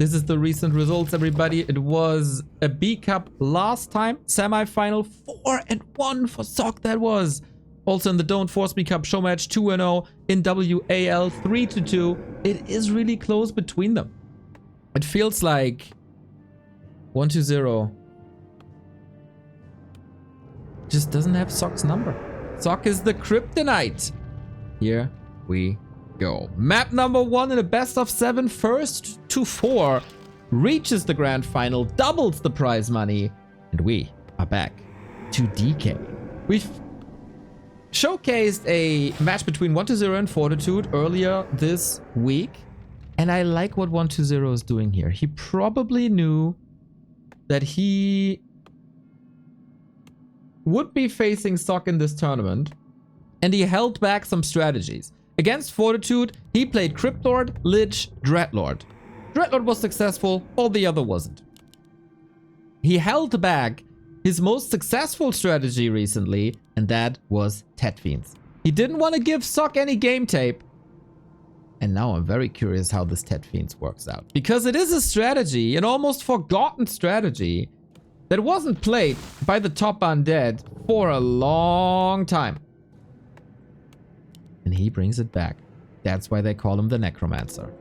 This is the recent results, everybody. It was a B Cup last time. Semi-final 4-1 for Sock, that was. Also in the Don't Force Me Cup show match 2-0. In WAL 3-2. It is really close between them. It feels like 1-0 just doesn't have Sock's number. Sock is the kryptonite. Here we go. Map number 1 in a best of 7, first to 4, reaches the grand final, doubles the prize money, and we are back to DK. We've showcased a match between 1-0 and Fortitude earlier this week, and I like what 1-0 is doing here. He probably knew that he would be facing Sock in this tournament, and he held back some strategies. Against Fortitude, he played Cryptlord, Lich, Dreadlord. Dreadlord was successful, all the other wasn't. He held back his most successful strategy recently, and that was Tet Fiends. He didn't want to give Sock any game tape. And now I'm very curious how this Tet Fiends works out. Because it is a strategy, an almost forgotten strategy, that wasn't played by the top undead for a long time. And he brings it back. That's why they call him the Necromancer.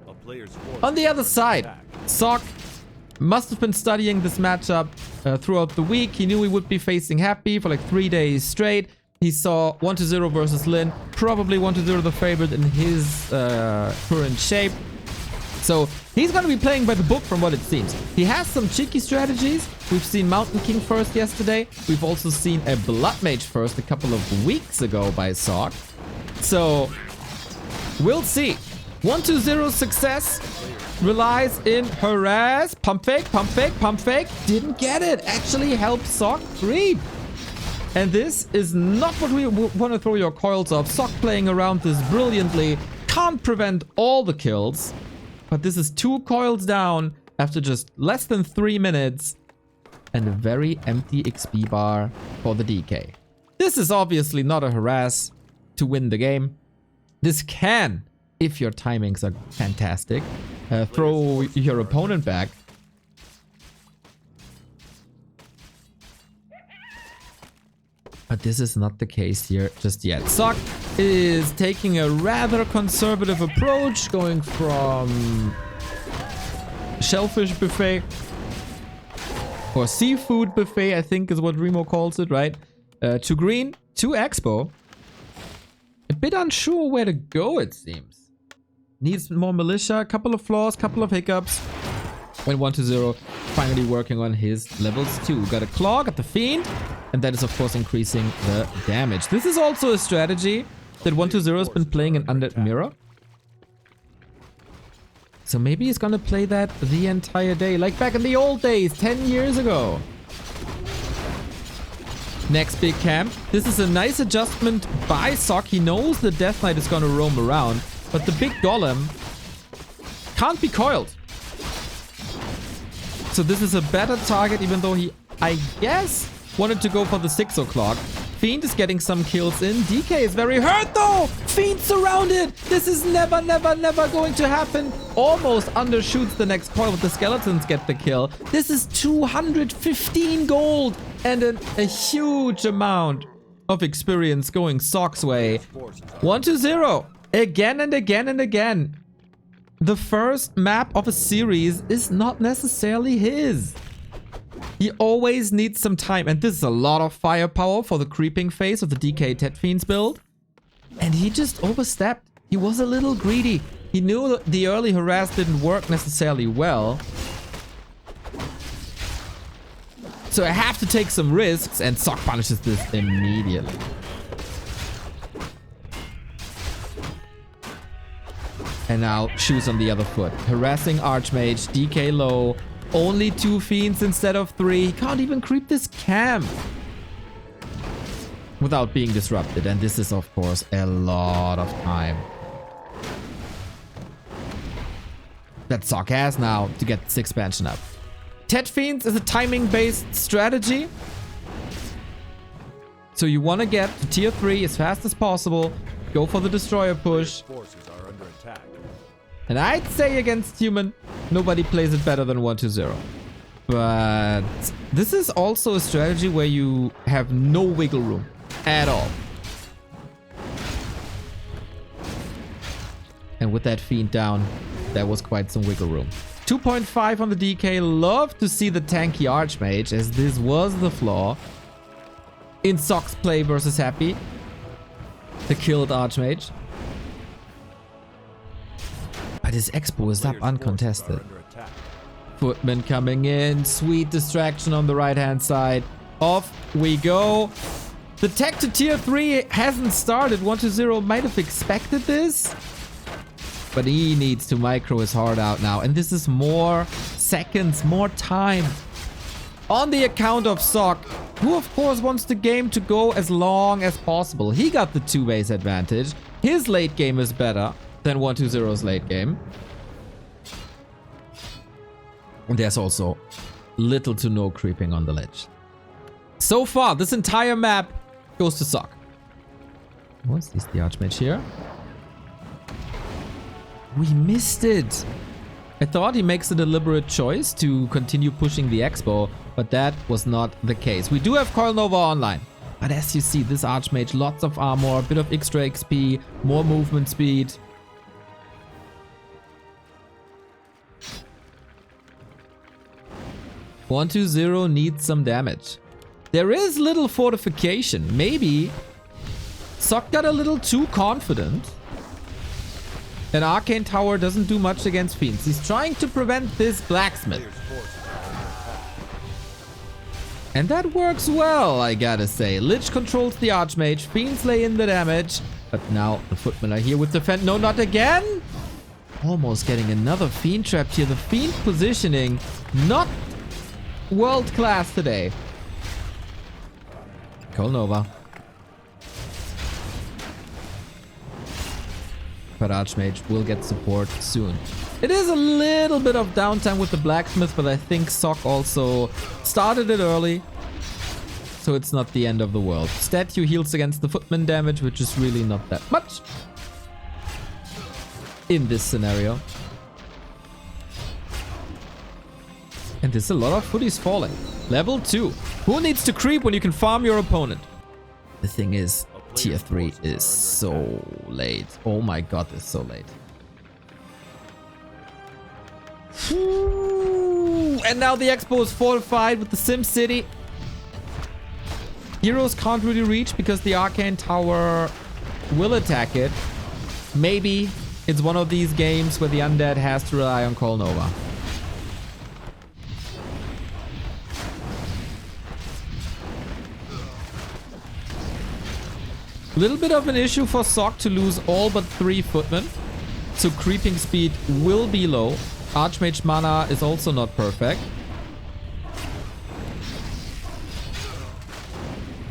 On the other side, Sock must have been studying this matchup throughout the week. He knew he would be facing Happy for like 3 days straight. He saw 1-0 versus Lin. Probably 1-0 the favorite in his current shape. So he's going to be playing by the book from what it seems. He has some cheeky strategies. We've seen Mountain King first yesterday. We've also seen a Blood Mage first a couple of weeks ago by Sock. So we'll see. 1-0 success relies in harass. Pump fake, pump fake, pump fake. Didn't get it. Actually helped Sock creep. And this is not what we want to throw your coils off. Sock playing around this brilliantly. Can't prevent all the kills. But this is 2 coils down after just less than 3 minutes. And a very empty XP bar for the DK. This is obviously not a harass to win the game. This can, if your timings are fantastic, throw your opponent back. But this is not the case here just yet. Sock is taking a rather conservative approach, going from shellfish buffet, or seafood buffet, I think is what Remo calls it, right? To green, to expo. A bit unsure where to go, it seems. Needs more militia, a couple of flaws, couple of hiccups. When 1-0, finally working on his levels 2. Got a claw, got the fiend, and that is of course increasing the damage. This is also a strategy that 1-0 has been playing in Undead Mirror. So maybe he's gonna play that the entire day, like back in the old days, 10 years ago. Next big camp. This is a nice adjustment by Sock. He knows the Death Knight is gonna roam around, but the big golem can't be coiled. So this is a better target, even though he, I guess, wanted to go for the 6 o'clock. Fiend is getting some kills in. DK is very hurt though! Fiend surrounded! This is never going to happen. Almost undershoots the next coil, but the skeletons get the kill. This is 215 gold and a huge amount of experience going Sock's way. 1-0. Again and again and again. The first map of a series is not necessarily his. He always needs some time, and this is a lot of firepower for the creeping phase of the DK Tet Fiends build. And he just overstepped. He was a little greedy. He knew that the early harass didn't work necessarily well. So I have to take some risks, and Sock punishes this immediately. And now shoes on the other foot. Harassing Archmage, DK low. Only 2 fiends instead of 3. He can't even creep this camp without being disrupted. And this is, of course, a lot of time that Sock has now to get this expansion up. Tet Fiends is a timing-based strategy. So you want to get to tier 3 as fast as possible. Go for the destroyer push. And I'd say against human, nobody plays it better than 1-2-0. But this is also a strategy where you have no wiggle room at all. And with that Fiend down, there was quite some wiggle room. 2.5 on the DK. Love to see the tanky Archmage, as this was the flaw in Sock's play versus Happy. The killed Archmage. But his Expo is up uncontested. Footman coming in. Sweet distraction on the right-hand side. Off we go. The tech to tier 3 hasn't started. 1-2-0 might have expected this. But he needs to micro his heart out now. And this is more seconds, more time on the account of Sock, who of course wants the game to go as long as possible. He got the 2-base advantage. His late game is better than 1-2-0's late game. And there's also little to no creeping on the ledge. So far, this entire map goes to Sock. What's this? The Archmage here? We missed it. I thought he makes a deliberate choice to continue pushing the Expo, but that was not the case. We do have Coil Nova online. But as you see, this Archmage, lots of armor, a bit of extra XP, more movement speed. (1-2-0) needs some damage. There is little fortification. Maybe Sock got a little too confident. An Arcane Tower doesn't do much against Fiends. He's trying to prevent this Blacksmith. And that works well, I gotta say. Lich controls the Archmage. Fiends lay in the damage. But now the Footmen are here with defend. No, not again! Almost getting another Fiend trapped here. The Fiend positioning, not world class today. Coil Nova. But Archmage will get support soon. It is a little bit of downtime with the Blacksmith, but I think Sock also started it early. So it's not the end of the world. Statue heals against the Footman damage, which is really not that much in this scenario. And there's a lot of footies falling. Level 2. Who needs to creep when you can farm your opponent? The thing is, tier 3 is so late. Oh my god, it's so late. And now the Expo is fortified with the Sim City. Heroes can't really reach because the Arcane Tower will attack it. Maybe it's one of these games where the Undead has to rely on Coil Nova. A little bit of an issue for Sock to lose all but 3 Footmen. So creeping speed will be low. Archmage mana is also not perfect.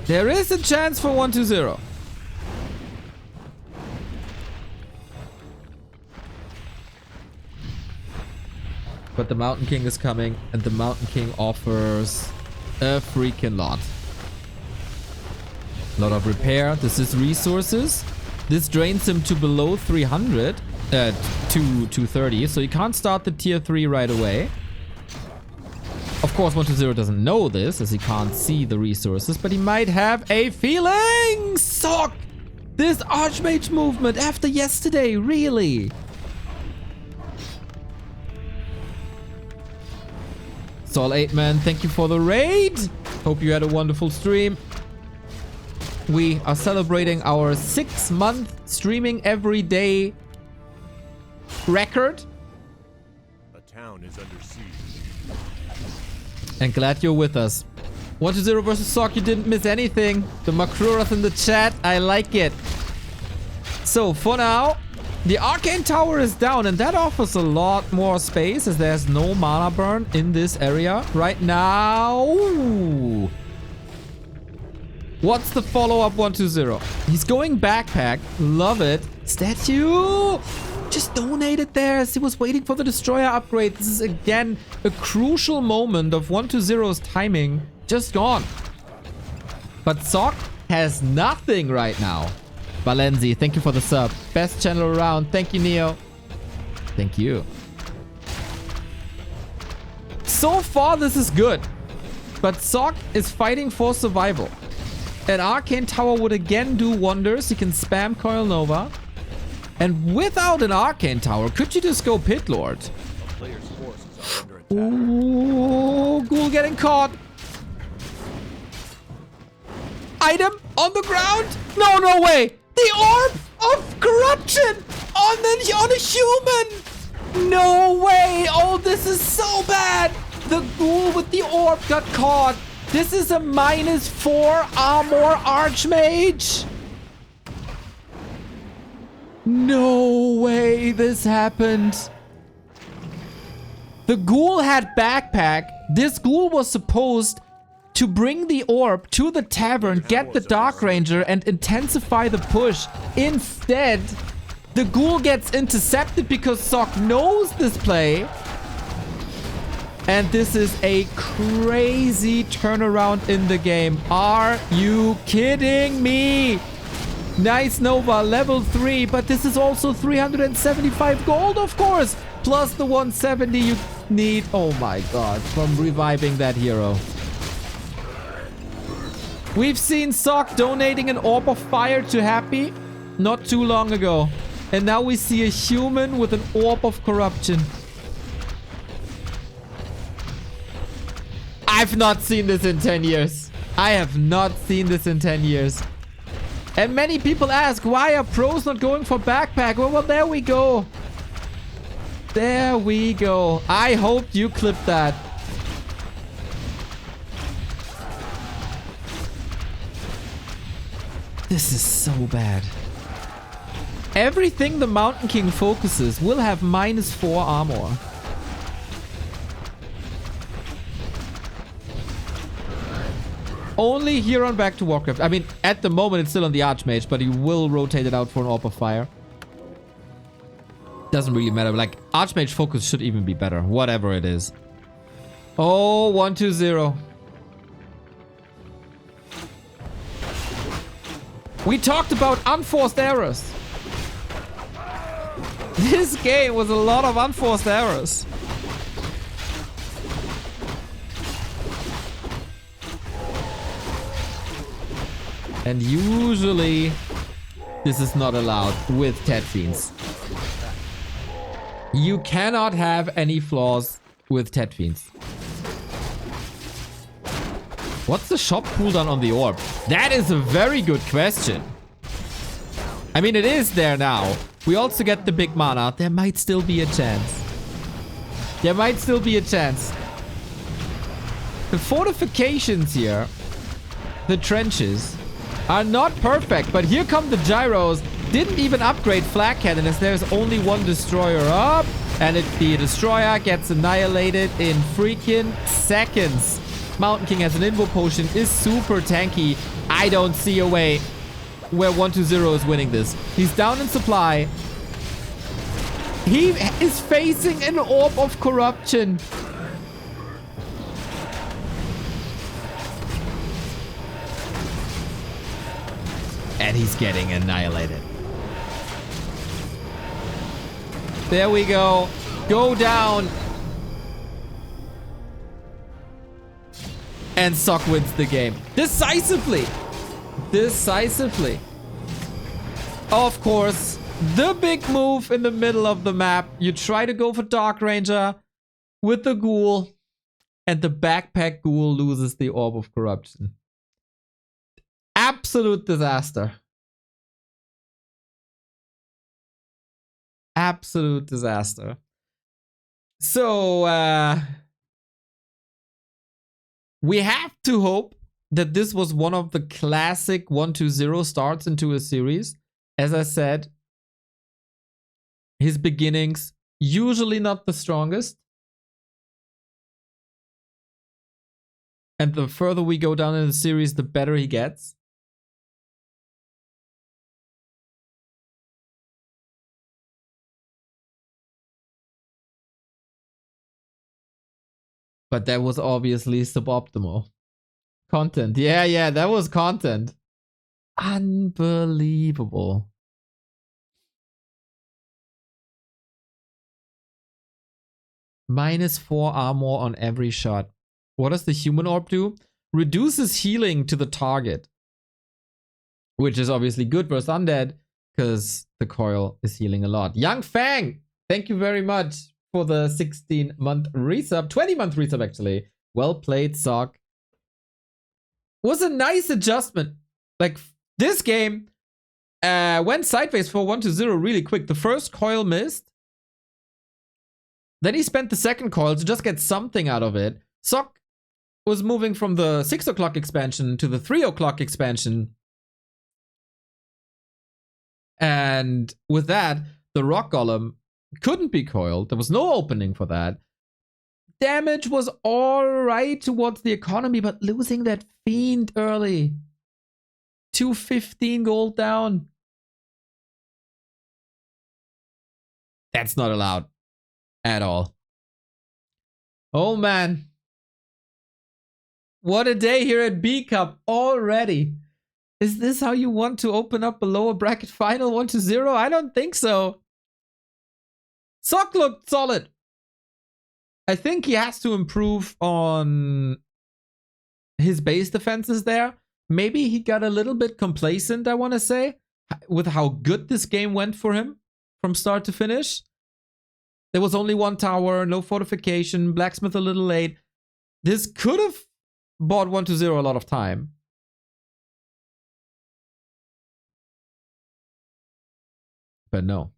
There is a chance for 1-2-0. But the Mountain King is coming, and the Mountain King offers a freaking lot. A lot of repair. This is resources. This drains him to below 300. To 230. So you can't start the tier 3 right away. Of course, 1-2-0 doesn't know this, as he can't see the resources, but he might have a feeling. Sock! This Archmage movement after yesterday, really? Sol 8-Man, thank you for the raid. Hope you had a wonderful stream. We are celebrating our 6-month streaming every day record. A town is under siege. And glad you're with us. 1-2-0 versus Sock, you didn't miss anything. The Makruras in the chat, I like it. So for now, the Arcane Tower is down, and that offers a lot more space as there's no mana burn in this area right now. Ooh. What's the follow-up 1-2-0? He's going backpack. Love it. Statue! Just donate it there as he was waiting for the Destroyer upgrade. This is again a crucial moment of 1-2-0's timing. Just gone. But Sock has nothing right now. Valenzi, thank you for the sub. Best channel around. Thank you, Neo. Thank you. So far, this is good. But Sock is fighting for survival. An Arcane Tower would again do wonders. He can spam Coil Nova. And without an Arcane Tower, could you just go Pit Lord? Player's forces are under attack. Ooh, Ghoul getting caught. Item on the ground? No, no way. The Orb of Corruption on a human. No way. Oh, this is so bad. The Ghoul with the Orb got caught. This is a -4 armor Archmage. No way this happened. The Ghoul had backpack. This Ghoul was supposed to bring the orb to the tavern, get the Dark Ranger, and intensify the push. Instead, the Ghoul gets intercepted because Sock knows this play. And this is a crazy turnaround in the game. Are you kidding me? Nice Nova, level 3, but this is also 375 gold, of course. Plus the 170 you need. Oh my god, from reviving that hero. We've seen Sock donating an Orb of Fire to Happy not too long ago. And now we see a human with an Orb of Corruption. I've not seen this in 10 years. I have not seen this in 10 years. And many people ask, why are pros not going for backpack? Well, there we go. There we go. I hope you clipped that. This is so bad. Everything the Mountain King focuses will have -4 armor. Only here on Back to Warcraft. I mean, at the moment, it's still on the Archmage, but he will rotate it out for an Orb of Fire. Doesn't really matter. Like, Archmage focus should even be better. Whatever it is. Oh, 1-2-0. We talked about unforced errors. This game was a lot of unforced errors. And usually, this is not allowed with Tet Fiends. You cannot have any flaws with Tet Fiends. What's the shop cooldown on the orb? That is a very good question. I mean, it is there now. We also get the big mana. There might still be a chance. There might still be a chance. The fortifications here, the trenches, are not perfect, but here come the gyros. Didn't even upgrade Flak Cannon as there's only one destroyer up. And the destroyer gets annihilated in freaking seconds. Mountain King has an Invo Potion, is super tanky. I don't see a way where 1-2-0 is winning this. He's down in supply. He is facing an Orb of Corruption. And he's getting annihilated. There we go. Go down. And Sock wins the game. Decisively. Decisively. Of course, the big move in the middle of the map. You try to go for Dark Ranger with the Ghoul. And the Backpack Ghoul loses the Orb of Corruption. Absolute disaster. Absolute disaster. So, we have to hope that this was one of the classic 1-2-0 starts into a series. As I said, his beginnings, usually not the strongest. And the further we go down in the series, the better he gets. But that was obviously suboptimal. Content. Yeah, that was content. Unbelievable. -4 armor on every shot. What does the human orb do? Reduces healing to the target. Which is obviously good versus undead, because the coil is healing a lot. Young Fang, thank you very much for the 16-month resub. 20-month resub, actually. Well played, Sock. Was a nice adjustment. Like, this game went sideways for 1-0 really quick. The first coil missed. Then he spent the second coil to just get something out of it. Sock was moving from the 6 o'clock expansion to the 3 o'clock expansion. And with that, the rock golem couldn't be coiled. There was no opening for that. Damage was alright towards the economy, but losing that fiend early. 215 gold down. That's not allowed. At all. Oh man. What a day here at B Cup already. Is this how you want to open up a lower bracket final 1-0? I don't think so. Sock looked solid. I think he has to improve on his base defenses there. Maybe he got a little bit complacent, I want to say, with how good this game went for him from start to finish. There was only one tower, no fortification, blacksmith a little late. This could have bought 1-0 a lot of time. But no.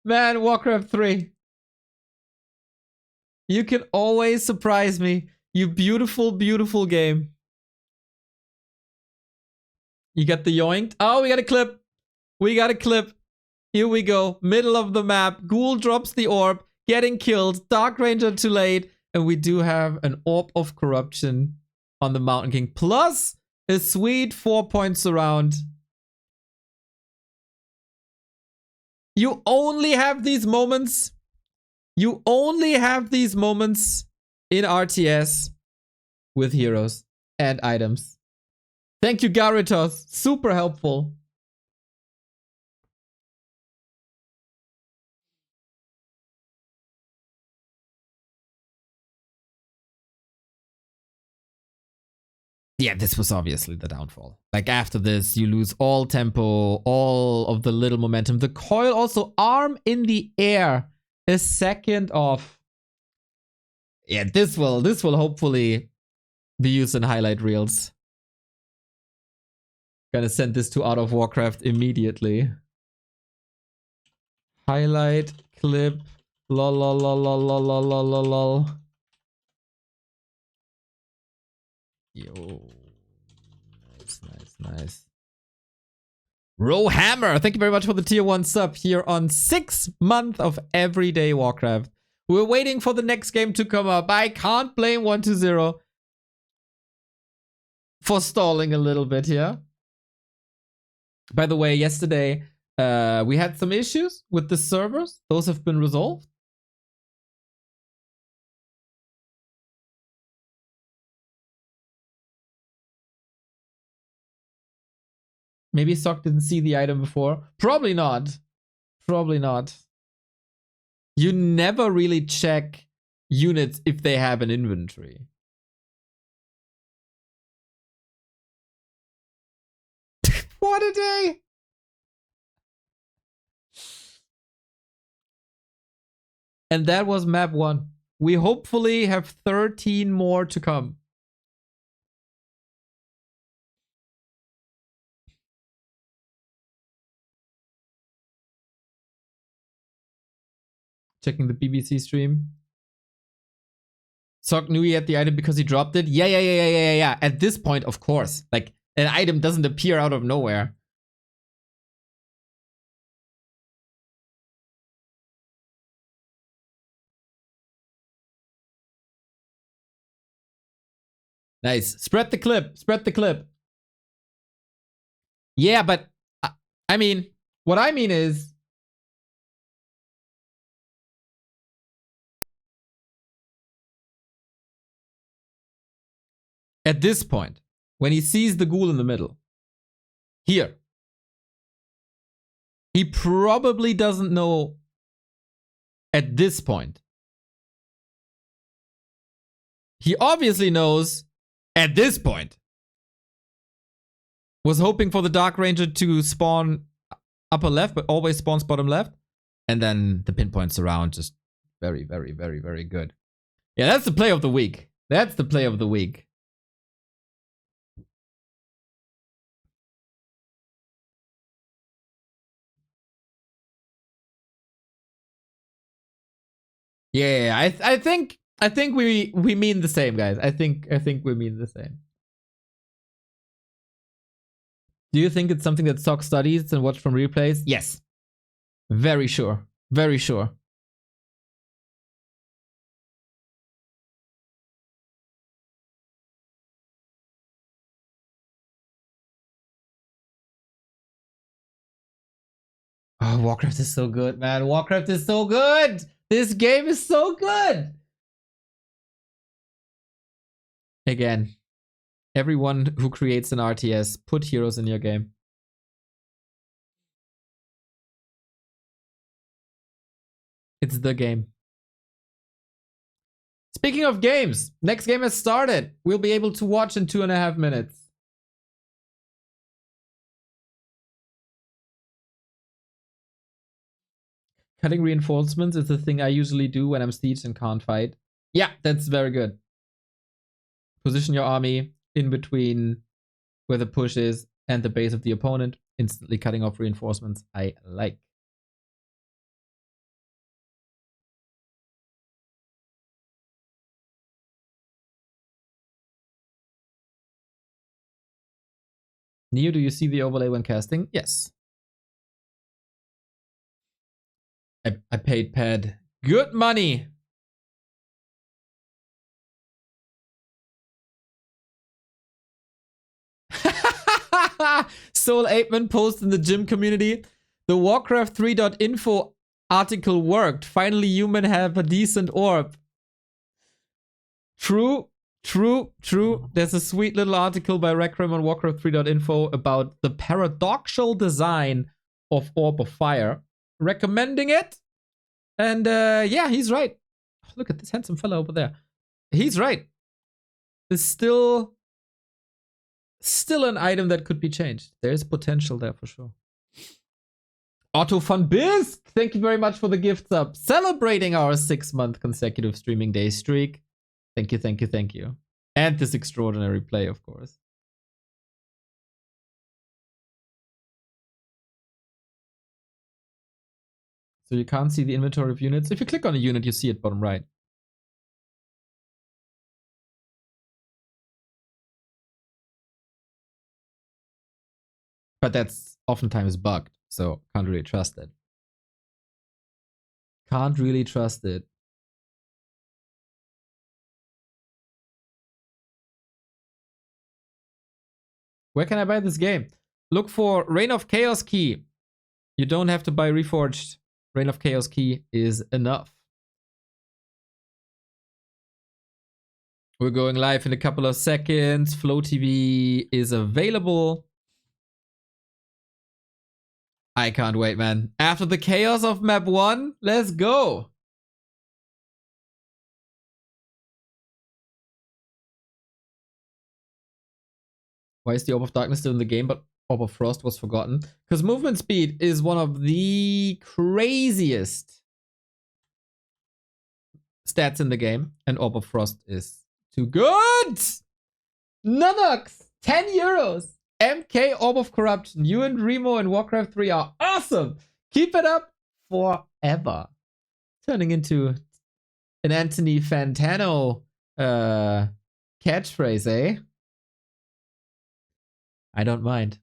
Man, Warcraft 3. You can always surprise me. You beautiful, beautiful game. You got the yoinked. Oh, we got a clip. We got a clip. Here we go. Middle of the map. Ghoul drops the orb. Getting killed. Dark Ranger too late. And we do have an Orb of Corruption on the Mountain King. Plus a sweet 4-point surround. You only have these moments. You only have these moments in RTS with heroes and items. Thank you, Garitos. Super helpful. Yeah, this was obviously the downfall. Like, after this, you lose all tempo, all of the little momentum. The coil also arm in the air. A second off. Yeah, this will hopefully be used in highlight reels. Gonna send this to Out of Warcraft immediately. Highlight clip. Lol lol lol lol lol lol lol lol lol. Yo. Nice. Rowhammer, thank you very much for the tier 1 sub here on 6th month of everyday Warcraft. We're waiting for the next game to come up. I can't blame 1-0 for stalling a little bit here. By the way, yesterday we had some issues with the servers. Those have been resolved. Maybe Sock didn't see the item before. Probably not. Probably not. You never really check units if they have an inventory. What a day! And that was map 1. We hopefully have 13 more to come. Checking the BBC stream. Sock knew he had the item because he dropped it. Yeah. At this point, of course. Like, an item doesn't appear out of nowhere. Nice. Spread the clip. Spread the clip. Yeah, but I mean, what I mean is, At this point, when he sees the ghoul in the middle, here, he probably doesn't know at this point. He obviously knows at this point. Was hoping for the Dark Ranger to spawn upper left, but always spawns bottom left. And then the pinpoints around, just very, very, very, very good. Yeah, that's the play of the week. That's the play of the week. Yeah, I think we mean the same, guys. I think we mean the same. Do you think it's something that Sock studies and watch from replays? Yes. Very sure. Very sure. Oh, Warcraft is so good, man. Warcraft is so good. This game is so good. Again, everyone who creates an RTS, put heroes in your game. It's the game. Speaking of games, next game has started. We'll be able to watch in 2.5 minutes. Cutting reinforcements is the thing I usually do when I'm sieged and can't fight. Yeah, that's very good. Position your army in between where the push is and the base of the opponent, instantly cutting off reinforcements. I like. Neo, do you see the overlay when casting? Yes. I paid Pad good money. Soul Apeman post in the gym community. The Warcraft 3.info article worked. Finally, human have a decent orb. True. There's a sweet little article by Requiem on Warcraft 3.info about the paradoxical design of Orb of Fire. Recommending it. And yeah, he's right. Look at this handsome fella over there. He's right. It's still an item that could be changed. There's potential there for sure. Otto van Bisk, thank you very much for the gift sub. Celebrating our 6-month consecutive streaming day streak. Thank you. And this extraordinary play, of course. So you can't see the inventory of units. If you click on a unit, you see it bottom right. But that's oftentimes bugged, so can't really trust it. Can't really trust it. Where can I buy this game? Look for Reign of Chaos key. You don't have to buy Reforged. Reign of Chaos key is enough. We're going live in a couple of seconds. Flow TV is available. I can't wait, man. After the chaos of map 1, let's go. Why is the Orb of Darkness still in the game, but Orb of Frost was forgotten? Because movement speed is one of the craziest stats in the game, and Orb of Frost is too good! Nanox! 10 euros! MK Orb of Corruption. You and Remo in Warcraft 3 are awesome! Keep it up forever. Turning into an Anthony Fantano catchphrase, eh? I don't mind.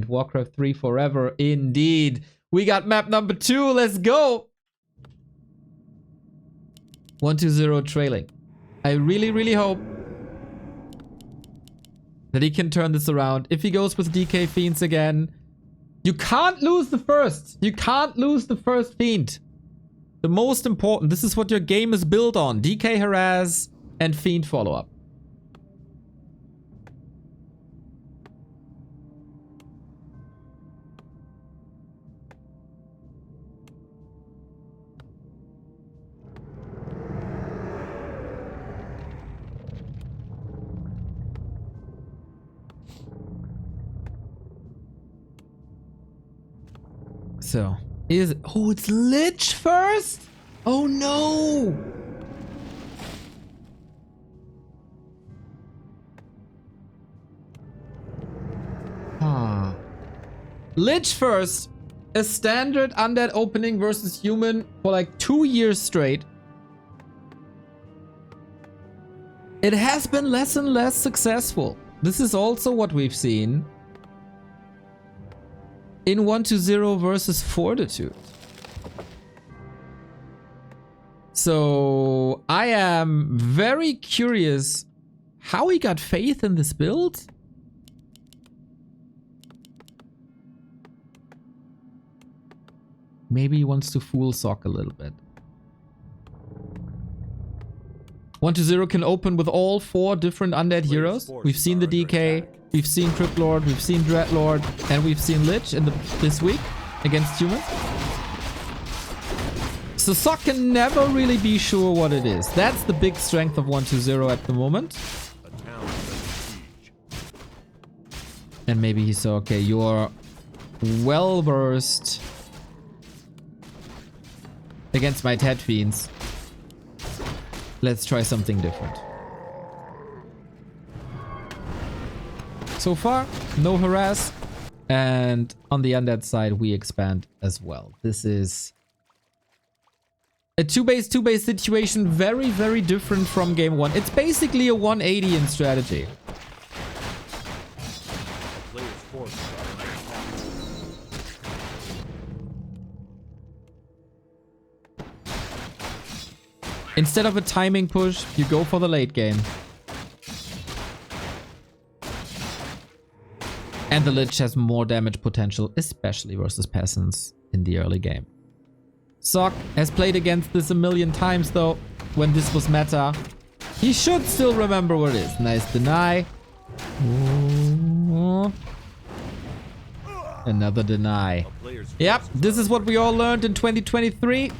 Warcraft 3 forever, indeed. We got map number 2. Let's go. 1-2-0 trailing. I really hope that he can turn this around. If he goes with DK Fiends again, you can't lose the first. You can't lose the first Fiend. The most important. This is what your game is built on. DK Harass and Fiend follow-up. So, oh, it's Lich first? Oh no! Lich first. A standard undead opening versus human for like 2 years straight. It has been less and less successful. This is also what we've seen in 1-0 versus Fortitude. So I am very curious how he got faith in this build. Maybe he wants to fool Sock a little bit. 1-0 can open with all 4 different undead heroes. We've seen the DK, we've seen Crypt Lord, we've seen Dreadlord, and we've seen Lich in this week against humans. So Sock can never really be sure what it is. That's the big strength of 1-0 at the moment. And maybe he saw, okay, you're well versed against my Ted Fiends. Let's try something different. So far, no harass. And on the undead side, we expand as well. This is a 2-base situation, very, very different from game 1. It's basically a 180 in strategy. Instead of a timing push, you go for the late game. And the Lich has more damage potential, especially versus peasants in the early game. Sock has played against this a million times though, when this was meta. He should still remember what it is. Nice deny. Ooh. Another deny. Yep, this is what we all learned in 2023.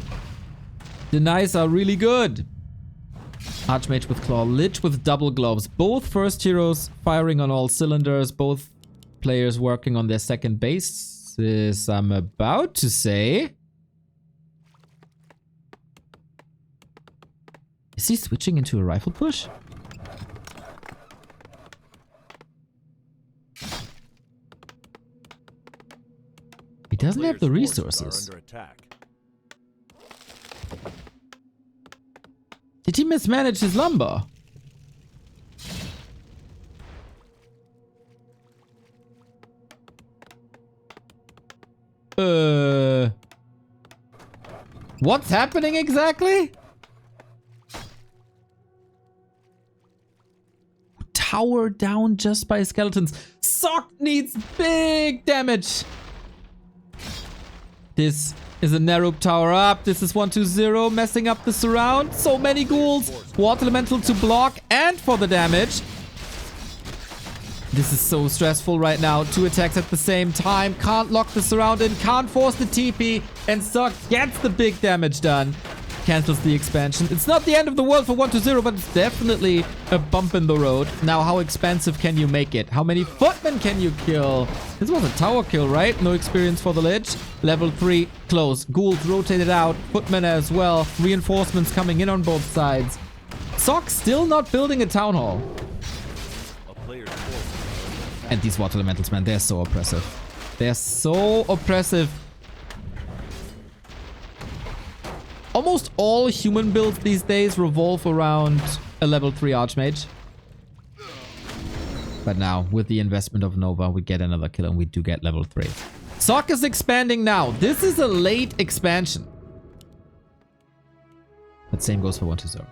Denies are really good. Archmage with Claw, Lich with double gloves. Both first heroes firing on all cylinders. Both players working on their second bases, I'm about to say. Is he switching into a rifle push? He doesn't have the resources. Did he mismanage his lumber? What's happening exactly? Tower down just by skeletons. Sock needs big damage. This is a Nerub tower up. This is 1-2-0 messing up the surround. So many ghouls. Water elemental to block and for the damage. This is so stressful right now. 2 attacks at the same time. Can't lock the surround in. Can't force the TP. And Sock gets the big damage done. Cancels the expansion. It's not the end of the world for 1-0, but it's definitely a bump in the road. Now, how expansive can you make it? How many footmen can you kill? This was a tower kill, right? No experience for the Lich. Level 3, close. Ghouls rotated out. Footmen as well. Reinforcements coming in on both sides. Sock still not building a town hall. And these water elementals, man, they're so oppressive. They're so oppressive. Almost all human builds these days revolve around a level 3 Archmage. But now, with the investment of Nova, we get another kill and we do get level 3. Sock is expanding now. This is a late expansion. But same goes for 1-0.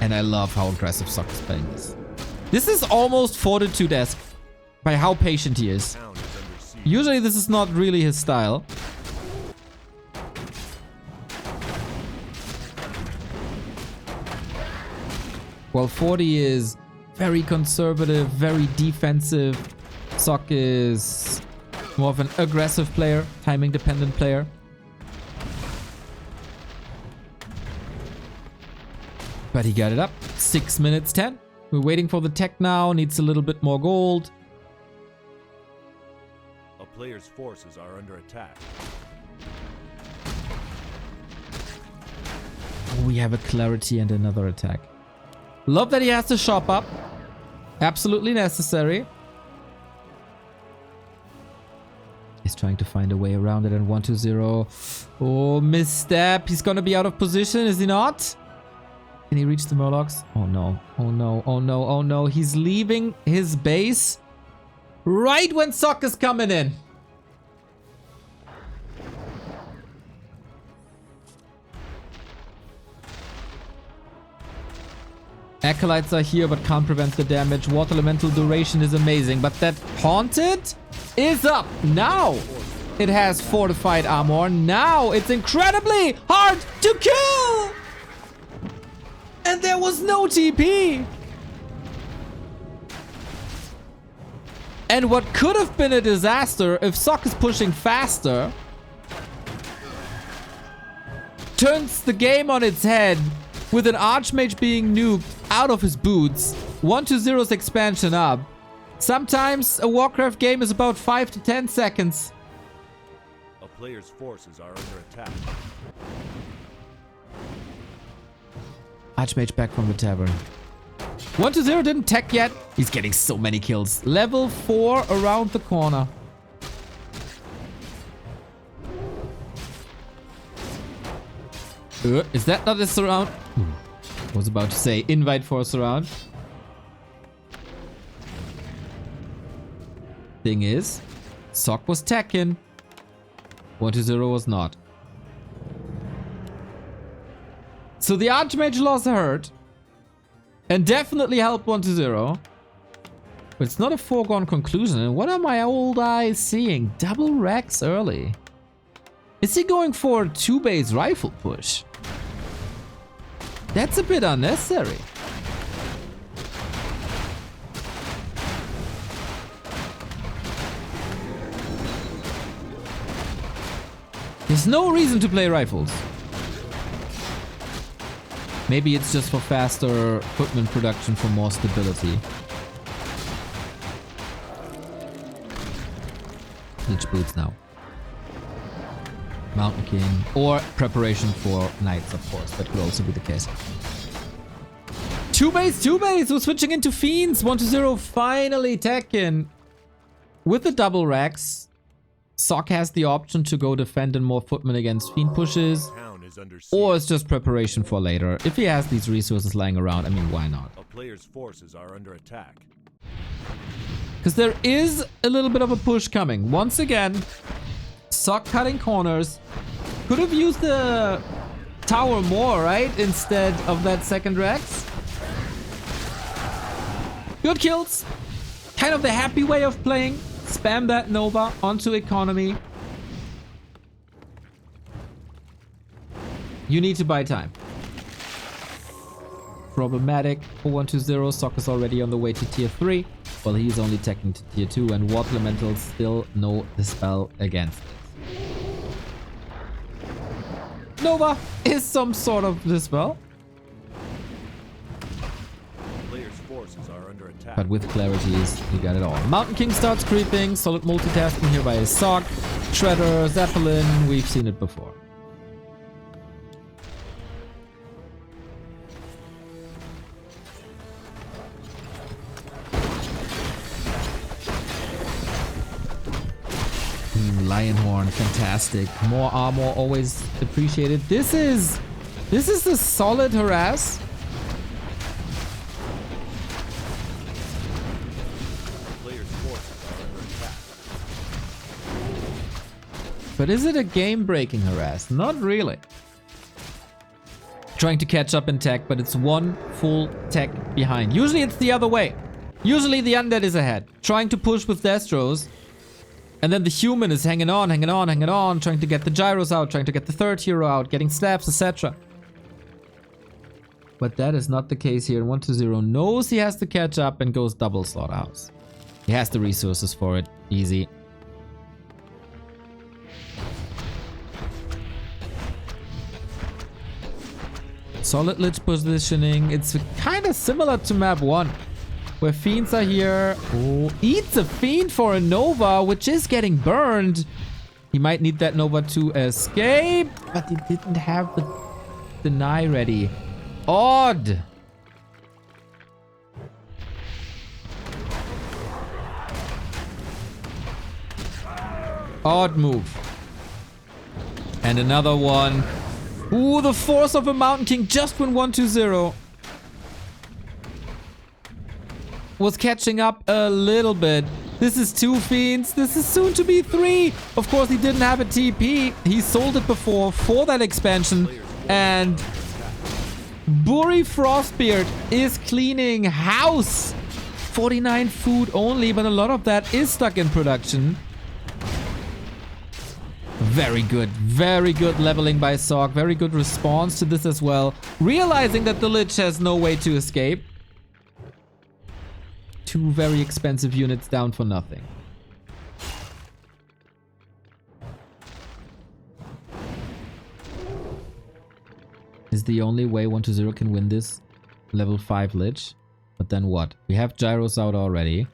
And I love how aggressive Sock is playing this. This is almost Fortitude-esque by how patient he is. Usually this is not really his style. Well, 40 is very conservative, very defensive. Sock is more of an aggressive player, timing dependent player. But he got it up. 6 minutes 10. We're waiting for the tech now. Needs a little bit more gold. A player's forces are under attack. Oh, we have a clarity and another attack. Love that he has to shop up. Absolutely necessary. He's trying to find a way around it, and 1-2-0. Oh, misstep. He's gonna be out of position, is he not? Can he reach the Murlocs? Oh no. Oh no. Oh no. Oh no. He's leaving his base right when Sock is coming in. Acolytes are here but can't prevent the damage. Water Elemental duration is amazing, but that Haunted is up. Now it has fortified armor. Now it's incredibly hard to kill. And there was no TP. And what could have been a disaster if Sock is pushing faster turns the game on its head with an Archmage being nuked out of his boots. 1-2-0's expansion up. Sometimes a Warcraft game is about 5 to 10 seconds. A player's forces are under attack. Archmage back from the tavern. 1-2-0 didn't tech yet. He's getting so many kills. Level 4 around the corner. Is that not a surround? I was about to say invite for a surround. Thing is, Sock was teching. 1-2-0 was not. So the Archmage loss hurt. And definitely helped 1-2-0. But it's not a foregone conclusion. And what are my old eyes seeing? Double Rex early. Is he going for a 2-base rifle push? That's a bit unnecessary. There's no reason to play rifles. Maybe it's just for faster equipment production for more stability. Lich boots now. Mountain King. Or preparation for Knights, of course. That could also be the case. 2-base, 2-base! We're switching into Fiends. 1-2-0 finally Tekken. With the double racks, Sock has the option to go defend and more footmen against Fiend pushes. Or it's just preparation for later. If he has these resources lying around, I mean, why not? A player's forces are under attack. Because there is a little bit of a push coming. Once again, Sock cutting corners. Could have used the tower more, right? Instead of that second Rex. Good kills. Kind of the happy way of playing. Spam that Nova onto economy. You need to buy time. Problematic for 1-2-0. Sock is already on the way to tier 3. Well, he's only teching to tier 2, and Water Elementals still know the spell against it. Nova is some sort of dispel. Player's forces are under attack. But with clarities, you got it all. Mountain King starts creeping. Solid multitasking here by his Sock. Shredder, Zeppelin. We've seen it before. Lionhorn, fantastic. More armor, always appreciated. This is a solid harass. Player's forces are under attack. But is it a game-breaking harass? Not really. Trying to catch up in tech, but it's one full tech behind. Usually it's the other way. Usually the undead is ahead, trying to push with Destros. And then the human is hanging on, trying to get the gyros out, trying to get the third hero out, getting slaps, etc. But that is not the case here. 1-2-0 knows he has to catch up and goes double slaughterhouse. He has the resources for it. Easy. Solid Lich positioning. It's kind of similar to map 1. where fiends are here. Oh, eats a fiend for a Nova, which is getting burned. He might need that Nova to escape, but he didn't have the deny ready. Odd. Odd move. And another one. Ooh, the force of a Mountain King just when 1-2-0 was catching up a little bit. This is 2 fiends. This is soon to be 3. Of course, he didn't have a TP. He sold it before for that expansion. And Buri Frostbeard is cleaning house. 49 food only, but a lot of that is stuck in production. Very good leveling by Sog. Very good response to this as well. Realizing that the Lich has no way to escape. 2 very expensive units down for nothing. Is the only way 1-0 can win this level 5 Lich. But then what? We have Gyros out already.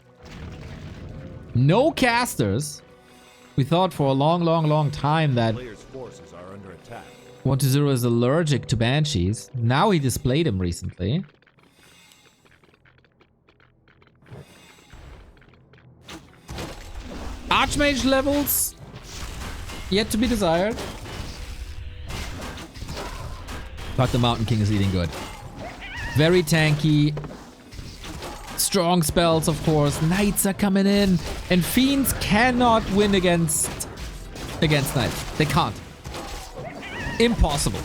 No casters. We thought for a long time that 1-0 is allergic to Banshees. Now he displayed him recently. Archmage levels yet to be desired. But the Mountain King is eating good. Very tanky. Strong spells, of course. Knights are coming in. And Fiends cannot win against Knights. They can't. Impossible.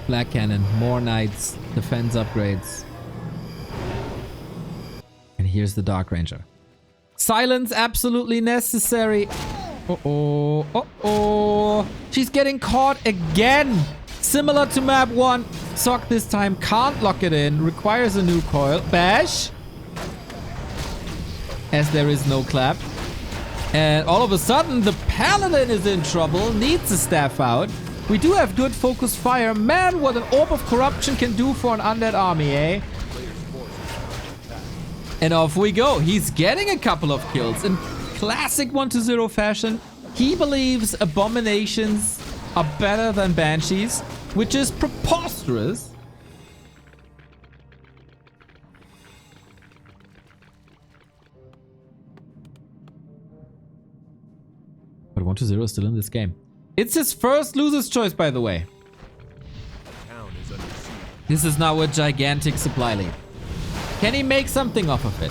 Black Cannon, more Knights, defense upgrades. And here's the Dark Ranger. Silence absolutely necessary. Uh-oh. Uh-oh. She's getting caught again. Similar to map 1. Sock this time can't lock it in. Requires a new coil. Bash. As there is no clap. And all of a sudden, the Paladin is in trouble. Needs a staff out. We do have good focus fire. Man, what an Orb of Corruption can do for an undead army, eh? And off we go. He's getting a couple of kills. In classic 1-0 fashion, he believes Abominations are better than Banshees, which is preposterous. But 1-0 is still in this game. It's his first loser's choice, by the way. This is now a gigantic supply lead. Can he make something off of it?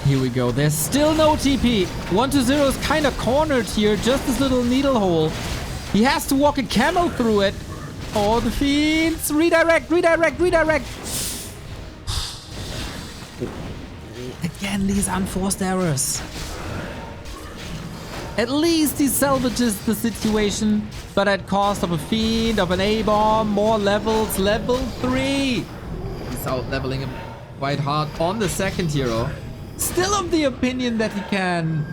Here we go. There's still no TP. 1-0 is kind of cornered here. Just this little needle hole. He has to walk a camel through it. Oh, the Fiends. Redirect, redirect, redirect. Again, these unforced errors. At least he salvages the situation, but at cost of a Fiend, of an A-bomb, more levels, level 3. He's out leveling him quite hard on the second hero. Still of the opinion that he can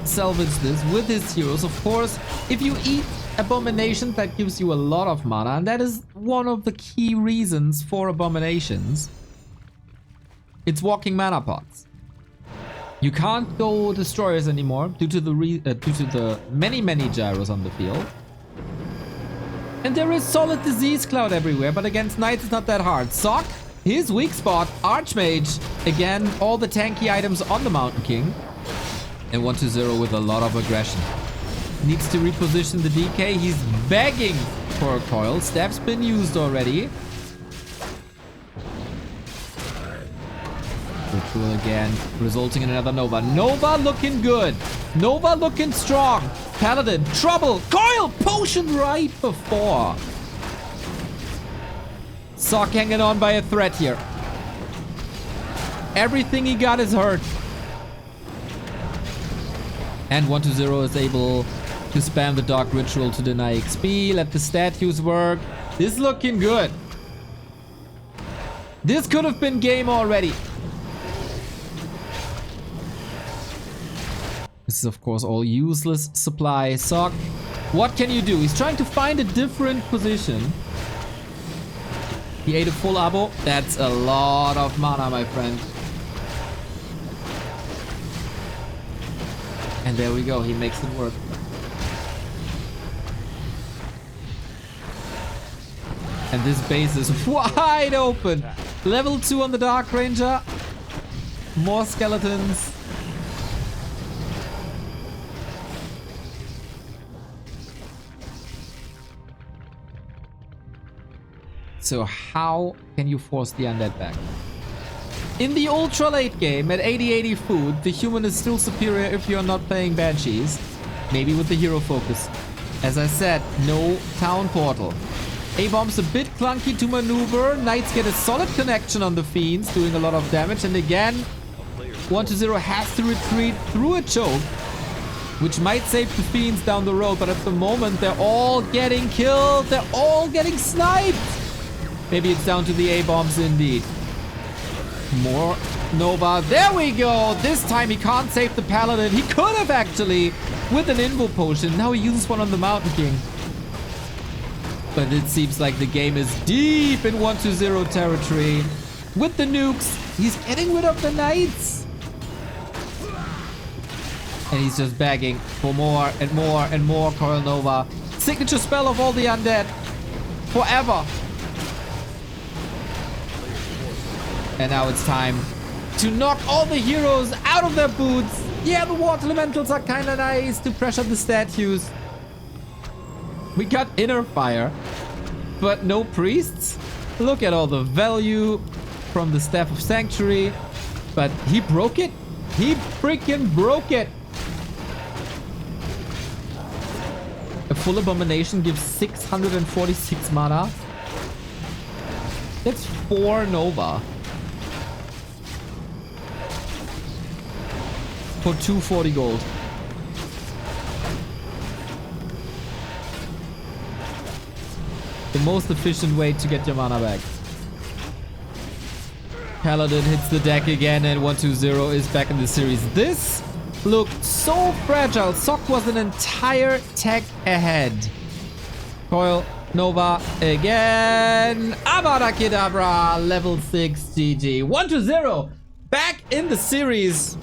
salvage this with his heroes. Of course, if you eat Abominations, that gives you a lot of mana, and that is one of the key reasons for Abominations. It's walking mana pots. You can't go Destroyers anymore due to the many gyros on the field. And there is solid Disease Cloud everywhere, but against Knights it's not that hard. Sock, his weak spot, Archmage. Again, all the tanky items on the Mountain King. And 1-0 with a lot of aggression. Needs to reposition the DK. He's begging for a coil. Staff's been used already. Ritual again, resulting in another Nova. Nova looking good. Nova looking strong. Paladin, trouble! Coil! Potion right before. Sock hanging on by a thread here. Everything he got is hurt. And 120 is able to spam the Dark Ritual to deny XP. Let the statues work. This is looking good. This could have been game already. This is, of course, all useless supply. Sock, what can you do? He's trying to find a different position. He ate a full abo. That's a lot of mana, my friend. And there we go. He makes it work. And this base is wide open. Level 2 on the Dark Ranger. More skeletons. So how can you force the undead back? In the ultra late game at 80-80 food, the human is still superior if you're not playing Banshees. Maybe with the hero focus. As I said, no town portal. A-bomb's a bit clunky to maneuver. Knights get a solid connection on the Fiends, doing a lot of damage. And again, 120 has to retreat through a choke, which might save the Fiends down the road. But at the moment, they're all getting killed. They're all getting sniped. Maybe it's down to the A-bombs indeed. More Nova. There we go. This time he can't save the Paladin. He could have actually with an Invo Potion. Now he uses one on the Mountain King. But it seems like the game is deep in 120 territory. With the nukes, he's getting rid of the Knights. And he's just begging for more and more and more Coil Nova. Signature spell of all the undead. Forever. And now it's time to knock all the heroes out of their boots. Yeah, the water elementals are kind of nice to pressure the statues. We got inner fire, but no priests. Look at all the value from the Staff of Sanctuary. But he broke it. He freaking broke it. A full abomination gives 646 mana. That's 4 Nova. For 240 gold. The most efficient way to get your mana back. Paladin hits the deck again and 120 is back in the series. This looked so fragile. Sock was an entire tech ahead. Coil Nova again. Avada Kedavra. Level 6 GG. 120 back in the series.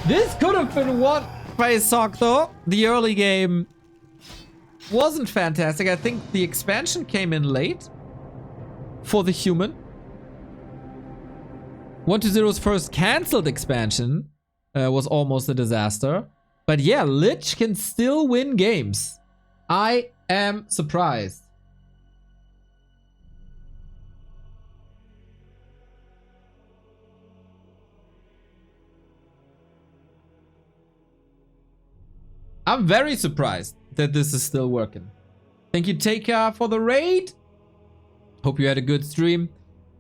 This could have been won by Sock though. The early game wasn't fantastic. I think the expansion came in late for the human. 120's first cancelled expansion was almost a disaster. But yeah, Lich can still win games. I am surprised. I'm very surprised that this is still working. Thank you, Taker, for the raid. Hope you had a good stream.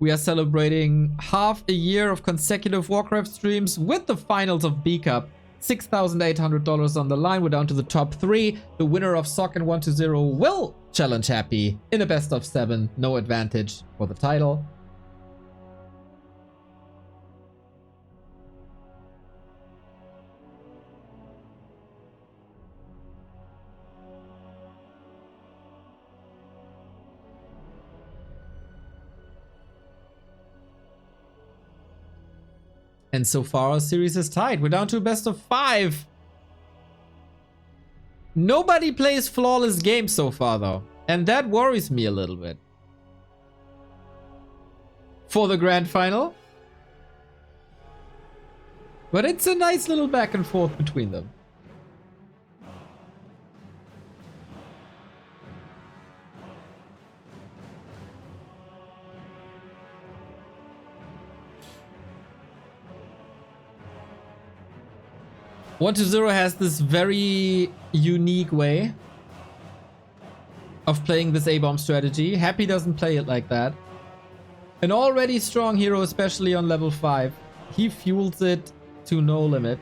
We are celebrating half a year of consecutive Warcraft streams with the finals of B Cup. $6,800 on the line. We're down to the top 3. The winner of Sock and 120 will challenge Happy in a best of 7. No advantage for the title. And so far our series is tied. We're down to a best of 5. Nobody plays flawless games so far though. And that worries me a little bit. For the grand final. But it's a nice little back and forth between them. 1-0 has this very unique way of playing this A-bomb strategy. Happy doesn't play it like that. An already strong hero, especially on level 5. He fuels it to no limit.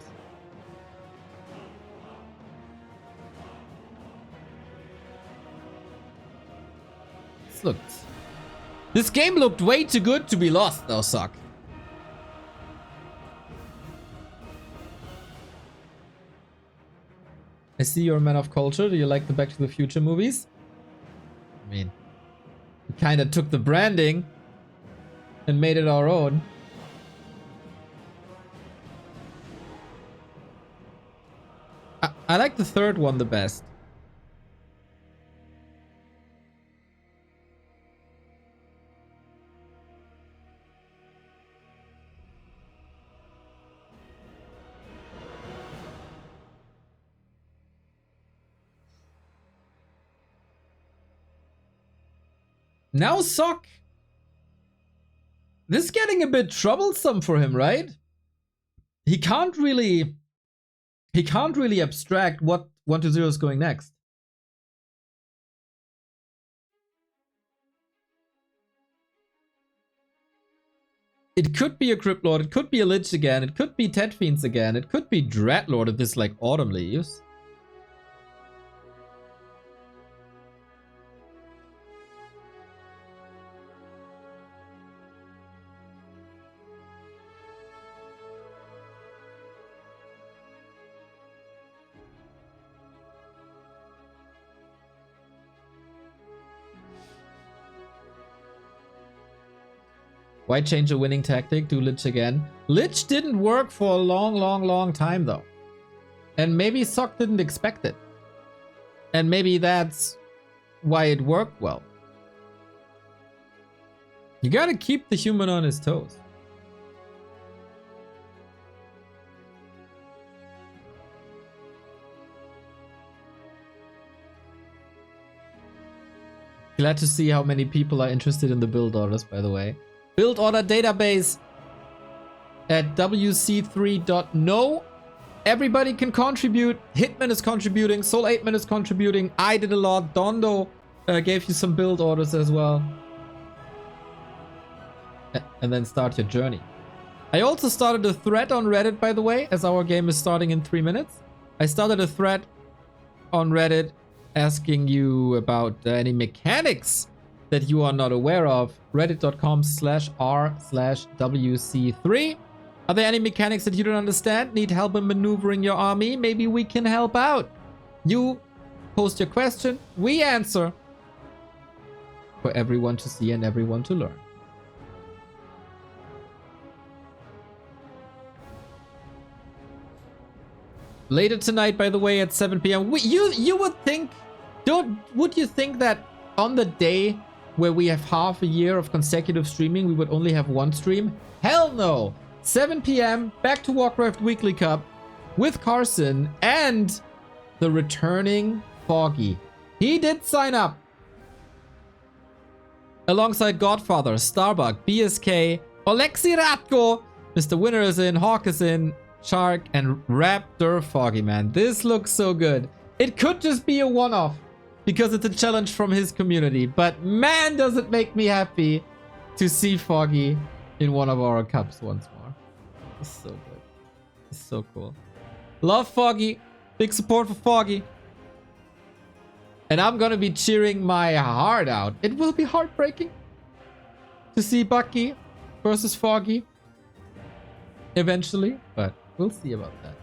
This game looked way too good to be lost, though, Suck. I see you're a man of culture. Do you like the Back to the Future movies? I mean, we kind of took the branding and made it our own. I like the third one the best. Now Sock. This is getting a bit troublesome for him, right? He can't really abstract what 1-0 is going next. It could be a Crypt Lord, it could be a Lich again, it could be Ted Fiends again, it could be Dreadlord if this like Autumn leaves. Why change a winning tactic? Do Lich again. Lich didn't work for a long time though. And maybe Sock didn't expect it. And maybe that's why it worked well. You gotta keep the human on his toes. Glad to see how many people are interested in the build orders, by the way. Build order database at WC3.no. Everybody can contribute. Hitman is contributing. Soul 8man is contributing. I did a lot. Dondo gave you some build orders as well. And then start your journey. I also started a thread on Reddit, by the way, as our game is starting in 3 minutes. I started a thread on Reddit asking you about any mechanics that you are not aware of. Reddit.com/r/WC3. Are there any mechanics that you don't understand? Need help in maneuvering your army? Maybe we can help out. You post your question, we answer. For everyone to see and everyone to learn. Later tonight, by the way, at 7 p.m. You would think, would you think that on the day where we have half a year of consecutive streaming, we would only have one stream? Hell no! 7 p.m. back to Warcraft Weekly Cup with Carson and the returning Foggy. He did sign up. Alongside Godfather, Starbuck, BSK, Oleksiy Radko, Mr. Winner is in, Hawk is in, Shark, and Raptor Foggy, man. This looks so good. It could just be a one-off because it's a challenge from his community. But man, does it make me happy to see Foggy in one of our cups once more. It's so good. It's so cool. Love Foggy. Big support for Foggy. And I'm gonna be cheering my heart out. It will be heartbreaking to see Bucky versus Foggy eventually, but we'll see about that.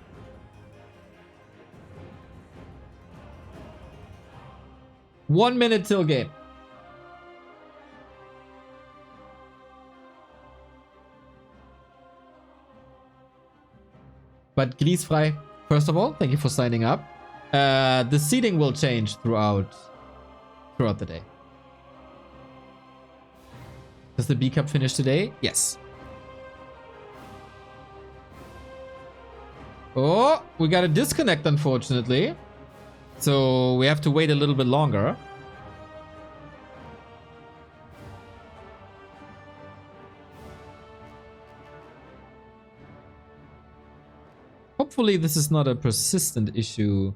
One minute till game. But Griesfrei, first of all, thank you for signing up. The seating will change throughout the day. Does the B Cup finish today? Yes. Oh, we got a disconnect, unfortunately. So we have to wait a little bit longer. hopefully this is not a persistent issue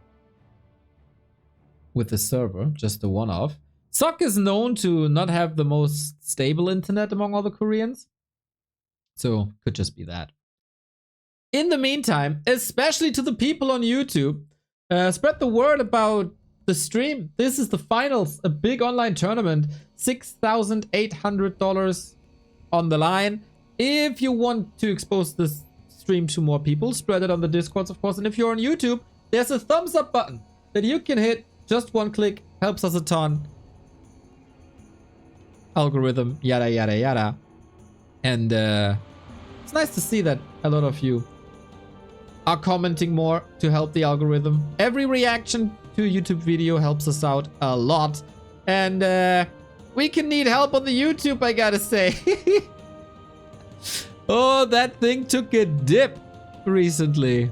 with the server, just a one-off. Sok is known to not have the most stable internet among all the Koreans. So, could just be that. In the meantime, especially to the people on YouTube, spread the word about the stream. This is the finals, a big online tournament. $6,800 on the line. If you want to expose this stream to more people, spread it on the Discords, of course. And if you're on YouTube, there's a thumbs up button that you can hit. Just one click, helps us a ton. Algorithm, yada, yada, yada. And it's nice to see that a lot of you are commenting more to help the algorithm. Every reaction to a YouTube video helps us out a lot. And we can need help on the YouTube, I gotta say. Oh, that thing took a dip recently.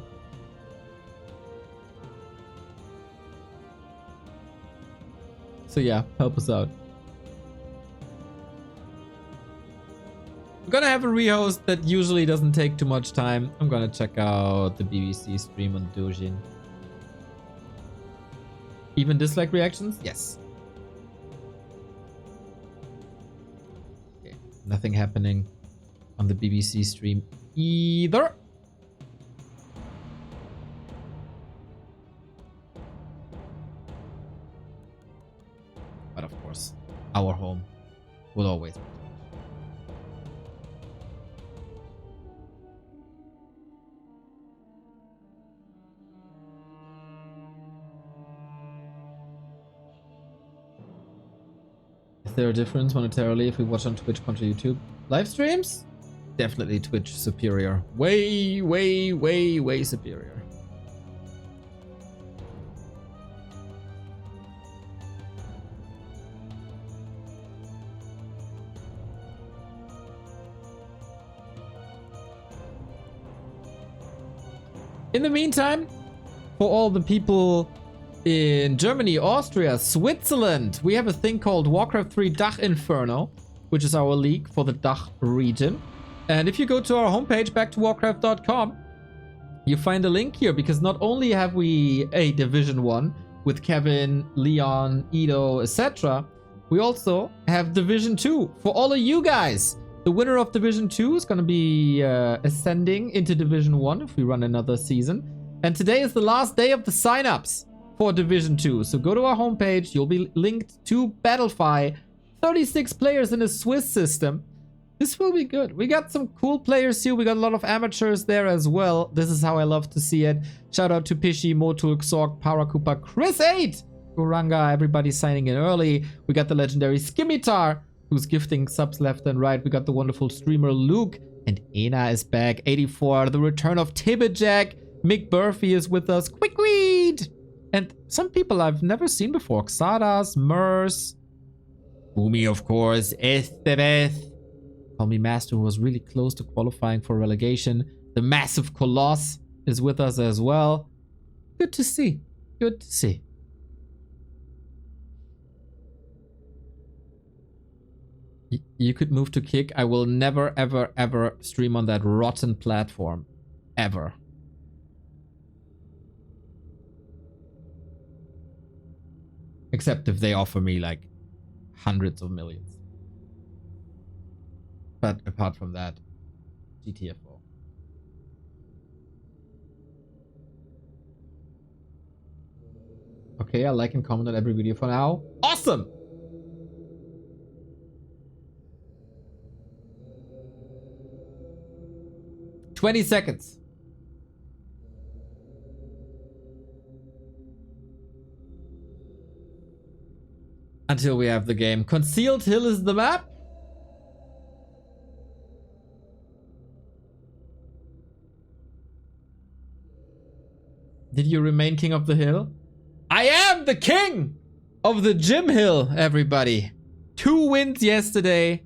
So yeah, help us out. I'm gonna have a rehost that usually doesn't take too much time. I'm gonna check out the BBC stream on Dojin. Even dislike reactions? Yes. Okay. Nothing happening on the BBC stream either. But of course, our home will always be. Is there a difference monetarily if we watch on Twitch contra YouTube? Live streams? Definitely Twitch superior. Way, way, way, way superior. In the meantime, for all the people in Germany, Austria, Switzerland, we have a thing called Warcraft 3 Dach Inferno, which is our league for the Dach region. And if you go to our homepage, back to warcraft.com, you find a link here, because not only have we a Division 1 with Kevin, Leon, Eer0, etc., we also have Division 2 for all of you guys. The winner of Division 2 is going to be ascending into Division 1 if we run another season. And today is the last day of the signups for Division 2. So go to our homepage. You'll be linked to Battlefy. 36 players in a Swiss system. This will be good. We got some cool players here. We got a lot of amateurs there as well. This is how I love to see it. Shout out to Pishi, Motul, Xorg, Parakupa, Chris8, Uranga, everybody signing in early. We got the legendary Skimitar, who's gifting subs left and right. We got the wonderful streamer Luke, and Ena is back. 84, the return of Tibberjack. Mick Burfy is with us. Quickweed! And some people I've never seen before. Xardas, Mers, Boomy, of course, Estevez. Call Me Master, who was really close to qualifying for relegation. The massive Coloss is with us as well. Good to see. Good to see. You could move to Kick. I will never, ever, ever stream on that rotten platform. Ever. Except if they offer me like hundreds of millions. But apart from that, GTFO. Okay, I like and comment on every video for now. Awesome! "20 seconds. Until we have the game. Concealed Hill is the map. Did you remain king of the hill? I am the king of the Gym Hill, everybody. 2 wins yesterday.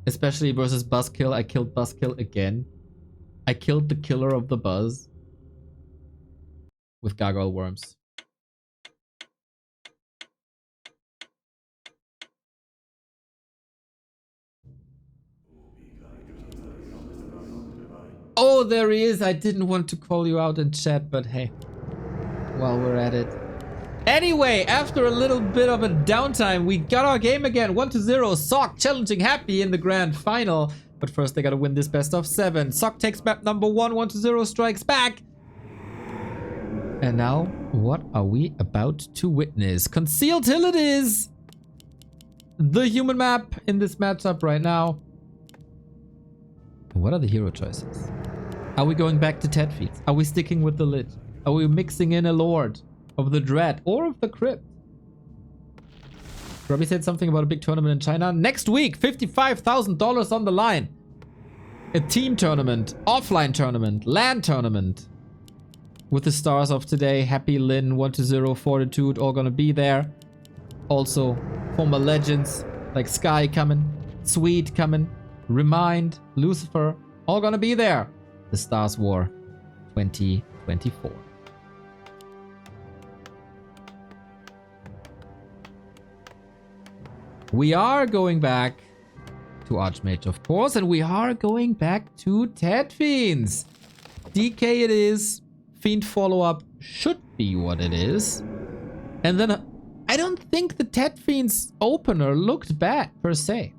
Especially versus Buzzkill. I killed Buzzkill again. I killed the killer of the Buzz. With Gargoyle Worms. Oh, Oh, there he is. I didn't want to call you out in chat, but hey, while we're at it. Anyway, after a little bit of a downtime, we got our game again. 1-0. Sock challenging Happy in the grand final. But first, they gotta win this best of 7. Sock takes map number 1. 1-0 strikes back. And now, what are we about to witness? Concealed Hill it is. The human map in this matchup right now. What are the hero choices? Are we going back to Ted feats? Are we sticking with the Lich? Are we mixing in a Lord of the Dread or of the Crypt? Robbie said something about a big tournament in China. Next week, $55,000 on the line. A team tournament, offline tournament, LAN tournament. With the stars of today, Happy, Lin, 1-0, Fortitude, all gonna be there. Also, former legends like Sky coming, Sweet coming, Remind, Lucifer, all gonna be there. The Stars War 2024. We are going back to Archmage, of course, and we are going back to Ted Fiends. DK it is. Fiend follow-up should be what it is. And then I don't think the Ted Fiends opener looked bad per se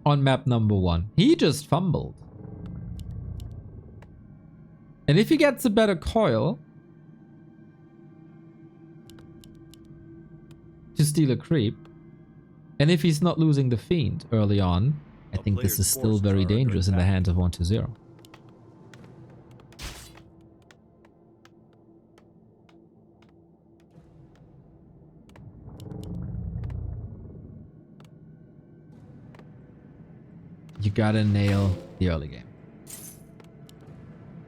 on map number 1. He just fumbled. And if he gets a better coil to steal a creep, and if he's not losing the Fiend early on, I think this is still very dangerous in the hands of 1-0. You gotta nail the early game.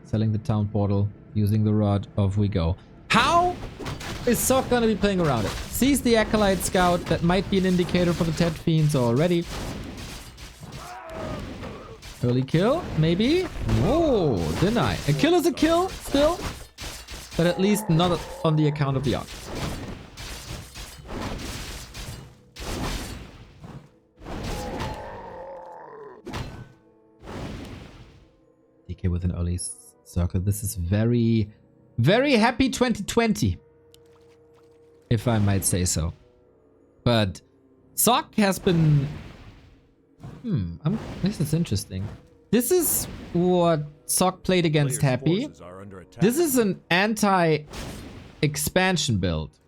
Selling the town portal, using the rod, off we go. How is Sock gonna be playing around it? Sees the Acolyte Scout, that might be an indicator for the Ted Fiends already. Early kill, maybe? Whoa, deny. A kill is a kill, still. But at least not on the account of the Arc. DK with an early circle. This is very, very happy 2020. If I might say so. But Sock has been... this is interesting. This is what Sock played against Happy. This is an anti-expansion build.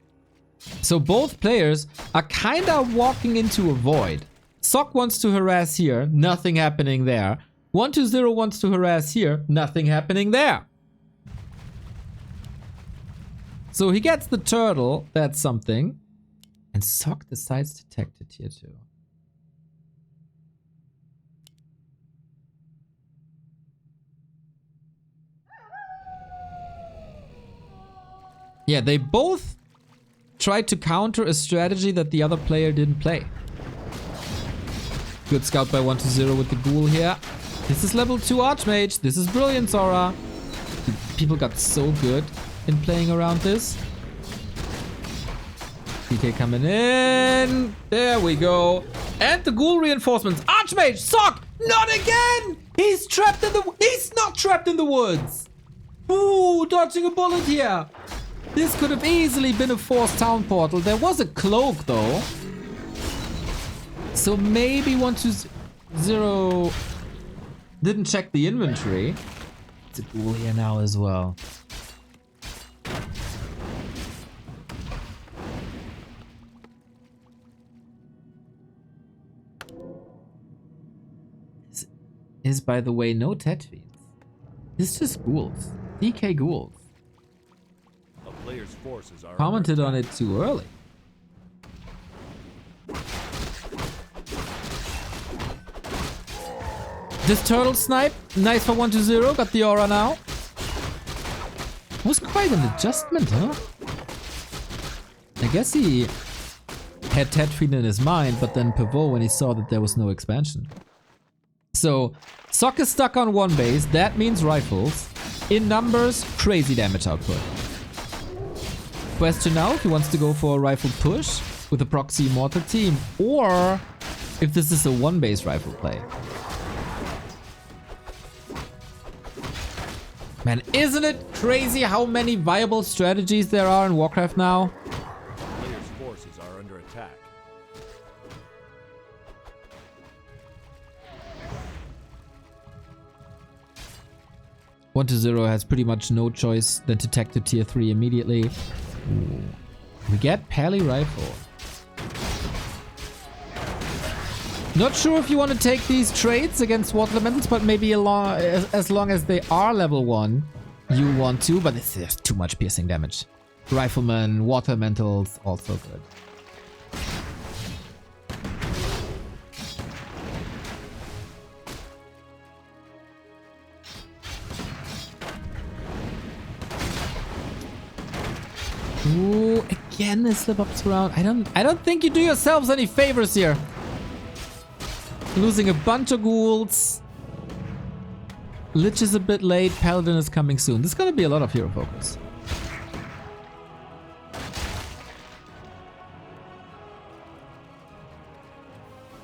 So both players are kind of walking into a void. Sock wants to harass here, nothing happening there. 1-0 wants to harass here, nothing happening there. So he gets the turtle, that's something. And Sock decides to tech to tier 2. Yeah, they both tried to counter a strategy that the other player didn't play. Good scout by 1-0 with the ghoul here. This is level 2 Archmage. This is brilliant, Zora. People got so good in playing around this. DK coming in. There we go. And the ghoul reinforcements. Archmage, Sock, not again. He's trapped in the... He's not trapped in the woods. Ooh, dodging a bullet here. This could have easily been a forced town portal. There was a cloak though. So maybe 1-0 didn't check the inventory. It's a ghoul here now as well. This is, by the way, no Ted Fiends. It's just ghouls. DK ghouls. A player's forces are Commented on it too early. This turtle snipe, nice for 1-0, got the aura now. Was quite an adjustment, huh? I guess he had Ted Fiend in his mind, but then pivot when he saw that there was no expansion. So, Sock is stuck on one base, that means rifles. In numbers, crazy damage output. Question now if he wants to go for a rifle push with a proxy immortal team, or if this is a one base rifle play. Man, isn't it crazy how many viable strategies there are in Warcraft now? Players' forces are under attack. 1-0 has pretty much no choice than to tech to tier 3 immediately. Ooh. We get Pally Rifle. Not sure if you want to take these trades against Water Elementals, but maybe as long as they are level 1, you want to. But this is too much piercing damage. Rifleman, Water Elementals, also good. Ooh, again the slip-ups around. I don't think you do yourselves any favors here. Losing a bunch of ghouls. Lich is a bit late. Paladin is coming soon. There's gonna be a lot of hero focus.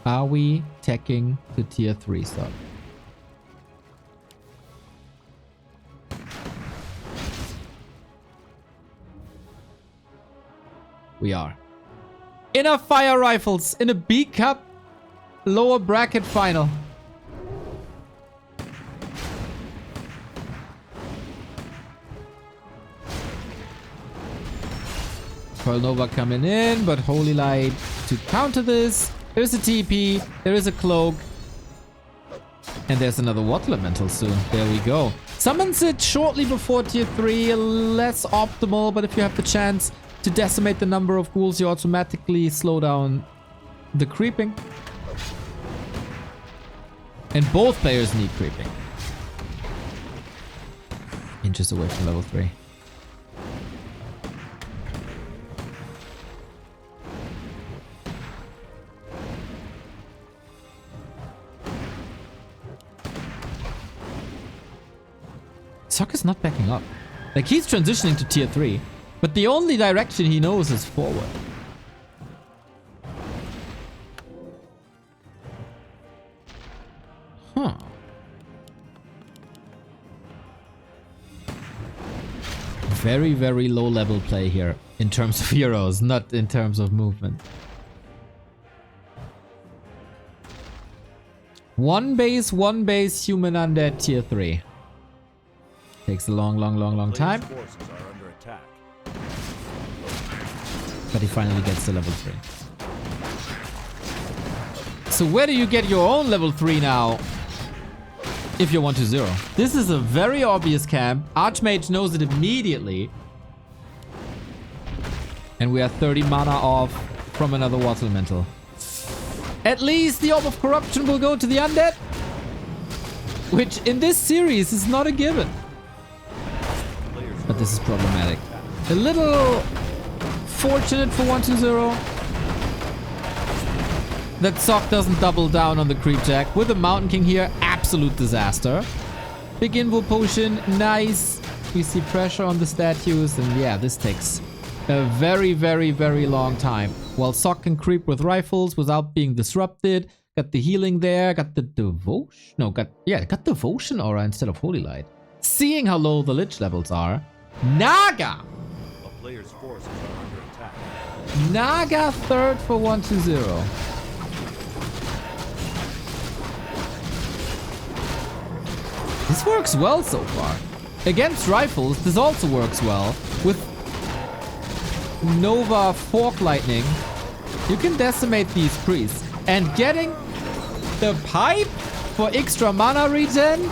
Are we teching to tier 3 stuff? We are. Enough fire rifles in a B cup lower bracket final. Pearl Nova coming in, but Holy Light to counter this. There's a TP, there is a cloak. And there's another Water Elemental soon. There we go. Summons it shortly before tier 3. Less optimal, but if you have the chance to decimate the number of ghouls, you automatically slow down the creeping. And both players need creeping. Inches away from level 3. Sok is not backing up. Like, he's transitioning to tier 3, but the only direction he knows is forward. Huh. Very, very low level play here in terms of heroes, not in terms of movement. One base human undead tier 3. Takes a long time. But he finally gets to level 3. So where do you get your own level 3 now? If you're 1-0. This is a very obvious camp. Archmage knows it immediately. And we are 30 mana off from another Water Elemental. At least the Orb of Corruption will go to the undead. Which in this series is not a given. But this is problematic. A little fortunate for 1-0 that Sok doesn't double down on the creep jack. With the Mountain King here, absolute disaster. Big Invo Potion, nice. We see pressure on the statues, and yeah, this takes a very long time. While Sok can creep with rifles without being disrupted. Got the healing there, got the devotion. No, got devotion aura instead of Holy Light. Seeing how low the Lich levels are. Naga! A player's forces are under attack. Naga third for 1-0. This works well so far. Against rifles, this also works well. With Nova Fork Lightning, you can decimate these priests. And getting the pipe for extra mana regen?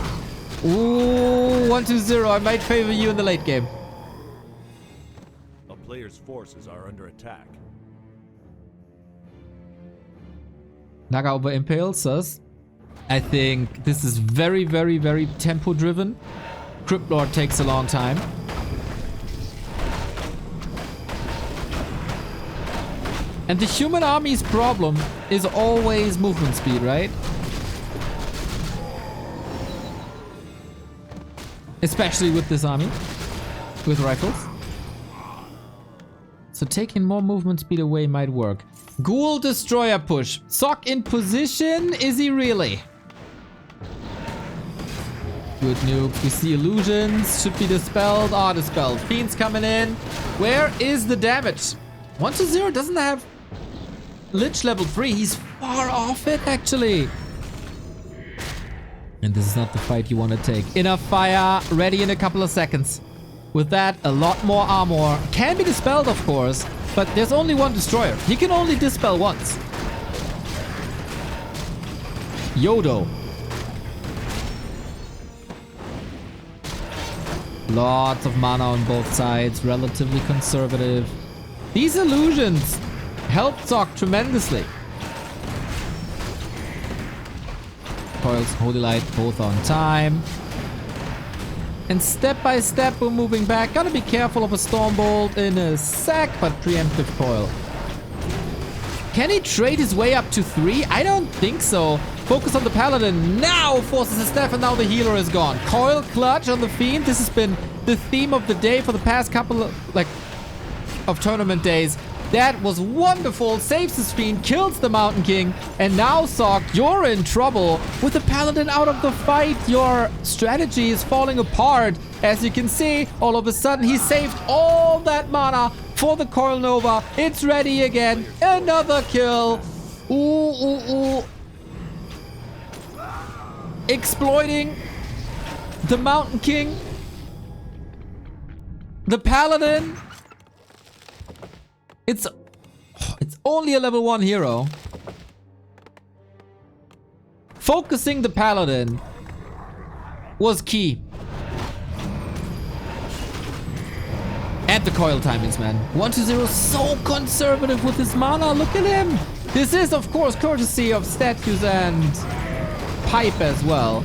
Ooh, 1-0. I might favor you in the late game. A player's forces are under attack. Naga over Impale says, I think this is very tempo driven. Crypt Lord takes a long time. And the human army's problem is always movement speed, right? Especially with this army. With rifles. So taking more movement speed away might work. Ghoul Destroyer push. Sok in position. Is he really? Good nukes. We see illusions. Should be dispelled. Ah, dispelled. Fiends coming in. Where is the damage? 1-0 doesn't have Lich level 3. He's far off it, actually. And this is not the fight you want to take. Enough fire. Ready in a couple of seconds. With that, a lot more armor. Can be dispelled, of course. But there's only one destroyer. He can only dispel once. Yodo. Lots of mana on both sides. Relatively conservative. These illusions help Zoc tremendously. Coils, Holy Light, both on time. And step by step, we're moving back. Gotta be careful of a Stormbolt in a sec, but preemptive coil. Can he trade his way up to 3? I don't think so. Focus on the Paladin. Now forces a staff, and now the healer is gone. Coil clutch on the Fiend. This has been the theme of the day for the past couple of tournament days. That was wonderful. Saves his Fiend, kills the Mountain King. And now, Zoc, you're in trouble. With the Paladin out of the fight, your strategy is falling apart. As you can see, all of a sudden, he saved all that mana for the Coil Nova. It's ready again. Another kill. Ooh. Exploiting the Mountain King. The Paladin. It's only a level 1 hero. Focusing the Paladin was key. And the coil timings, man. 1-0 so conservative with his mana. Look at him. This is, of course, courtesy of statues and pipe as well.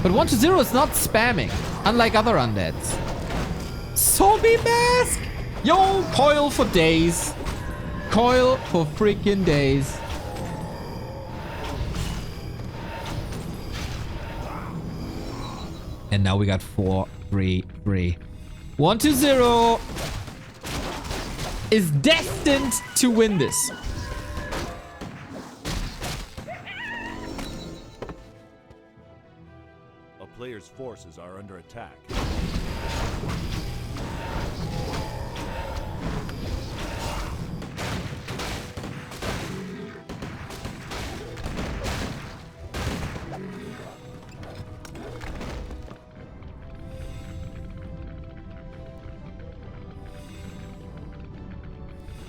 But 1-0 is not spamming, unlike other undeads. Zombie mask! Yo, coil for days. Coil for freaking days. And now we got 4-3-3. 1-0 is destined to win this. A player's forces are under attack.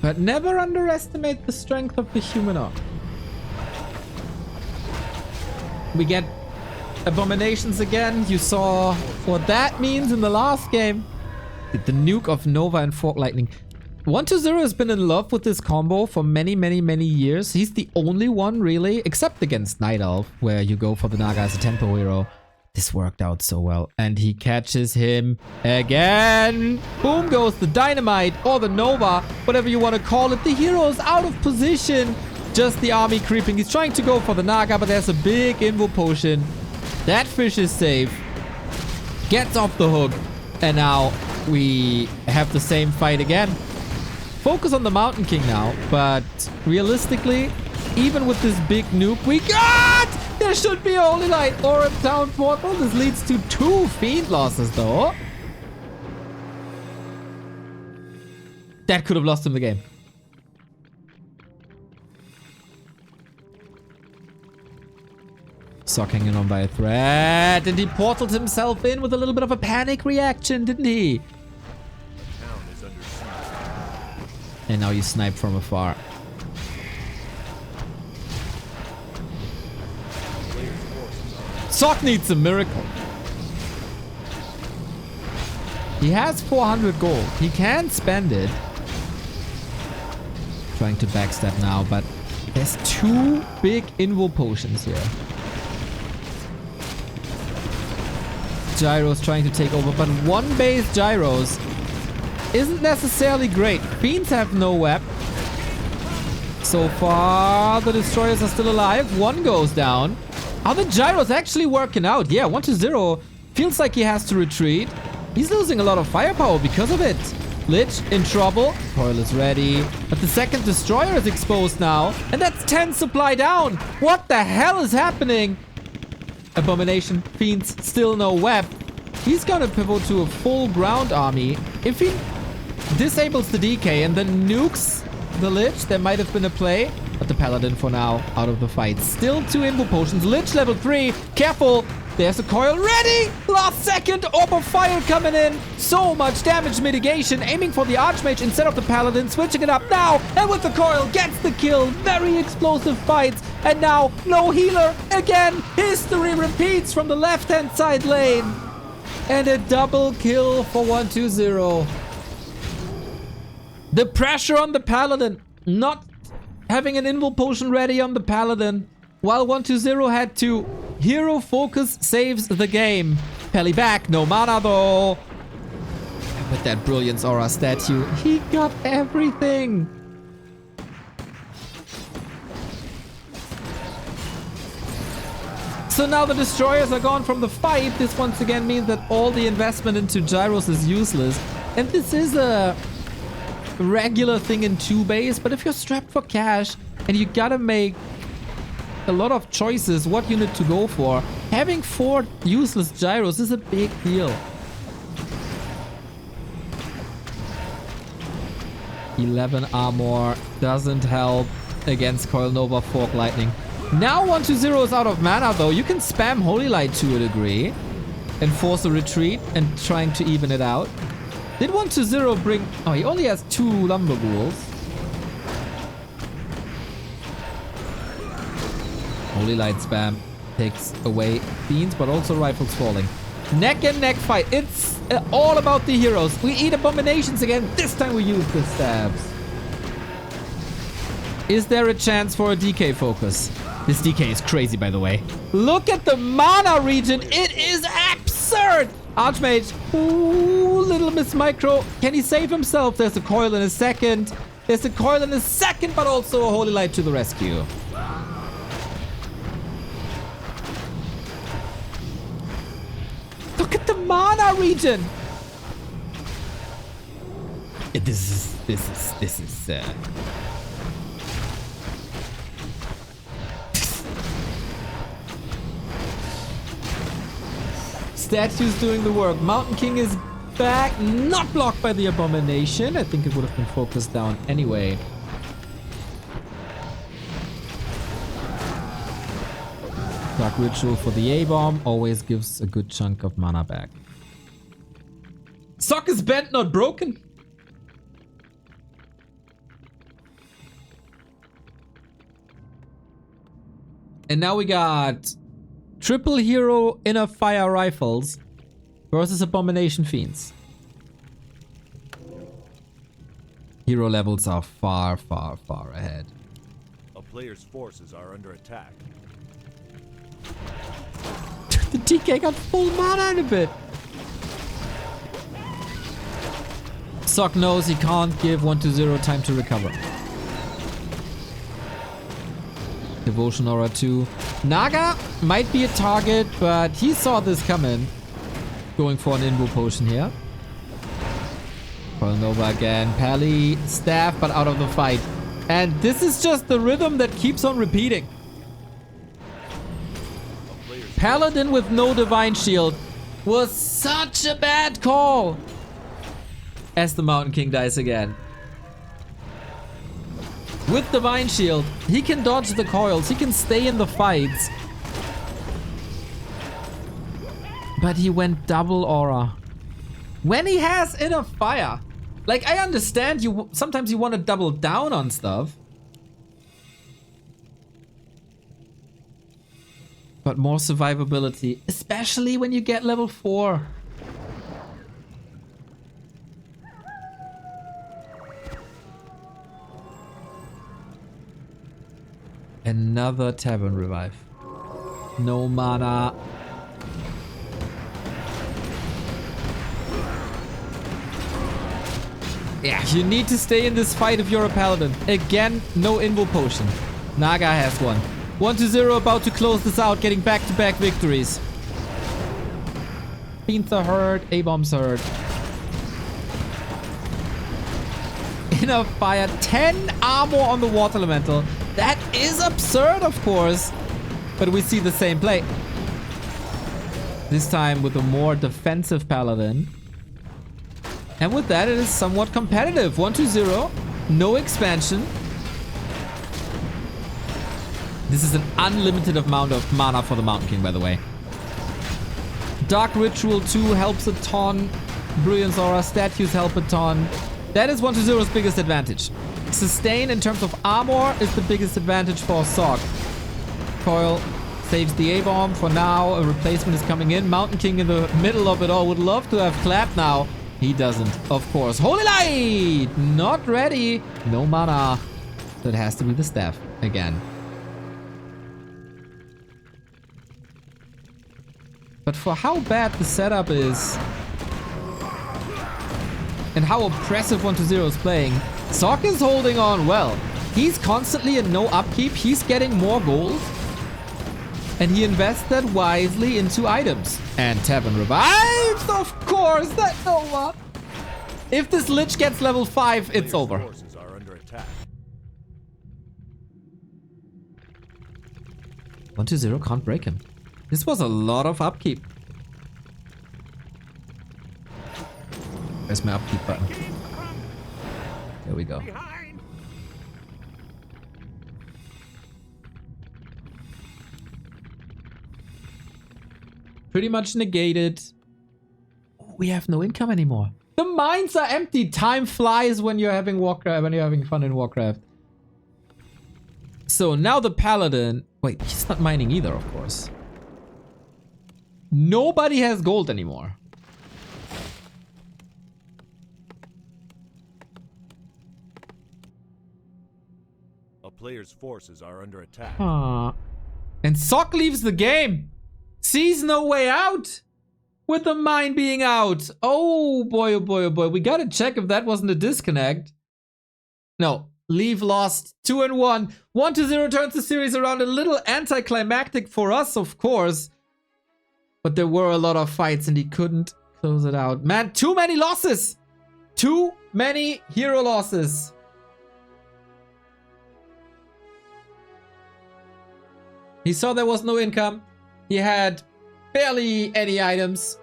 But never underestimate the strength of the human arm. We get abominations again. You saw what that means in the last game. The nuke of Nova and Fork Lightning. 1-0 has been in love with this combo for many years. He's the only one really, except against Night Elf, where you go for the Naga as a tempo hero. This worked out so well. And he catches him again. Boom goes the dynamite or the Nova, whatever you want to call it. The hero is out of position. Just the army creeping. He's trying to go for the Naga, but there's a big invo potion. That fish is safe. Gets off the hook. And now we have the same fight again. Focus on the Mountain King now. But realistically, even with this big nuke, we got... There should be a Holy Light or a Town Portal. This leads to 2 Fiend losses, though. That could have lost him the game. Zoc hanging on by a thread. And he portaled himself in with a little bit of a panic reaction, didn't he? The town is under siege. And now you snipe from afar. Zoc needs a miracle. He has 400 gold. He can spend it. Trying to backstab now, but there's 2 big invo potions here. Gyros trying to take over, but 1 base Gyros isn't necessarily great. Fiends have no web. So far, the destroyers are still alive. 1 goes down. Are the Gyros actually working out? Yeah, 1-0 feels like he has to retreat. He's losing a lot of firepower because of it. Lich in trouble. Coil is ready. But the second destroyer is exposed now. And that's 10 supply down. What the hell is happening? Abomination, Fiends, still no web. He's gonna pivot to a full ground army. If he disables the DK and then nukes the Lich, there might have been a play. But the Paladin for now out of the fight. Still 2 Invo Potions. Lich level 3. Careful. There's a coil ready. Last second. Orb of Fire coming in. So much damage mitigation. Aiming for the Archmage instead of the Paladin. Switching it up now. And with the coil gets the kill. Very explosive fights. And now no healer. Again, history repeats from the left-hand side lane. And a double kill for 120. The pressure on the Paladin. Not having an Invo Potion ready on the Paladin. While 120 had to. Hero focus saves the game. Peli back. No mana though. With that Brilliance Aura statue, he got everything. So now the Destroyers are gone from the fight. This once again means that all the investment into Gyros is useless. And this is a regular thing in 2 base, but if you're strapped for cash and you gotta make a lot of choices what unit to go for, having 4 useless Gyros is a big deal. 11 armor doesn't help against Coil Nova Fork Lightning. Now 120 is out of mana though. You can spam Holy Light to a degree and force a retreat and trying to even it out. Did 120 bring... Oh, he only has 2 Lumber Ghouls. Holy Light spam takes away Fiends, but also Rifles falling. Neck and neck fight. It's all about the heroes. We eat Abominations again. This time we use the stabs. Is there a chance for a DK focus? This DK is crazy, by the way. Look at the mana region. It is absurd. Archmage. Ooh, Little Miss Micro. Can he save himself? There's a coil in a second. There's a coil in a second, but also a Holy Light to the rescue. Look at the mana region. This is Statues doing the work. Mountain King is back. Not blocked by the Abomination. I think it would have been focused down anyway. Dark Ritual for the A-Bomb always gives a good chunk of mana back. Sock is bent, not broken. And now we got triple hero inner fire rifles versus Abomination Fiends. Hero levels are far, far, far ahead. A player's forces are under attack. The DK got full mana in a bit. Sock knows he can't give 120 time to recover. Devotion Aura 2. Naga might be a target, but he saw this coming. Going for an Invo Potion here. Coil Nova again. Pally, staff, but out of the fight. And this is just the rhythm that keeps on repeating. Paladin with no Divine Shield was such a bad call. As the Mountain King dies again. With Divine Shield, he can dodge the coils, he can stay in the fights. But he went double aura. When he has enough fire. Like, I understand you sometimes you want to double down on stuff. But more survivability, especially when you get level 4. Another Tavern Revive. No mana. Yeah, you need to stay in this fight if you're a Paladin. Again, no Invo Potion. Naga has one. 120 about to close this out, getting back-to-back victories. Fiends are hurt, A-Bombs hurt. Inner fire, 10 armor on the Water Elemental. That is absurd, of course. But we see the same play. This time with a more defensive paladin. And with that, it is somewhat competitive. 1-2-0. No expansion. This is an unlimited amount of mana for the Mountain King, by the way. Dark Ritual 2 helps a ton. Brilliance Aura statues help a ton. That is 1-2-0's biggest advantage. Sustain in terms of armor is the biggest advantage for Sok. Coil saves the A-bomb for now. A replacement is coming in. Mountain King in the middle of it all. Would love to have clapped now. He doesn't, of course. Holy Light! Not ready. No mana. So it has to be the staff again. But for how bad the setup is and how oppressive 1-2-0 is playing, Sok is holding on well. He's constantly in no upkeep. He's getting more gold. And he invests that wisely into items. And Tavern revives, of course, that Nova. If this Lich gets level 5, it's over. 1-2-0 can't break him. This was a lot of upkeep. Where's my upkeep button? There we go. Pretty much negated. We have no income anymore. The mines are empty. Time flies when you're having Warcraft, when you're having fun in Warcraft. So now the Paladin... Wait, he's not mining either, of course. Nobody has gold anymore. A player's forces are under attack. And Sok leaves the game. Sees no way out. With the mine being out. Oh boy, oh boy, oh boy. We gotta check if that wasn't a disconnect. No. Leave lost. 2-1. 1-0 turns the series around. A little anticlimactic for us, of course. But there were a lot of fights and he couldn't close it out. Man, too many losses. Too many hero losses. He saw there was no income. He had barely any items.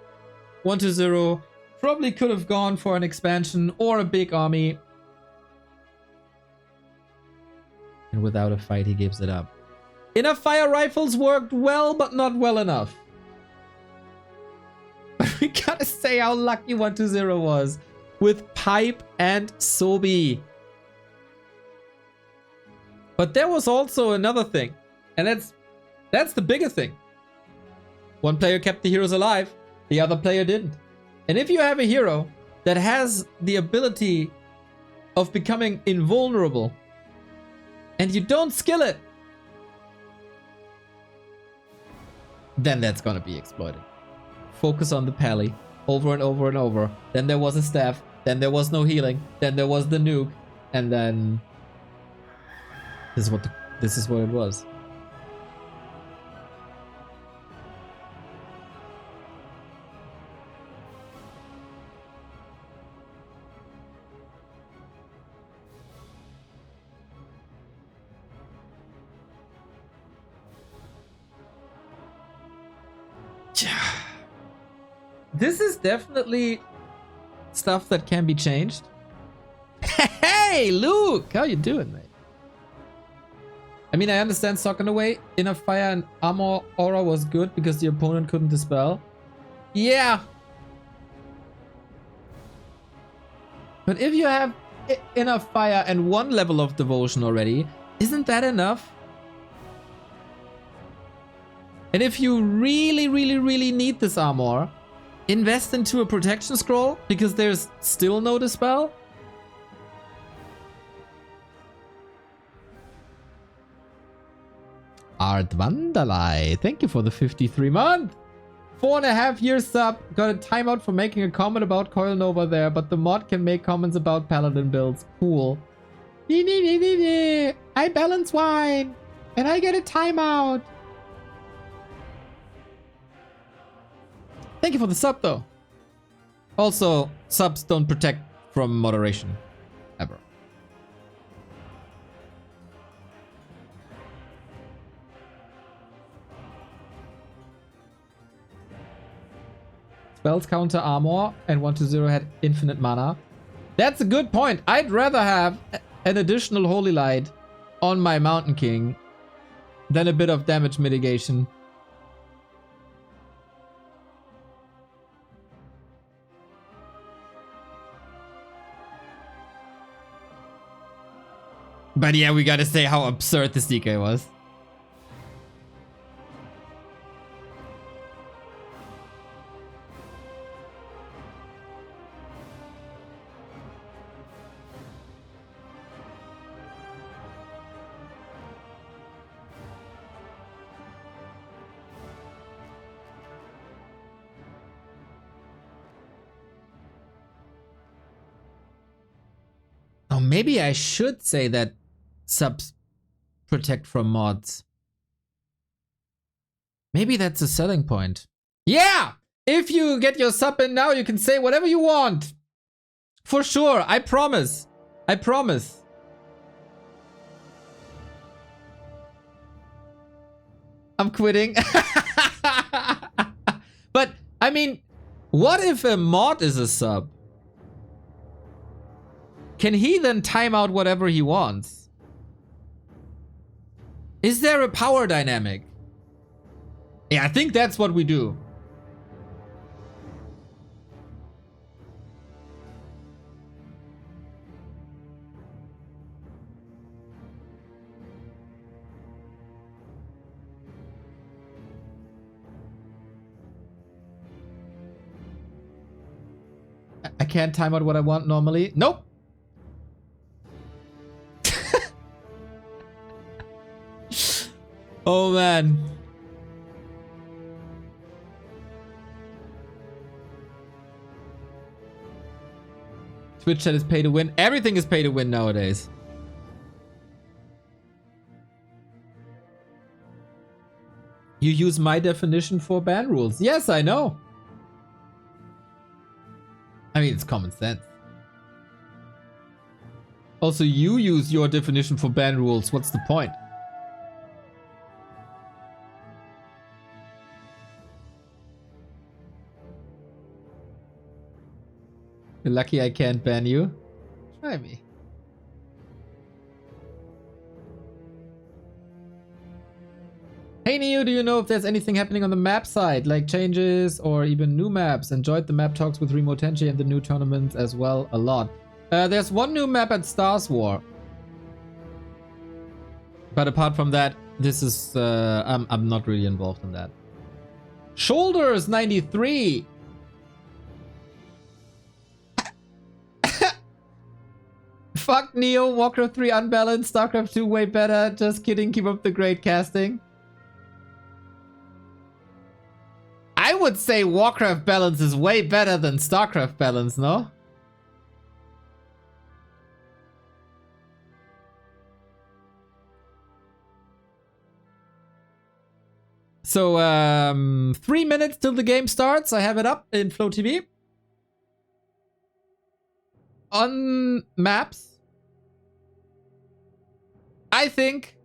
1-0. Probably could have gone for an expansion or a big army. And without a fight, he gives it up. Inner fire rifles worked well, but not well enough. But we gotta say how lucky 1-2-0 was with Pipe and Sobi. But there was also another thing. And that's the bigger thing. One player kept the heroes alive, the other player didn't. And if you have a hero that has the ability of becoming invulnerable and you don't skill it, then that's gonna be exploited. Focus on the pally over and over and over. Then there was a staff, then there was no healing, then there was the nuke, and then this is what it was. This is definitely stuff that can be changed. Hey, Luke! How you doing, mate? I mean, I understand Sok in a way. Inner fire and armor aura was good because the opponent couldn't dispel. Yeah. But if you have inner fire and one level of devotion already, isn't that enough? And if you really, really, really need this armor, invest into a protection scroll because there's still no dispel. Art Vandalai, thank you for the 53-month. 4.5 years sub. Got a timeout for making a comment about Coil Nova there, but the mod can make comments about Paladin builds. Cool. I balance wine and I get a timeout. Thank you for the sub, though. Also, subs don't protect from moderation. Ever. Spells counter armor, and 1/0 had infinite mana. That's a good point. I'd rather have an additional Holy Light on my Mountain King than a bit of damage mitigation. But yeah, we gotta say how absurd this DK was. Oh, maybe I should say that subs protect from mods. Maybe that's a selling point. Yeah! If you get your sub in now, you can say whatever you want. For sure, I promise. I promise. I'm quitting. But, I mean, what if a mod is a sub? Can he then time out whatever he wants? Is there a power dynamic? Yeah, I think that's what we do. I can't time out what I want normally. Nope. Oh man. Twitch chat is pay to win. Everything is pay to win nowadays. You use my definition for ban rules. Yes, I know. I mean, it's common sense. Also, you use your definition for ban rules. What's the point? You're lucky I can't ban you. Try me. Hey Neo, do you know if there's anything happening on the map side, like changes or even new maps? Enjoyed the map talks with Remo Tenchi and the new tournaments as well a lot. There's one new map at Stars War. But apart from that, this is I'm not really involved in that. Shoulders 93. Fuck Neo, Warcraft 3 unbalanced, StarCraft 2 way better. Just kidding, keep up the great casting. I would say Warcraft balance is way better than StarCraft balance, no? So, 3 minutes till the game starts. I have it up in Flow TV. On maps, I think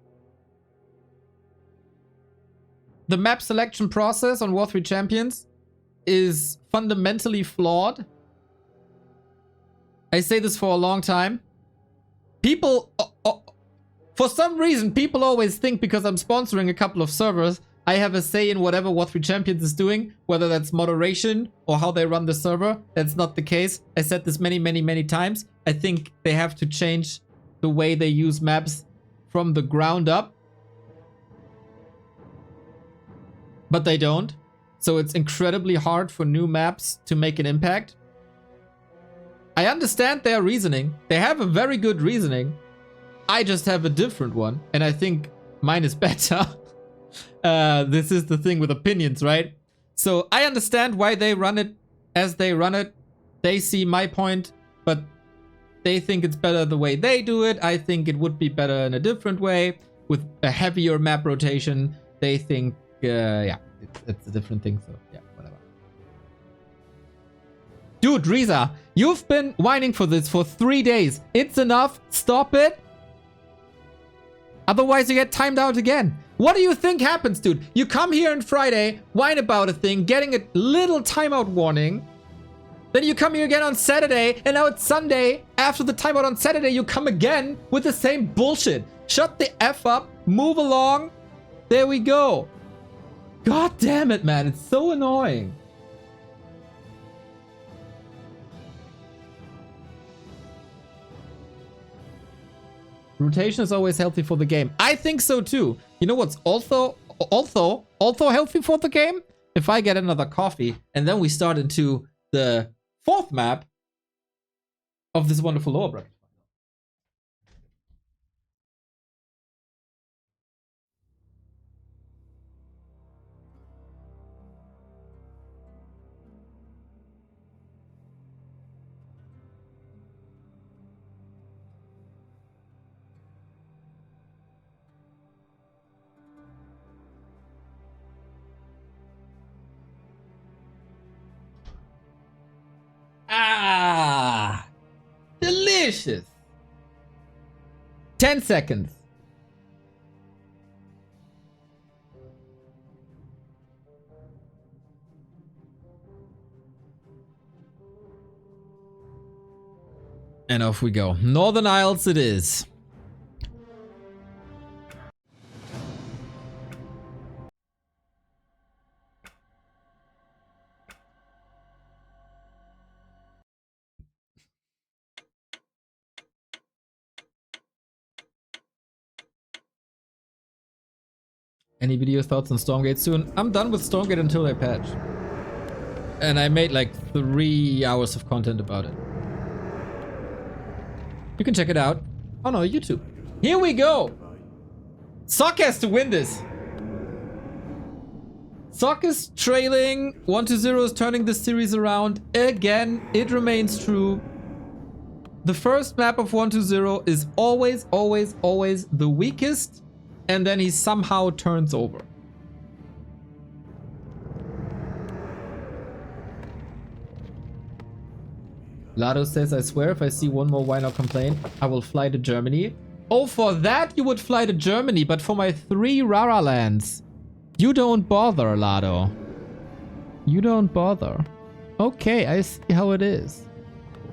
the map selection process on War 3 Champions is fundamentally flawed. I say this for a long time. People, for some reason, people always think because I'm sponsoring a couple of servers, I have a say in whatever War 3 Champions is doing, whether that's moderation or how they run the server. That's not the case. I said this many times. I think they have to change the way they use maps from the ground up. But they don't. So it's incredibly hard for new maps to make an impact. I understand their reasoning. They have a very good reasoning. I just have a different one. And I think mine is better. This is the thing with opinions, right? So I understand why they run it as they run it. They see my point, but they think it's better the way they do it. I think it would be better in a different way with a heavier map rotation. They think, yeah, it's a different thing. So yeah, whatever. Dude, Riza, you've been whining for this for 3 days. It's enough. Stop it. Otherwise you get timed out again. What do you think happens, dude? You come here on Friday, whine about a thing, getting a little timeout warning. Then you come here again on Saturday, and now it's Sunday. After the timeout on Saturday, you come again with the same bullshit. Shut the F up, move along. There we go. God damn it, man. It's so annoying. Rotation is always healthy for the game. I think so too. You know what's also healthy for the game? If I get another coffee and then we start into the 4th map of this wonderful lower bracket. Ah, delicious. 10 seconds. And off we go. Northern Isles it is. Any video thoughts on Stormgate soon? I'm done with Stormgate until they patch. And I made like 3 hours of content about it. You can check it out on our YouTube. Here we go! Sock has to win this. Sock is trailing. 1-0 is turning this series around. Again, it remains true. The first map of 1-0 is always the weakest. And then he somehow turns over. Lado says, I swear if I see one more whine or complain, I will fly to Germany. Oh, for that you would fly to Germany, but for my 3 Rara lands, you don't bother, Lado. You don't bother. Okay, I see how it is.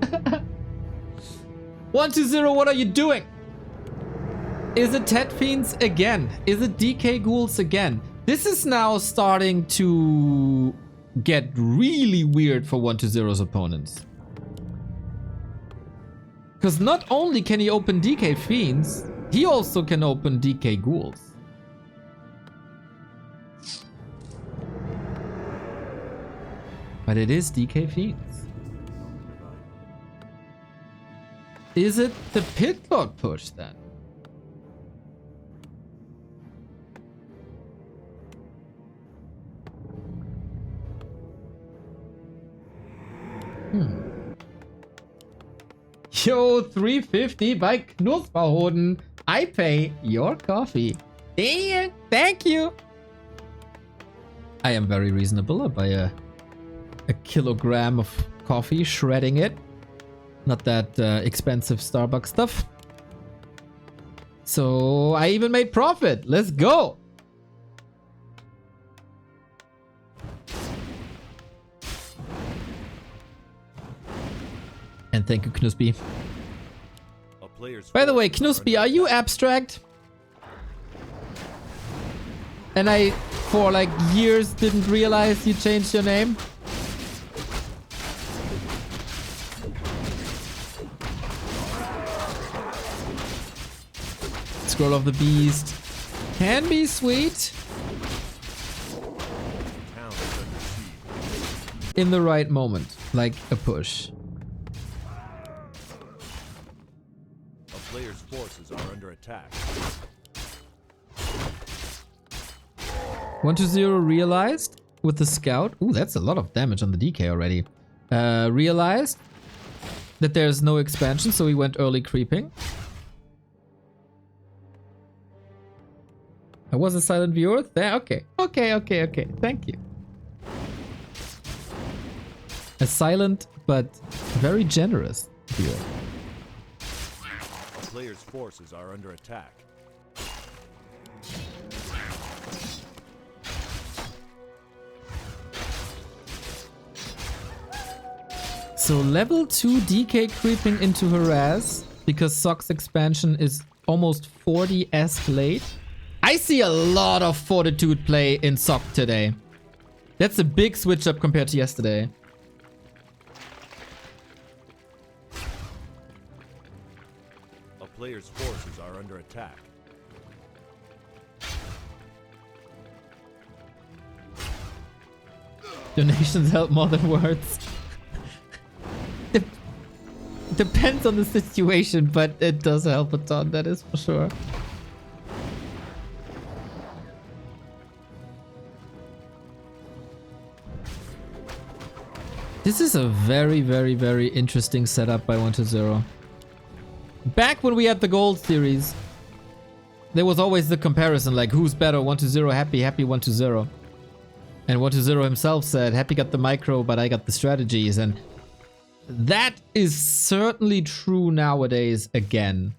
1-0, what are you doing? Is it Tet Fiends again? Is it DK Ghouls again? This is now starting to get really weird for 1-0's opponents. Because not only can he open DK Fiends, he also can open DK Ghouls. But it is DK Fiends. Is it the Pit Lord push then? Yo, 350 by Knusperhoden. I pay your coffee. Damn, thank you. I am very reasonable. I buy a kilogram of coffee, shredding it. Not that expensive Starbucks stuff. So I even made profit. Let's go. And thank you, Knusby. By the way, Knusby, are you abstract? And I, for like years, didn't realize you changed your name? Scroll of the Beast can be sweet. In the right moment, like a push. Players' forces are under attack. 1-0 realized with the scout. Ooh, that's a lot of damage on the DK already. Realized that there's no expansion, so he went early creeping. I was a silent viewer. Okay. Thank you. A silent but very generous viewer. Players' forces are under attack. So level 2 DK creeping into harass because Sock's expansion is almost 40 escalate. I see a lot of fortitude play in Sock today. That's a big switch up compared to yesterday. A player's forces are under attack. Donations help more than words. Depends on the situation, but it does help a ton, that is for sure. This is a very, very, very interesting setup by 1-0. Back when we had the gold series, there was always the comparison, like who's better, 1-0, Happy, Happy 1-0. And 1-0 himself said, Happy got the micro, but I got the strategies. And that is certainly true nowadays again.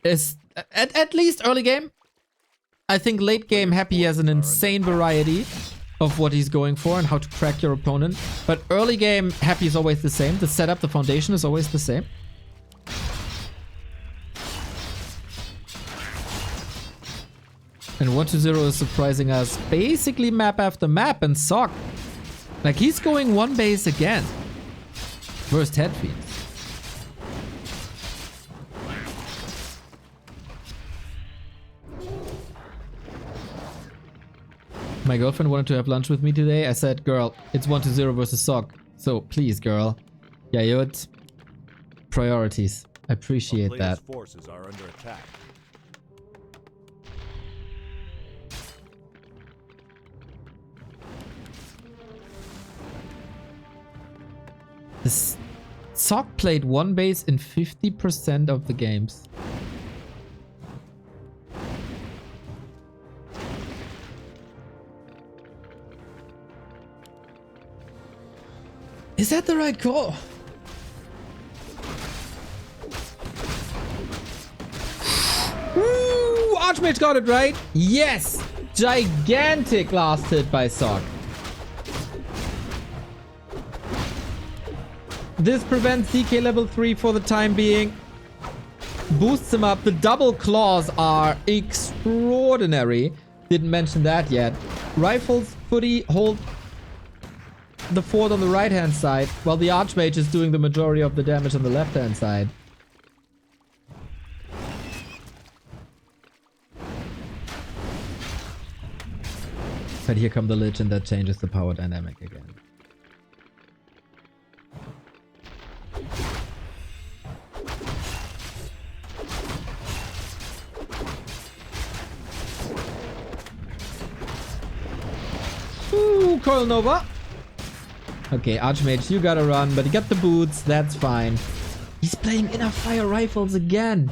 At least early game. I think late game Happy has an insane variety of what he's going for and how to crack your opponent. But early game Happy is always the same. The setup, the foundation is always the same. And 1-0 is surprising us basically map after map, and Sock, like he's going one base again. First head feed. My girlfriend wanted to have lunch with me today. I said, girl, it's 1-0 versus Sock. So please, girl. Yayut. Priorities. I appreciate that. Forces are under attack. This Sock played one base in 50% of the games. Is that the right call? Woo! Archmage got it right. Yes! Gigantic last hit by Sock. This prevents DK level 3 for the time being. Boosts him up. The double claws are extraordinary. Didn't mention that yet. Rifles, footy, hold the fort on the right hand side, while the Archmage is doing the majority of the damage on the left hand side. But here come the Lich, and that changes the power dynamic again. Ooh, Coil Nova. Okay, Archmage, you gotta run, but you got the boots, that's fine. He's playing inner fire rifles again.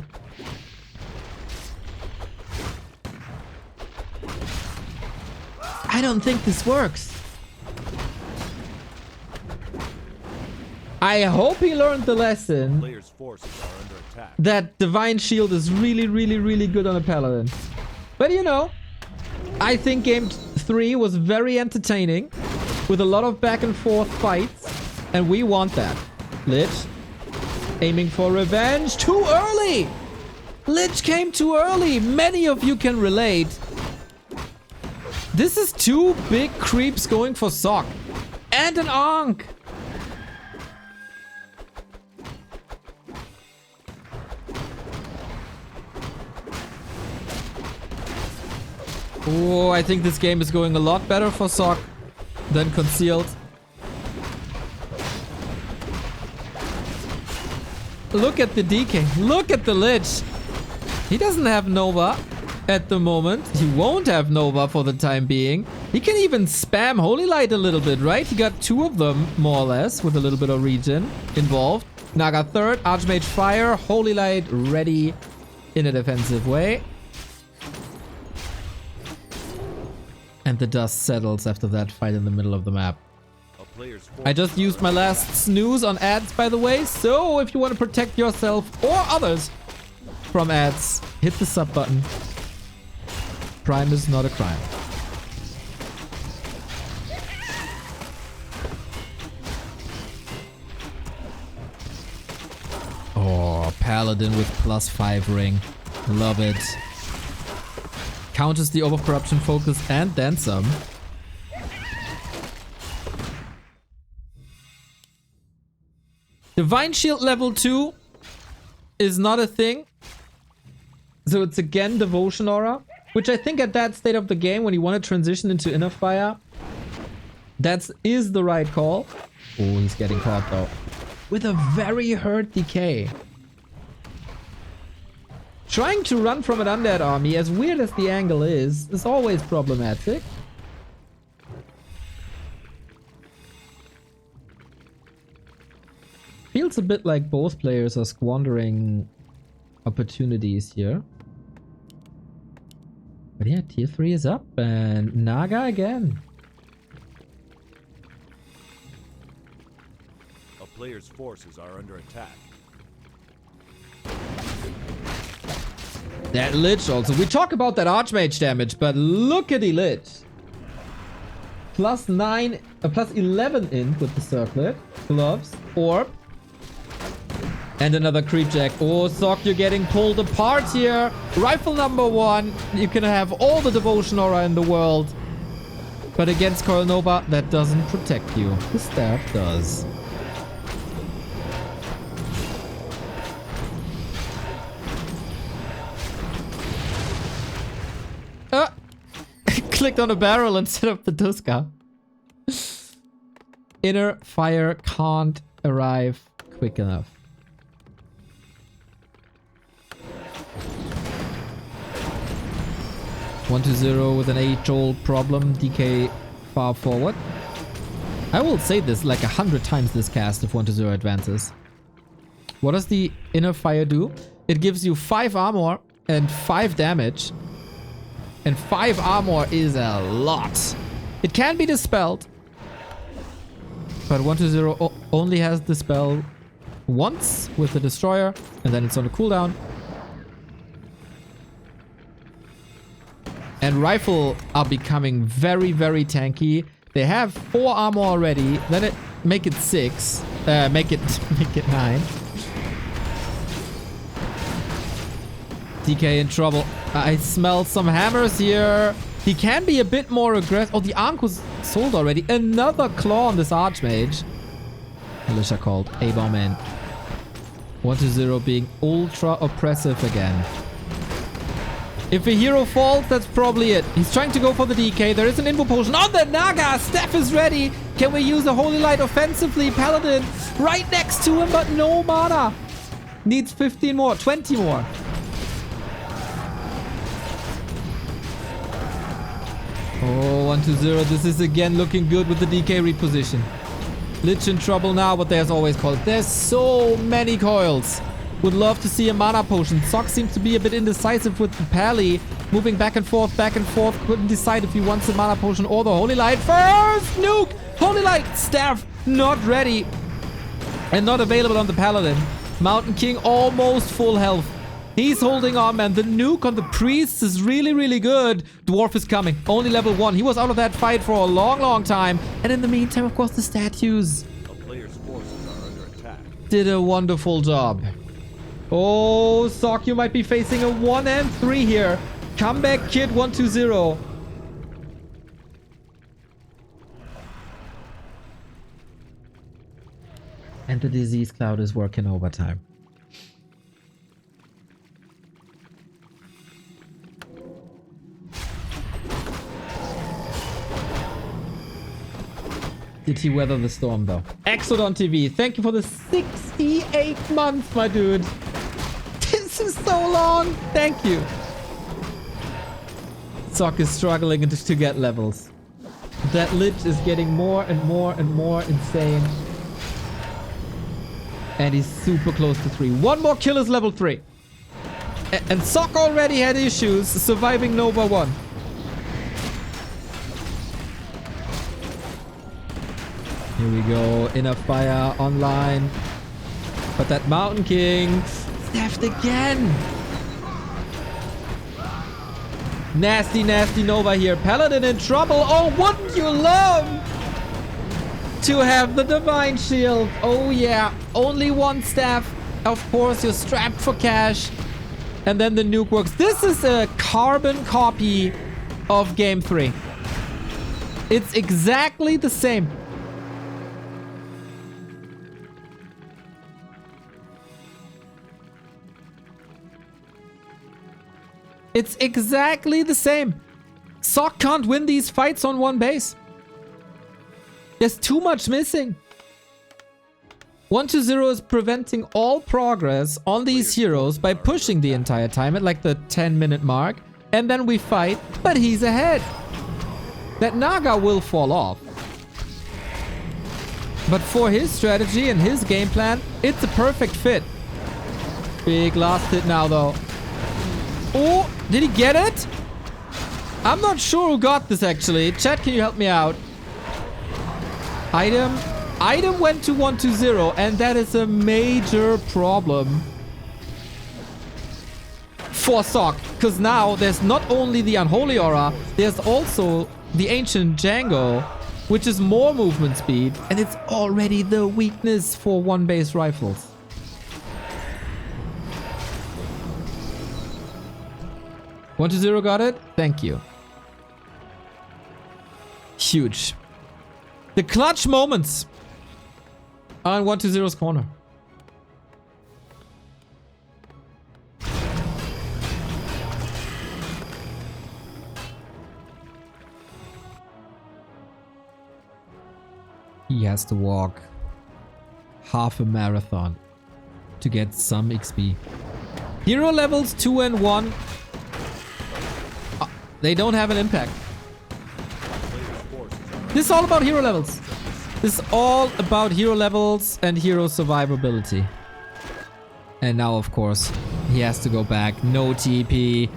I don't think this works. I hope he learned the lesson Players' forces are under attack. that Divine Shield is really, really, really good on a Paladin. But you know, I think game 3 was very entertaining with a lot of back and forth fights, and we want that. Lich aiming for revenge too early. Lich came too early. Many of you can relate. This is two big creeps going for Sock and an Ankh. Oh, I think this game is going a lot better for Sock than Concealed. Look at the DK. Look at the Lich. He doesn't have Nova at the moment. He won't have Nova for the time being. He can even spam Holy Light a little bit, right? He got two of them, more or less, with a little bit of regen involved. Naga third, Archmage Fire, Holy Light ready in a defensive way. And the dust settles after that fight in the middle of the map. I just used my last snooze on ads, by the way, so if you want to protect yourself or others from ads, hit the sub button. Prime is not a crime. Oh, Paladin with +5 ring. Love it. Counters the overcorruption focus and then some. Divine Shield level 2 is not a thing. So it's again Devotion Aura, which I think at that state of the game when you want to transition into Inner Fire, that is the right call. Oh, he's getting caught though. With a very hurt Decay. Trying to run from an undead army, as weird as the angle is always problematic. Feels a bit like both players are squandering opportunities here. But yeah, tier 3 is up and Naga again. A player's forces are under attack. That Lich also. We talk about that Archmage damage, but look at the Lich. +9, +11 in with the circlet. Gloves. Orb. And another creep jack. Oh, Sock, you're getting pulled apart here. Rifle number 1. You can have all the devotion aura in the world. But against Coil Nova, that doesn't protect you. The staff does. Clicked on a barrel instead of the Tuska. Inner Fire can't arrive quick enough. One to 0 with an age-old problem. DK far forward. I will say this like 100 times this cast if 1 to 0 advances. What does the Inner Fire do? It gives you 5 armor and 5 damage. And 5 armor is a lot. It can be dispelled. But 1 to 0 only has dispel once with the destroyer. And then it's on a cooldown. And rifle are becoming very, very tanky. They have 4 armor already. Then it make it 6. Make it 9. DK in trouble. I smell some hammers here. He can be a bit more aggressive. Oh, the Ankh was sold already. Another claw on this Archmage. Militia called. A-bomb in. 1 to 0 being ultra oppressive again. If a hero falls, that's probably it. He's trying to go for the DK. There is an info potion on the Naga. Steph is ready. Can we use a Holy Light offensively? Paladin right next to him, but no mana. Needs 15 more, 20 more. Oh, 1 to 0. This is again looking good with the DK reposition. Lich in trouble now, but there's always coils. There's so many coils. Would love to see a mana potion. Sock seems to be a bit indecisive with the Pally. Moving back and forth, back and forth. Couldn't decide if he wants the mana potion or the Holy Light. First nuke! Holy Light! Staff not ready. And not available on the Paladin. Mountain King almost full health. He's holding on, man. The nuke on the Priest is really, really good. Dwarf is coming. Only level 1. He was out of that fight for a long, long time. And in the meantime, of course, the statues. A player's forces are under attack. Did a wonderful job. Oh, Sock, you might be facing a 1 and 3 here. Comeback Kid 1 to 0. And the Disease Cloud is working overtime. Did he weather the storm though? Exodon TV, thank you for the 68 months, my dude. This is so long. Thank you. Sock is struggling to get levels. That Lich is getting more and more and more insane. And he's super close to 3. One more kill is level 3. And Sock already had issues surviving Nova 1. Here we go. Inner Fire online. But that Mountain King snapped again. Nasty, nasty Nova here. Paladin in trouble. Oh, wouldn't you love to have the Divine Shield? Oh, yeah. Only 1 staff. Of course, you're strapped for cash. And then the nuke works. This is a carbon copy of Game 3. It's exactly the same. It's exactly the same. Sock can't win these fights on one base. There's too much missing. 1-0 is preventing all progress on these heroes by pushing the entire time at like the 10-minute mark. And then we fight, but he's ahead. That Naga will fall off. But for his strategy and his game plan, it's a perfect fit. Big last hit now though. Oh, did he get it? I'm not sure who got this actually. Chat, can you help me out? Item went to 1-0, and that is a major problem for Sock. Because now there's not only the Unholy Aura, there's also the Ancient Django, which is more movement speed, and it's already the weakness for one-base rifles. One to 0 got it? Thank you. Huge. The clutch moments on 1-0's corner. He has to walk half a marathon to get some XP. Hero levels 2 and 1. They don't have an impact. This is all about hero levels. This is all about hero levels and hero survivability. And now, of course, he has to go back. No TP.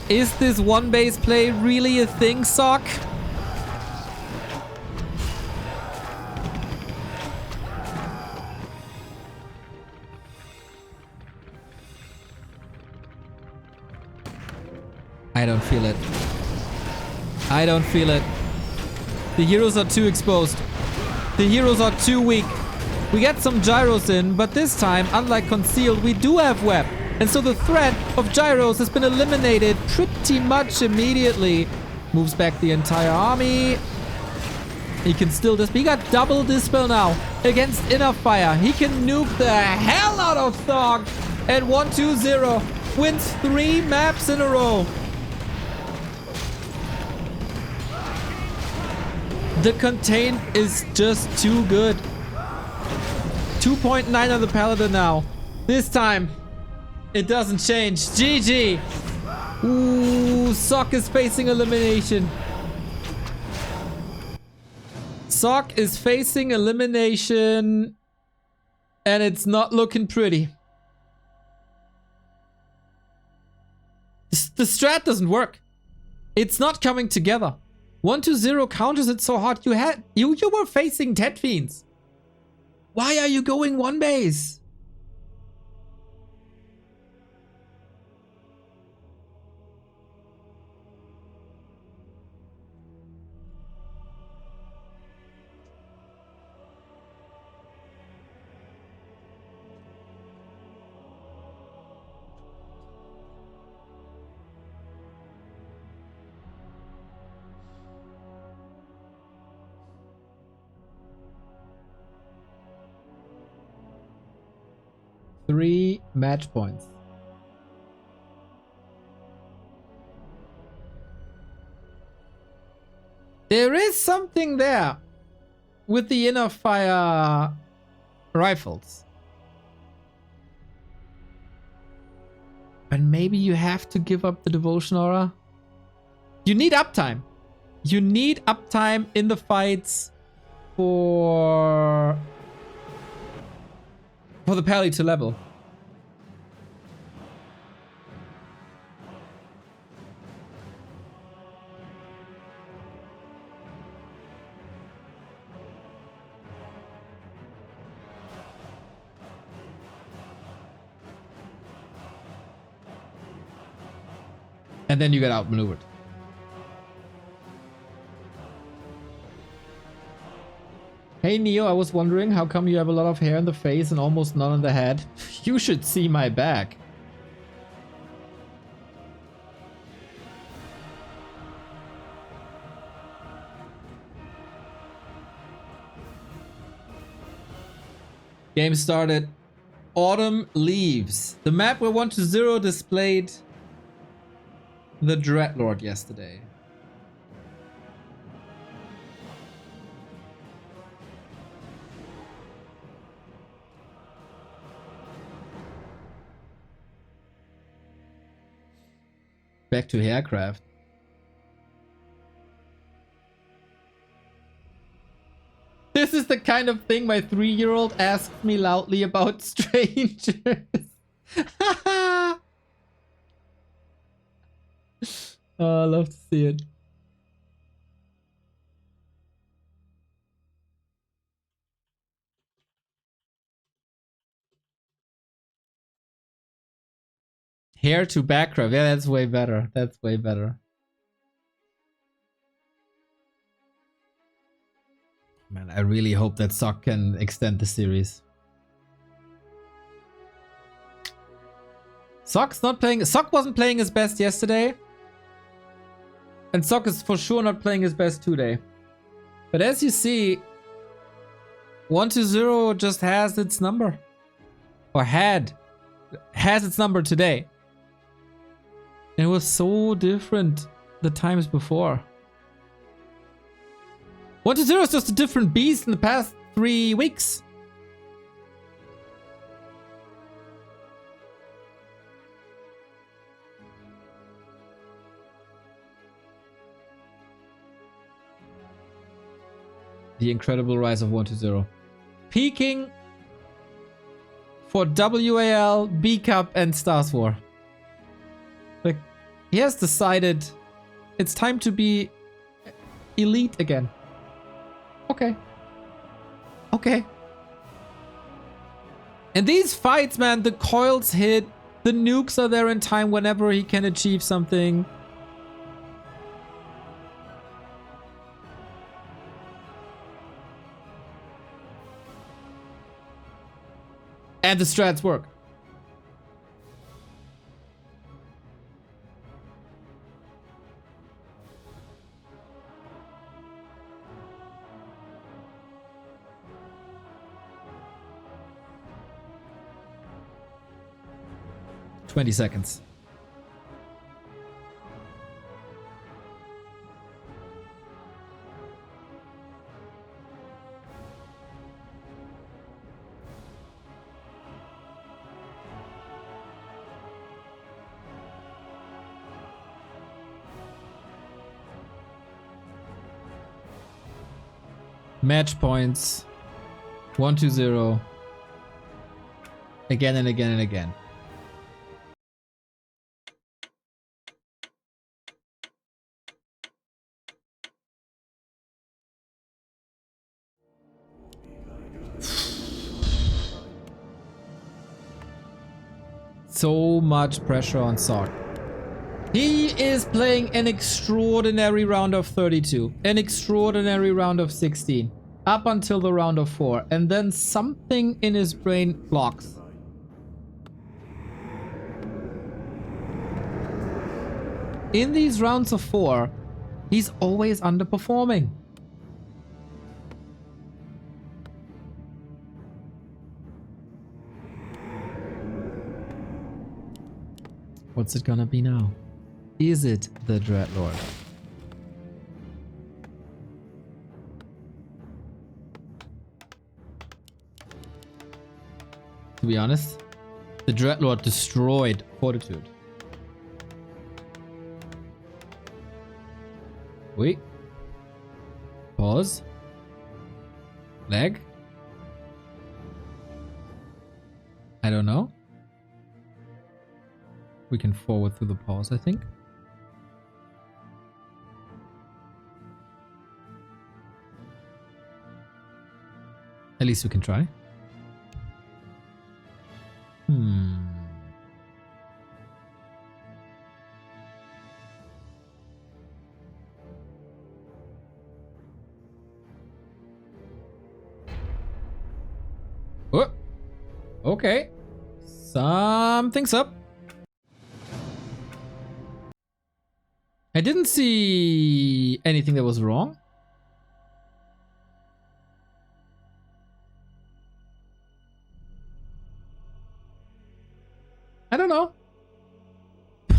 Is this one base play really a thing, Sock? I don't feel it. I don't feel it. The heroes are too exposed. The heroes are too weak. We get some gyros in, but this time, unlike Concealed, we do have Web. And so the threat of gyros has been eliminated pretty much immediately. Moves back the entire army. He can still dispel. He got double dispel now against Inner Fire. He can nuke the hell out of Thog. And 1-2-0 wins 3 maps in a row. The contain is just too good. 2.9 on the Paladin now. This time, it doesn't change. GG. Ooh, Sock is facing elimination. Sock is facing elimination. And it's not looking pretty. The strat doesn't work. It's not coming together. 1-0 counters it so hard. You were facing Tet Fiends. Why are you going one base? Three match points. There is something there with the Inner Fire rifles. But maybe you have to give up the Devotion Aura. You need uptime. You need uptime in the fights for the Pally to level. And then you get outmaneuvered. Hey Neo, I was wondering how come you have a lot of hair in the face and almost none on the head? You should see my back. Game started. Autumn leaves. The map where 1-0 displayed the Dreadlord yesterday. Back to Haircraft. This is the kind of thing my 3-year-old asks me loudly about strangers. Oh, I love to see it. Hair to background. Yeah, that's way better. That's way better. Man, I really hope that Sock can extend the series. Sock's not playing. Sock wasn't playing his best yesterday. And Sock is for sure not playing his best today. But as you see, 1-0 just has its number. Or has its number today. It was so different the times before. 1-0 is just a different beast in the past 3 weeks. The incredible rise of 1-0. Peaking for WAL, B Cup, and Stars War. Like, he has decided it's time to be elite again. Okay. Okay. And these fights, man, the coils hit, the nukes are there in time whenever he can achieve something. And the strats work. "20 seconds. Match points. 1-0. Again and again and again. So much pressure on Sock. He is playing an extraordinary round of 32. An extraordinary round of 16. Up until the round of 4. And then something in his brain blocks. In these rounds of 4, he's always underperforming. What's it gonna be now? Is it the Dreadlord? To be honest, the Dreadlord destroyed Fortitude. Wait. Pause. Leg. I don't know. We can forward through the pause, I think. At least we can try. Okay. Something's up. I didn't see anything that was wrong. I don't know.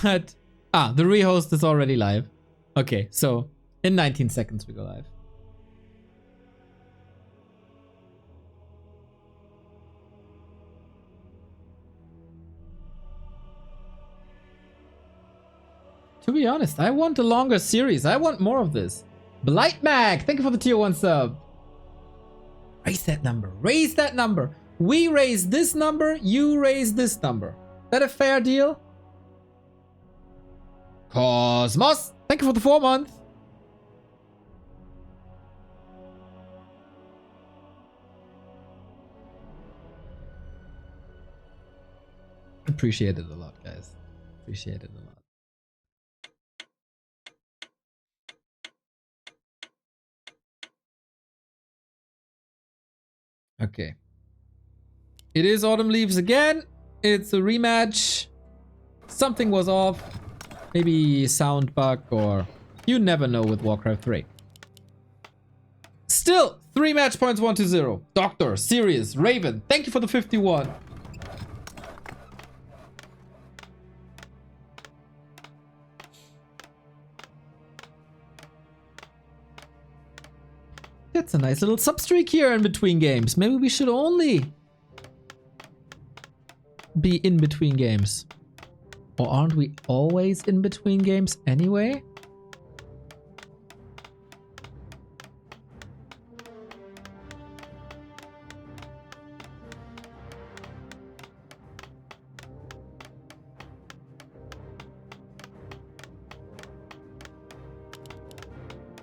But, the rehost is already live. Okay, so in 19 seconds we go live. To be honest, I want a longer series. I want more of this. Blightmag, thank you for the tier 1 sub. Raise that number. Raise that number. We raise this number. You raise this number. Is that a fair deal? Cosmos, thank you for the 4 month. Appreciate it a lot, guys. Appreciate it a lot. Okay. It is Autumn Leaves again. It's a rematch. Something was off. Maybe sound bug or you never know with Warcraft 3. Still, 3 match points 1-0. Doctor, Sirius, Raven, thank you for the 51. That's a nice little sub-streak here in between games. Maybe we should only be in between games. Or aren't we always in between games anyway?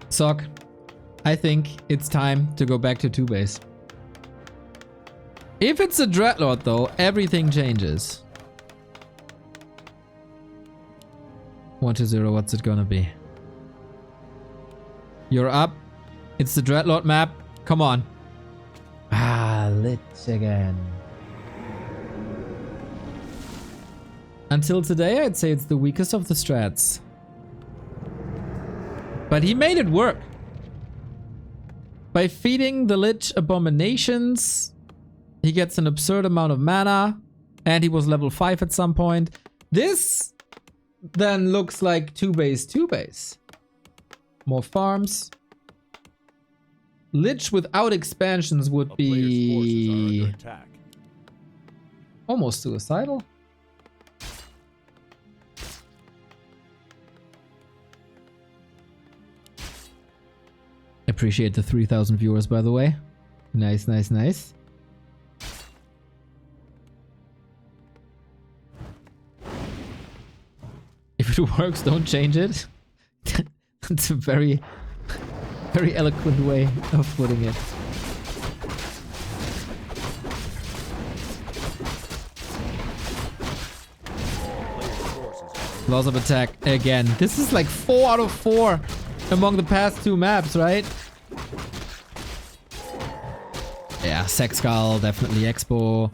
Sock, I think it's time to go back to 2-base. If it's a Dreadlord though, everything changes. 1-0, what's it gonna be? You're up. It's the Dreadlord map. Come on. Lich again. Until today, I'd say it's the weakest of the strats. But he made it work. By feeding the Lich abominations, he gets an absurd amount of mana. And he was level 5 at some point. This then looks like 2-base. More farms. Lich without expansions would be almost suicidal. Appreciate the 3,000 viewers, by the way. Nice, nice, nice. If it works, don't change it. That's a very, very eloquent way of putting it. Loss of attack again. This is like 4 out of 4 among the past 2 maps, right? Yeah, Sex Skull, definitely Expo.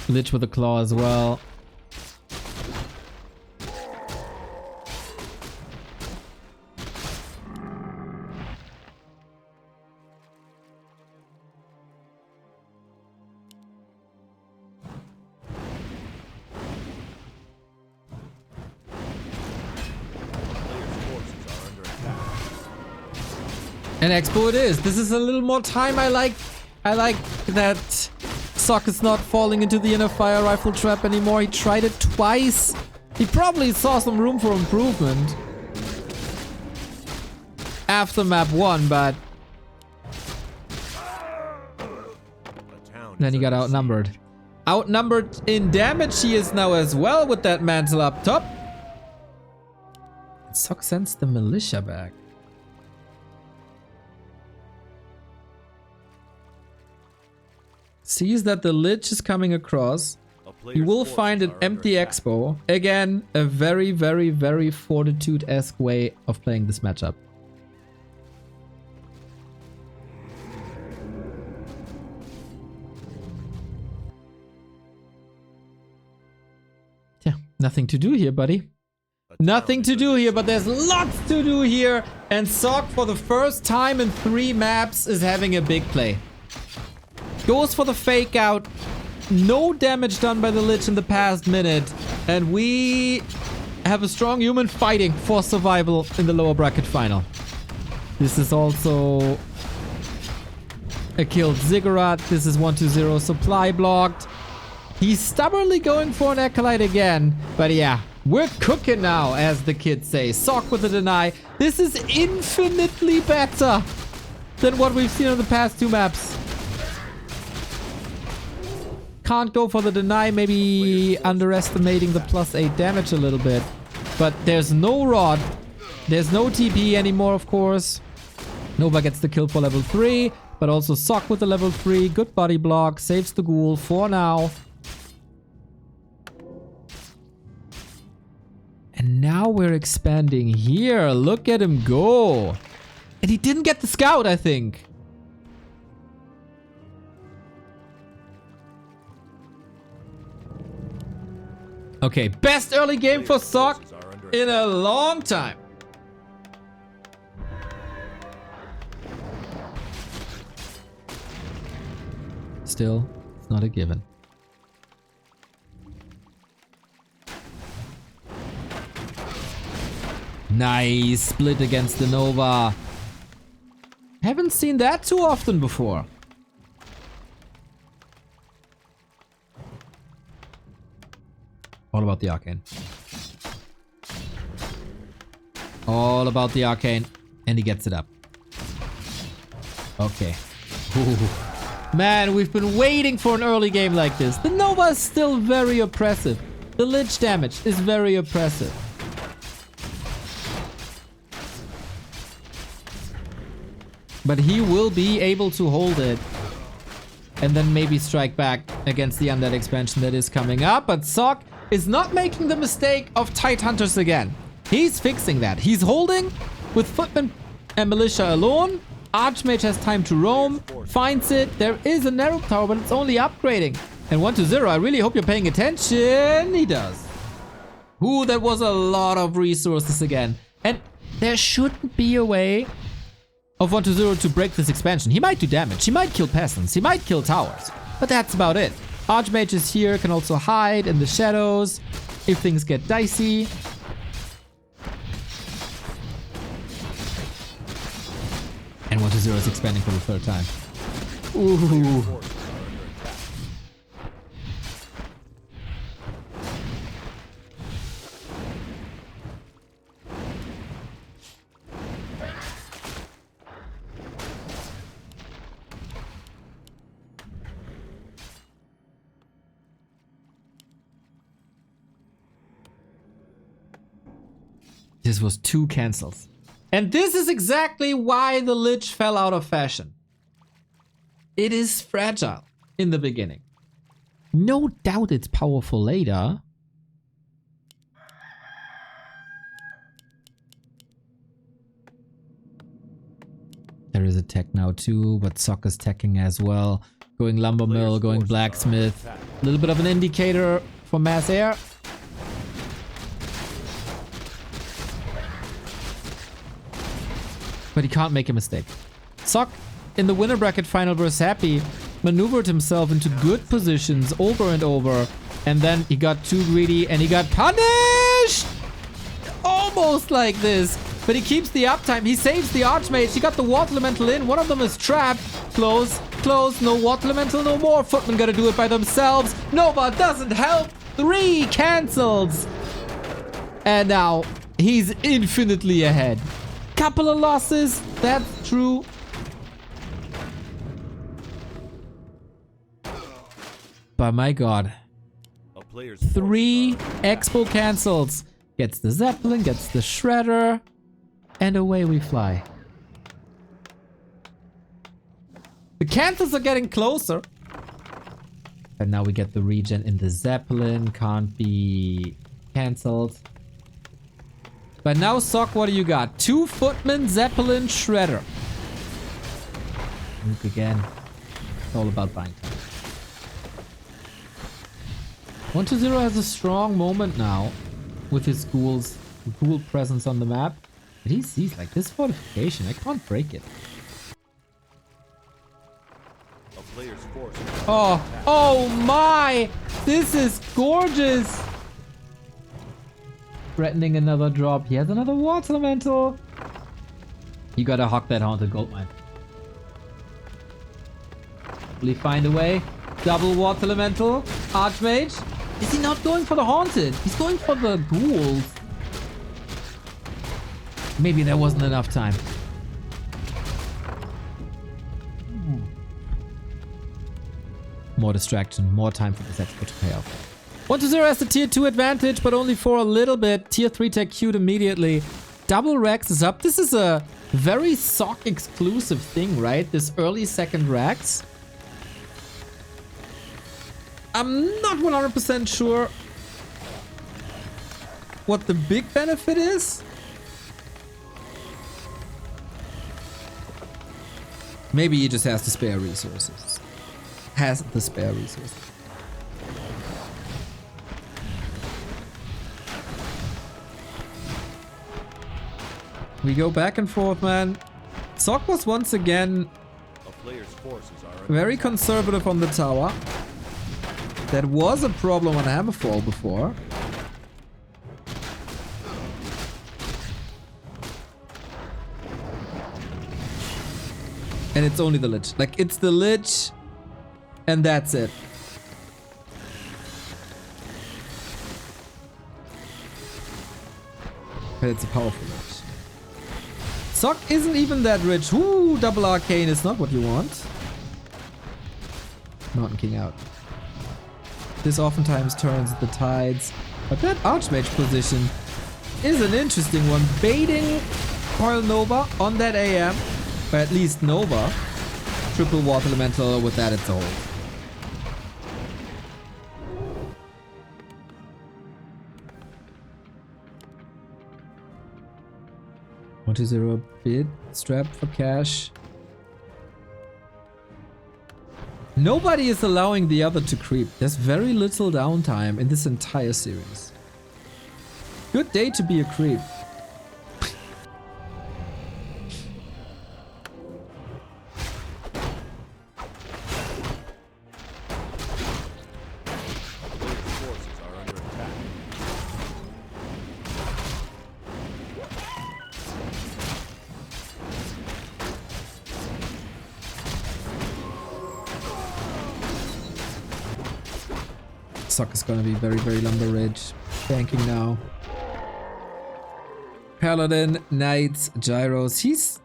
Lich with a claw as well. And Expo it is. This is a little more time. I like that Sock is not falling into the inner fire rifle trap anymore. He tried it twice. He probably saw some room for improvement after map 1, but then he got outnumbered. Outnumbered in damage he is now as well with that mantle up top. Sock sends the militia back. Sees that the Lich is coming across. He will find an empty Expo. Again, a very, very, very Fortitude-esque way of playing this matchup. Nothing to do here, buddy. Nothing to do here, but there's lots to do here. And Sock, for the first time in 3 maps, is having a big play. Goes for the fake out. No damage done by the Lich in the past minute. And we have a strong human fighting for survival in the lower bracket final. This is also a killed Ziggurat. This is 1-2-0 supply blocked. He's stubbornly going for an Acolyte again. But yeah, we're cooking now, as the kids say. Sock with a deny. This is infinitely better than what we've seen on the past 2 maps. Can't go for the deny, maybe underestimating the +8 damage a little bit. But there's no rod. There's no TP anymore, of course. Nova gets the kill for level 3, but also Sock with the level 3. Good body block, saves the ghoul for now. And now we're expanding here. Look at him go. And he didn't get the scout, I think. Okay, best early game for Sock in a long time. Still, it's not a given. Nice split against the Nova. Haven't seen that too often before. All about the Arcane. All about the Arcane. And he gets it up. Okay. Ooh. Man, we've been waiting for an early game like this. The Nova is still very oppressive. The Lich damage is very oppressive. But he will be able to hold it. And then maybe strike back against the Undead expansion that is coming up. But Sock is not making the mistake of Tide Hunters again. He's fixing that. He's holding with Footman and Militia alone. Archmage has time to roam. Finds it. There is a narrow tower, but it's only upgrading. And 1-0, I really hope you're paying attention. He does. Ooh, that was a lot of resources again. And there shouldn't be a way of 1-0 to break this expansion. He might do damage. He might kill peasants. He might kill towers. But that's about it. Archmage is here. Can also hide in the shadows if things get dicey. And 1-0 is expanding for the 3rd time. Ooh. This was 2 cancels. And this is exactly why the Lich fell out of fashion. It is fragile in the beginning. No doubt it's powerful later. There is a tech now too, but Sock is teching as well. Going lumber mill, going blacksmith. A little bit of an indicator for mass air. But he can't make a mistake. Sock, in the winner bracket final versus Happy, maneuvered himself into good positions over and over. And then he got too greedy and he got punished! Almost like this. But he keeps the uptime. He saves the Archmage. He got the Water Elemental in. One of them is trapped. Close, close. No Water Elemental, no more. Footmen gotta do it by themselves. Nova doesn't help. 3 cancels. And now he's infinitely ahead. Couple of losses, that's true. But my god. 3 Expo cancels. Gets the Zeppelin, gets the Shredder, and away we fly. The cancels are getting closer. And now we get the regen in the Zeppelin. Can't be cancelled. But now, Sock, what do you got? 2 Footmen, Zeppelin, Shredder. Nuke again. It's all about buying time. 1-0 has a strong moment now with his ghoul presence on the map. But he sees like this fortification. I can't break it. Oh my! This is gorgeous! Threatening another drop. He has another water elemental. You gotta hawk that haunted gold mine. Will he find a way? Double water elemental. Archmage. Is he not going for the haunted? He's going for the ghouls. Maybe there wasn't enough time. More distraction, more time for this expert to pay off. 1-0 has the tier 2 advantage, but only for a little bit. Tier 3 tech queued immediately. Double Rex is up. This is a very SOC exclusive thing, right? This early second Rex. I'm not 100% sure what the big benefit is. Maybe he just has the spare resources. We go back and forth, man. SOC was once again very conservative on the tower. That was a problem on Hammerfall before. And it's only the Lich. Like, it's the Lich, and that's it. But it's a powerful Lich. SOC isn't even that rich. Ooh, double arcane is not what you want. Mountain King out. This oftentimes turns the tides. But that Archmage position is an interesting one. Baiting Coil Nova on that AM. Or at least Nova. Triple Water Elemental, with that it's a hold. What is there a bid strap for cash? Nobody is allowing the other to creep. There's very little downtime in this entire series. Good day to be a creep. SOC is gonna be very, very lumber rich. Banking now. Paladin, Knights, Gyros. It's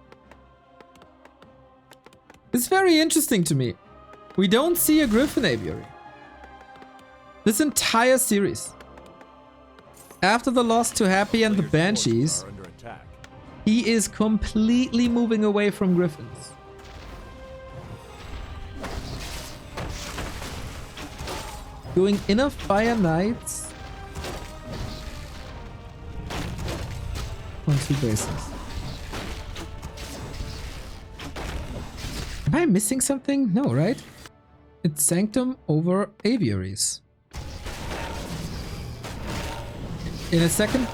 very interesting to me. We don't see a Griffin Aviary. This entire series. After the loss to Happy and the Banshees, he is completely moving away from Griffins. Doing enough Fire Knights on 2 bases. Am I missing something? No, right? It's Sanctum over Aviaries. In a second,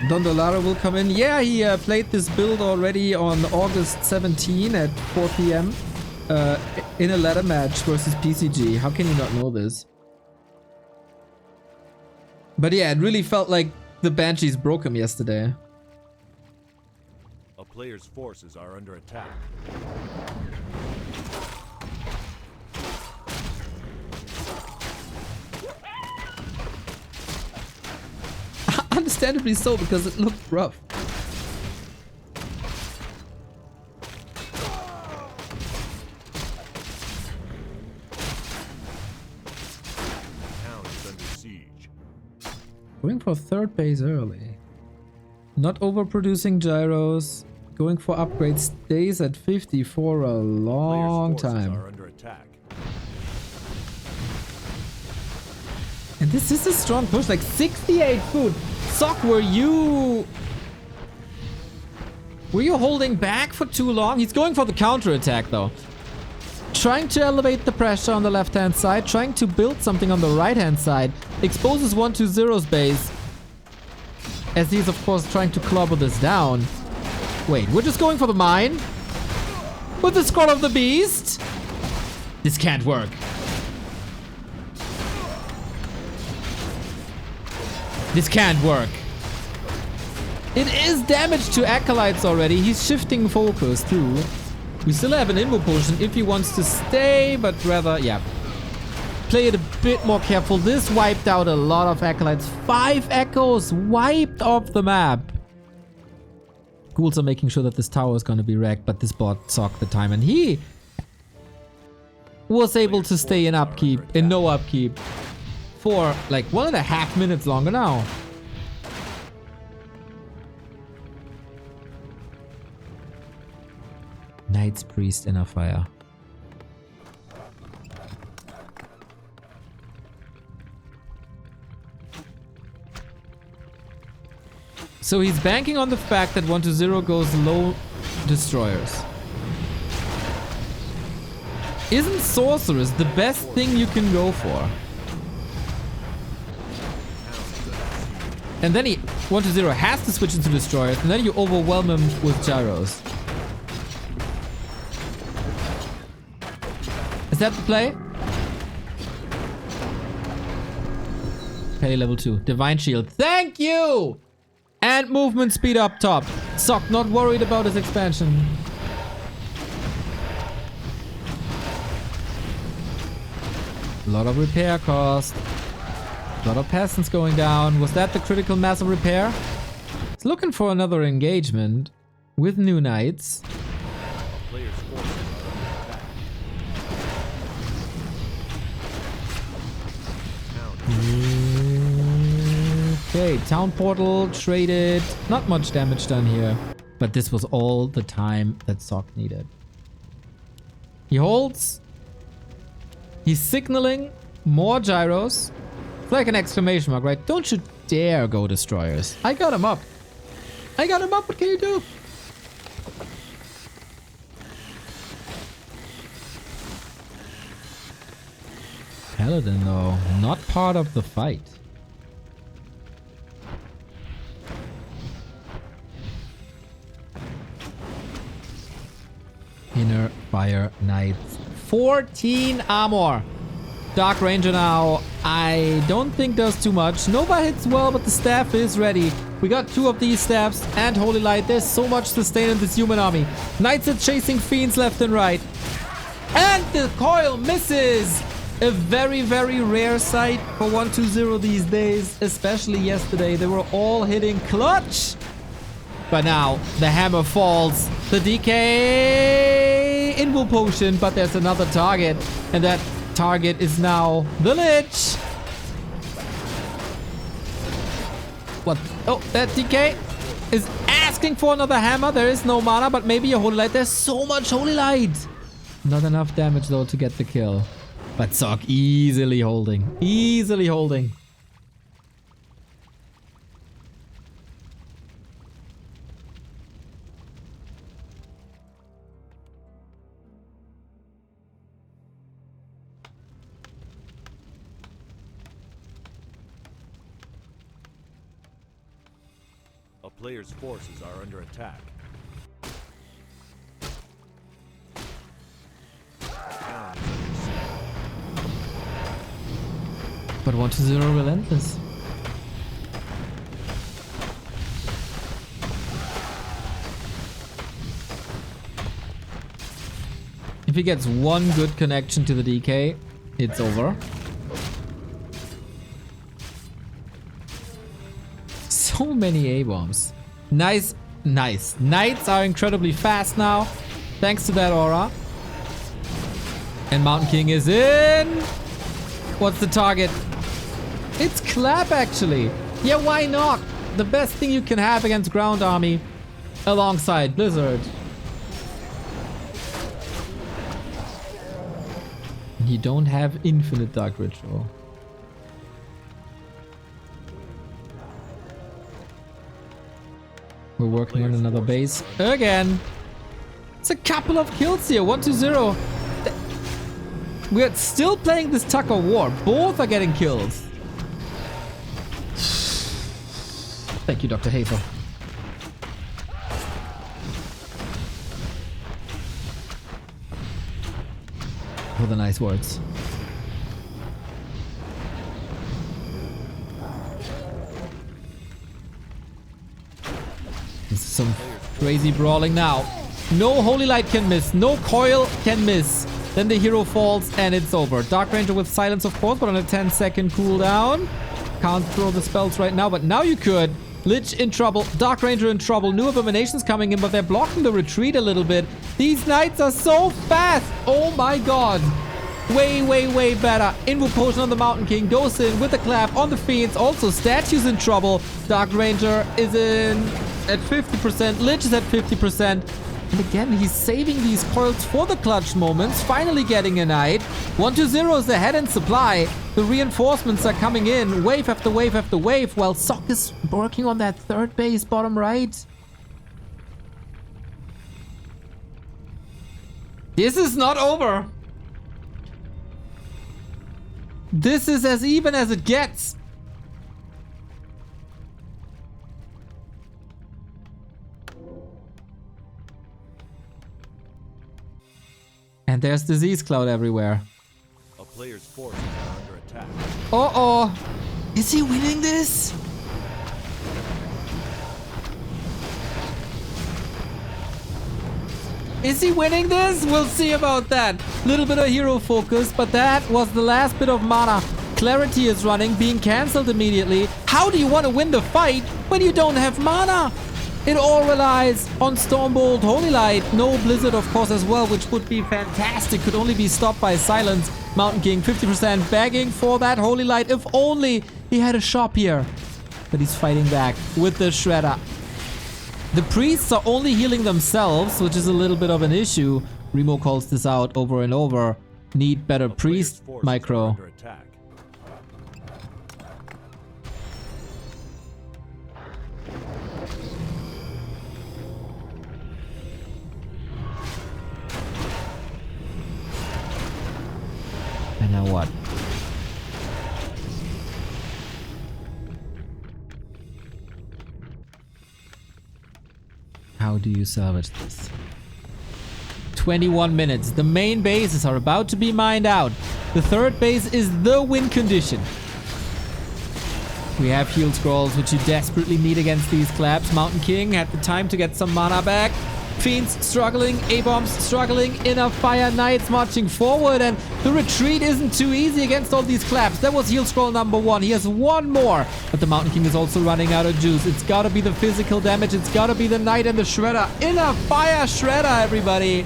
Don Dolaro will come in. Yeah, he played this build already on August 17 at 4 PM in a ladder match versus PCG. How can you not know this? But yeah, it really felt like the Banshees broke him yesterday. A player's forces are under attack. Understandably so, because it looked rough. Going for 3rd base early. Not overproducing gyros. Going for upgrades. Stays at 50 for a long time. And this is a strong push. Like 68 food. SOC, were you holding back for too long? He's going for the counter attack though. trying to elevate the pressure on the left-hand side, trying to build something on the right-hand side, exposes 120's base, as he's, of course, trying to clobber this down. Wait, we're just going for the mine? With the Scroll of the Beast? This can't work. This can't work. It is damage to Acolytes already. He's shifting focus too. We still have an Invo Potion if he wants to stay, but rather, yeah. Play it a bit more careful. This wiped out a lot of Acolytes. 5 Echoes wiped off the map. Ghouls are making sure that this tower is going to be wrecked, but this bot sucked the time, and he was able to stay in upkeep, in no upkeep, for like 1.5 minutes longer now. Knight's Priest Inner Fire. So he's banking on the fact that 120 goes low destroyers. Isn't Sorceress the best thing you can go for? And then he 120 has to switch into destroyers, and then you overwhelm him with gyros. Is that the play? Pele level 2. Divine Shield. Thank you! And movement speed up top. Sock not worried about his expansion. A lot of repair cost. A lot of peasants going down. Was that the critical mass of repair? He's looking for another engagement with new knights. Okay, town portal traded. Not much damage done here. But this was all the time that Sock needed. He holds. He's signaling more gyros. It's like an exclamation mark, right? Don't you dare go destroyers. I got him up. I got him up. What can you do? Paladin, though, not part of the fight. Inner Fire Knights. 14 armor. Dark Ranger now. I don't think does too much. Nova hits well, but the staff is ready. We got 2 of these staffs and Holy Light. There's so much sustain in this human army. Knights are chasing fiends left and right. And the coil misses. A very, very rare sight for 120 these days. Especially yesterday. They were all hitting clutch. But now the hammer falls. The DK Invo Potion. But there's another target. And that target is now the Lich. What? Oh, that DK is asking for another hammer. There is no mana, but maybe a Holy Light. There's so much Holy Light. Not enough damage though to get the kill. But Sock easily holding. Easily holding. A player's forces are under attack. But 120 Relentless. If he gets one good connection to the DK, it's over. So many A-bombs. Nice, nice. Knights are incredibly fast now, thanks to that aura. And Mountain King is in. What's the target? It's Clap, actually. Yeah, why not? The best thing you can have against ground army alongside Blizzard. You don't have infinite Dark Ritual. We're working on another base again. It's a couple of kills here. 120. We're still playing this tug of war. Both are getting kills. Thank you, Dr. Hazel. For the nice words. This is some crazy brawling now. No Holy Light can miss. No Coil can miss. Then the hero falls and it's over. Dark Ranger with silence, of course, but on a 10-second cooldown. Can't throw the spells right now, but now you could. Lich in trouble. Dark Ranger in trouble. New Abominations coming in, but they're blocking the retreat a little bit. These knights are so fast. Oh my god. Way, way, way better. Invo Potion on the Mountain King. Goes in with the clap on the Fiends. Also, Statue's in trouble. Dark Ranger is in at 50%. Lich is at 50%. And again, he's saving these coils for the clutch moments. Finally getting a knight. 1-2-0 is ahead in supply. The reinforcements are coming in. Wave after wave after wave. While Sock is working on that third base bottom right. This is not over. This is as even as it gets. And there's disease cloud everywhere. A player's forces are under attack. Uh-oh. Is he winning this? Is he winning this? We'll see about that. Little bit of hero focus, but that was the last bit of mana. Clarity is running, being cancelled immediately. How do you want to win the fight when you don't have mana? It all relies on Stormbolt, Holy Light, no Blizzard of course as well, which would be fantastic. Could only be stopped by Silence. Mountain King 50% begging for that Holy Light. If only he had a shop here. But he's fighting back with the Shredder. The priests are only healing themselves, which is a little bit of an issue. Remo calls this out over and over. Need better priest micro. And now what? How do you salvage this? 21 minutes. The main bases are about to be mined out. The third base is the win condition. We have heal scrolls, which you desperately need against these claps. Mountain King had the time to get some mana back. Fiends struggling, A-bombs struggling, Inner Fire Knights marching forward, and the retreat isn't too easy against all these claps. That was heal scroll number 1. He has one more, but the Mountain King is also running out of juice. It's gotta be the physical damage. It's gotta be the Knight and the Shredder. Inner Fire Shredder, everybody.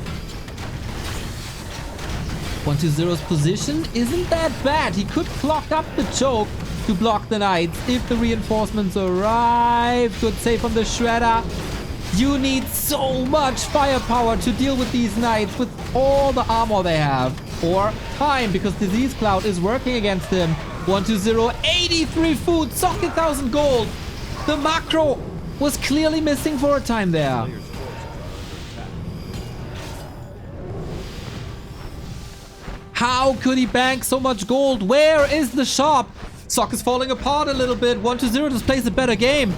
1-2-0's position isn't that bad. He could clock up the choke to block the Knights if the reinforcements arrive. Good save on the Shredder. You need so much firepower to deal with these Knights with all the armor they have. Or time, because Disease Cloud is working against him. 1-2-0, 83 food, socket 1,000 gold. The macro was clearly missing for a time there. How could he bank so much gold? Where is the shop? Sock is falling apart a little bit. 1-2-0 just plays a better game.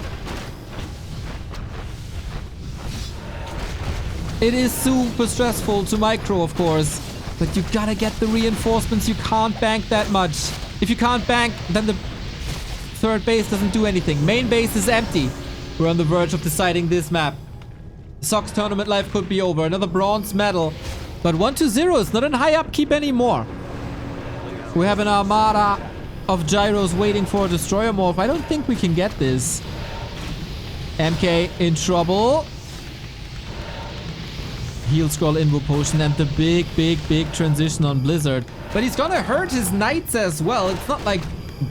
It is super stressful to micro, of course, but you gotta get the reinforcements. You can't bank that much. If you can't bank, then the third base doesn't do anything. Main base is empty. We're on the verge of deciding this map. Sock's tournament life could be over. Another bronze medal. But 1-2-0 is not in high upkeep anymore. We have an armada of gyros waiting for a destroyer morph. I don't think we can get this. MK in trouble. Heal scroll, Invo Potion, and the big transition on Blizzard. But he's gonna hurt his Knights as well. It's not like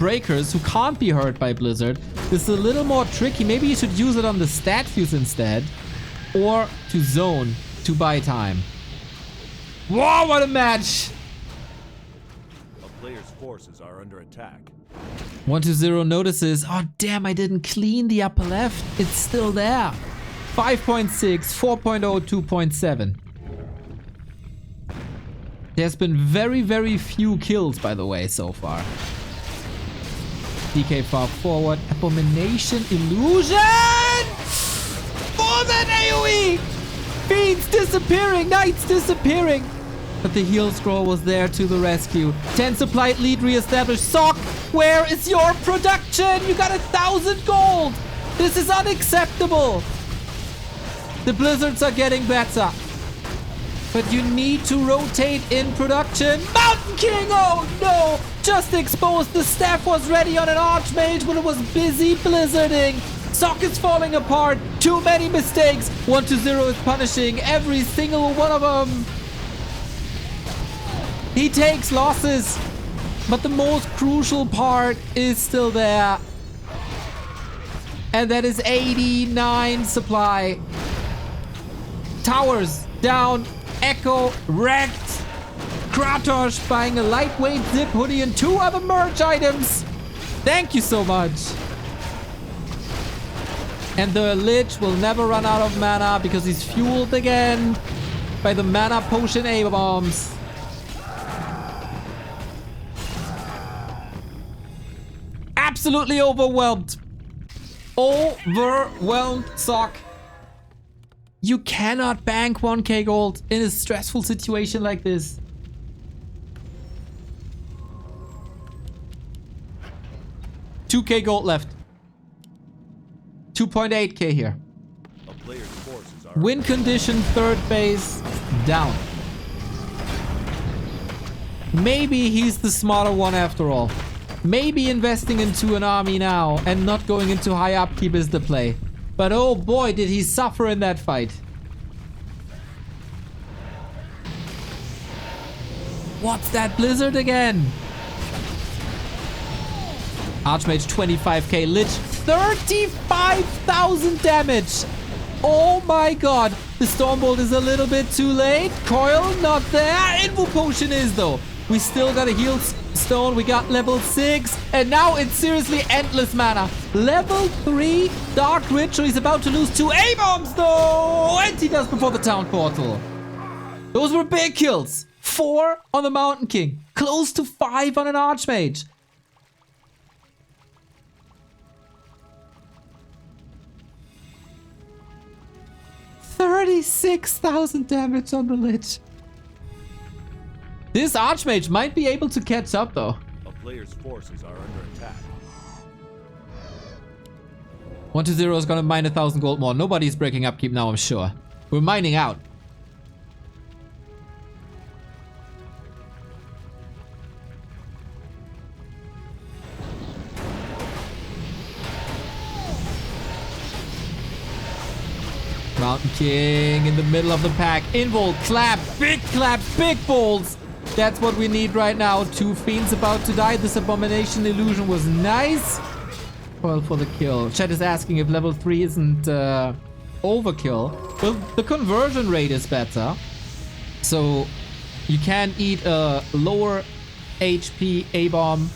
Breakers, who can't be hurt by Blizzard. This is a little more tricky. Maybe you should use it on the statues instead. Or to zone to buy time. Whoa, what a match! A player's forces are under attack. 1-2-0 notices, oh damn, I didn't clean the upper left. It's still there. 5.6, 4.0, 2.7. There's been very, very few kills, by the way, so far. DK far forward. Abomination illusion! For that AoE! Fiends disappearing! Knights disappearing! But the heal scroll was there to the rescue. 10 supplied lead reestablished. Sock, where is your production? You got 1,000 gold! This is unacceptable! The blizzards are getting better. But you need to rotate in production. Mountain King! Oh no! Just exposed. The staff was ready on an Archmage, but it was busy blizzarding. Sock is falling apart. Too many mistakes. 1-0 is punishing every single one of them. He takes losses. But the most crucial part is still there. And that is 89 supply. Towers down. Echo wrecked. Kratos buying a lightweight zip hoodie and 2 other merch items. Thank you so much. And the Lich will never run out of mana because he's fueled again by the mana potion A-bombs. Absolutely overwhelmed. Overwhelmed Sock. You cannot bank 1k gold in a stressful situation like this. $2k gold left. 2.8k here. Win condition, third base, down. Maybe he's the smarter one after all. Maybe investing into an army now and not going into high upkeep is the play. But oh boy, did he suffer in that fight. What's that blizzard again? Archmage 25k, Lich 35,000 damage. Oh my god. The Stormbolt is a little bit too late. Coil not there. Invo Potion is though. We still got a heal stone. We got level 6. And now it's seriously endless mana. Level 3 Dark Ritual. He's about to lose 2 A-bombs though. And he does before the town portal. Those were big kills. 4 on the Mountain King. Close to 5 on an Archmage. $36,000 damage on the Lich. This Archmage might be able to catch up though. A player's forces are under attack. 1-0 is gonna mine 1,000 gold more. Nobody's breaking upkeep now, I'm sure. We're mining out. Mountain King in the middle of the pack. Invul, clap, big balls. That's what we need right now. 2 fiends about to die. This abomination illusion was nice. Well, for the kill. Chat is asking if level 3 isn't overkill. Well, the conversion rate is better. So you can eat a lower HP A-bomb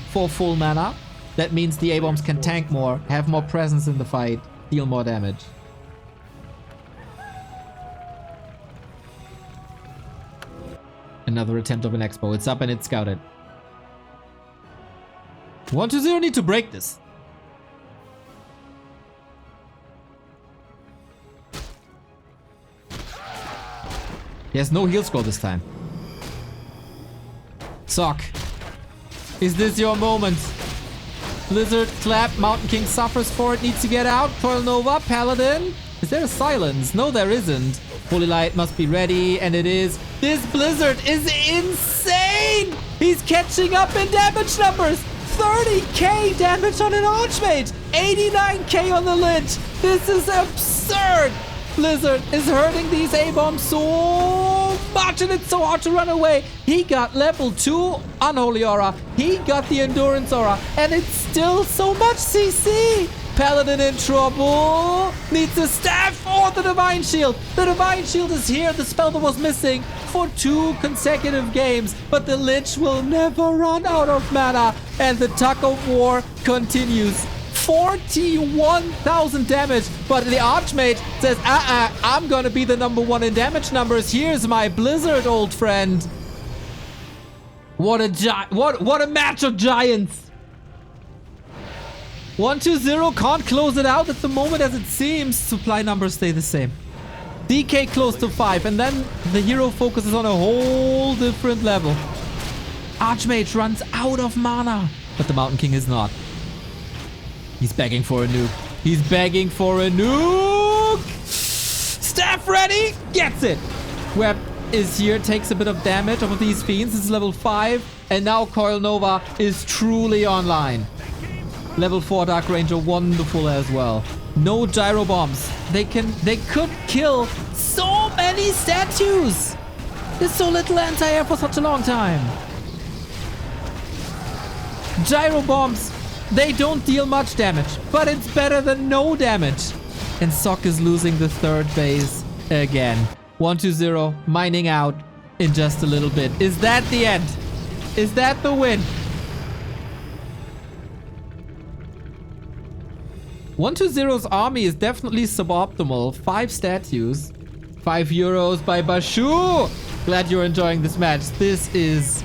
for full mana. That means the A-bombs can tank more, have more presence in the fight, deal more damage. Another attempt of an expo. It's up and it's scouted. 1-0 need to break this. He has no heal scroll this time. Sock. Is this your moment? Blizzard, clap, Mountain King suffers for it, needs to get out. Coil Nova, Paladin. Is there a silence? No, there isn't. Holy Light must be ready, and it is. This Blizzard is insane! He's catching up in damage numbers! 30k damage on an Archmage! 89k on the Lich! This is absurd! Blizzard is hurting these A-bombs so much, and it's so hard to run away. He got level 2 Unholy Aura. He got the Endurance Aura, and it's still so much CC! Paladin in trouble. Needs a staff or the Divine Shield. The Divine Shield is here. The spell that was missing for 2 consecutive games. But the Lich will never run out of mana. And the tug of war continues. 41,000 damage. But the Archmage says, I'm gonna be the #1 in damage numbers. Here's my Blizzard, old friend. What a match of giants. 1-2-0 can't close it out at the moment as it seems. Supply numbers stay the same. DK close to 5, and then the hero focuses on a whole different level. Archmage runs out of mana, but the Mountain King is not. He's begging for a nuke. He's begging for a nuke! Staff ready! Gets it! Web is here, takes a bit of damage off of these fiends. It's level 5, and now Coil Nova is truly online. Level 4 Dark Ranger, wonderful as well. No gyro bombs. They could kill so many statues. There's so little anti-air for such a long time. Gyro bombs, they don't deal much damage, but it's better than no damage. And Sok is losing the third base again. 1-2-0, mining out in just a little bit. Is that the end? Is that the win? 1-2-0's army is definitely suboptimal. 5 statues. 5 euros by Bashu. Glad you're enjoying this match. This is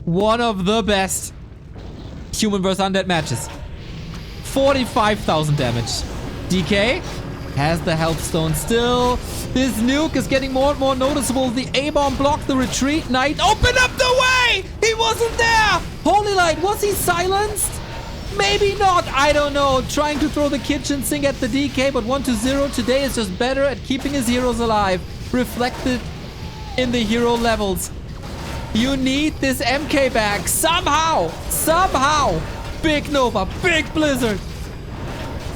one of the best human vs. undead matches. 45,000 damage. DK has the health stone still. This nuke is getting more and more noticeable. The A-bomb blocked the retreat. Knight, open up the way! He wasn't there! Holy Light, was he silenced? Maybe not, I don't know. Trying to throw the kitchen sink at the DK, but 1-2-0 today is just better at keeping his heroes alive. Reflected in the hero levels. You need this MK back somehow. Somehow. Big Nova, big Blizzard.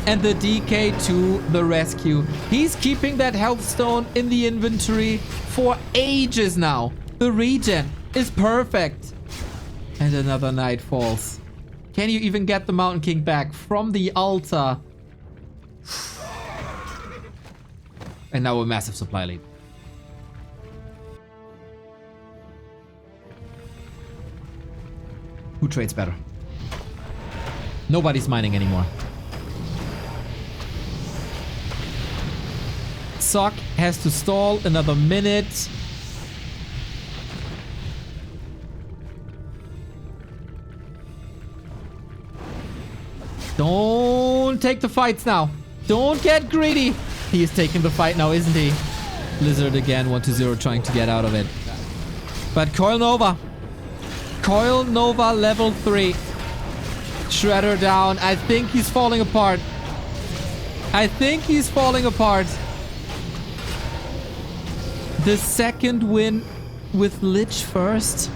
And the DK to the rescue. He's keeping that health stone in the inventory for ages now. The regen is perfect. And another Knight falls. Can you even get the Mountain King back from the altar? And now a massive supply lead. Who trades better? Nobody's mining anymore. Sok has to stall another minute. Don't take the fights now. Don't get greedy. He is taking the fight now, isn't he? Blizzard again, 1-2-0 trying to get out of it. But Coil Nova. Coil Nova level 3. Shredder down. I think he's falling apart. I think he's falling apart. The second win with Lich first.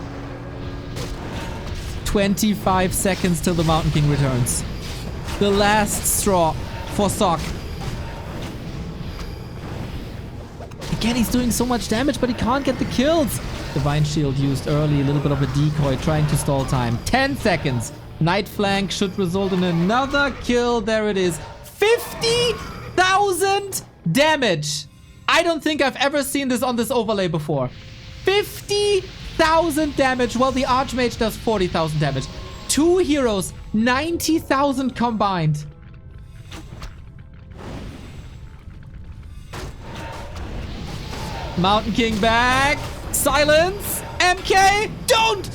25 seconds till the Mountain King returns. The last straw for Sok. Again, he's doing so much damage, but he can't get the kills. Divine Shield used early, a little bit of a decoy, trying to stall time. 10 seconds. Night Flank should result in another kill. There it is. 50,000 damage. I don't think I've ever seen this on this overlay before. 50,000 damage, while the Archmage does 40,000 damage. Two heroes, 90,000 combined. Mountain King back. Silence. MK. Don't.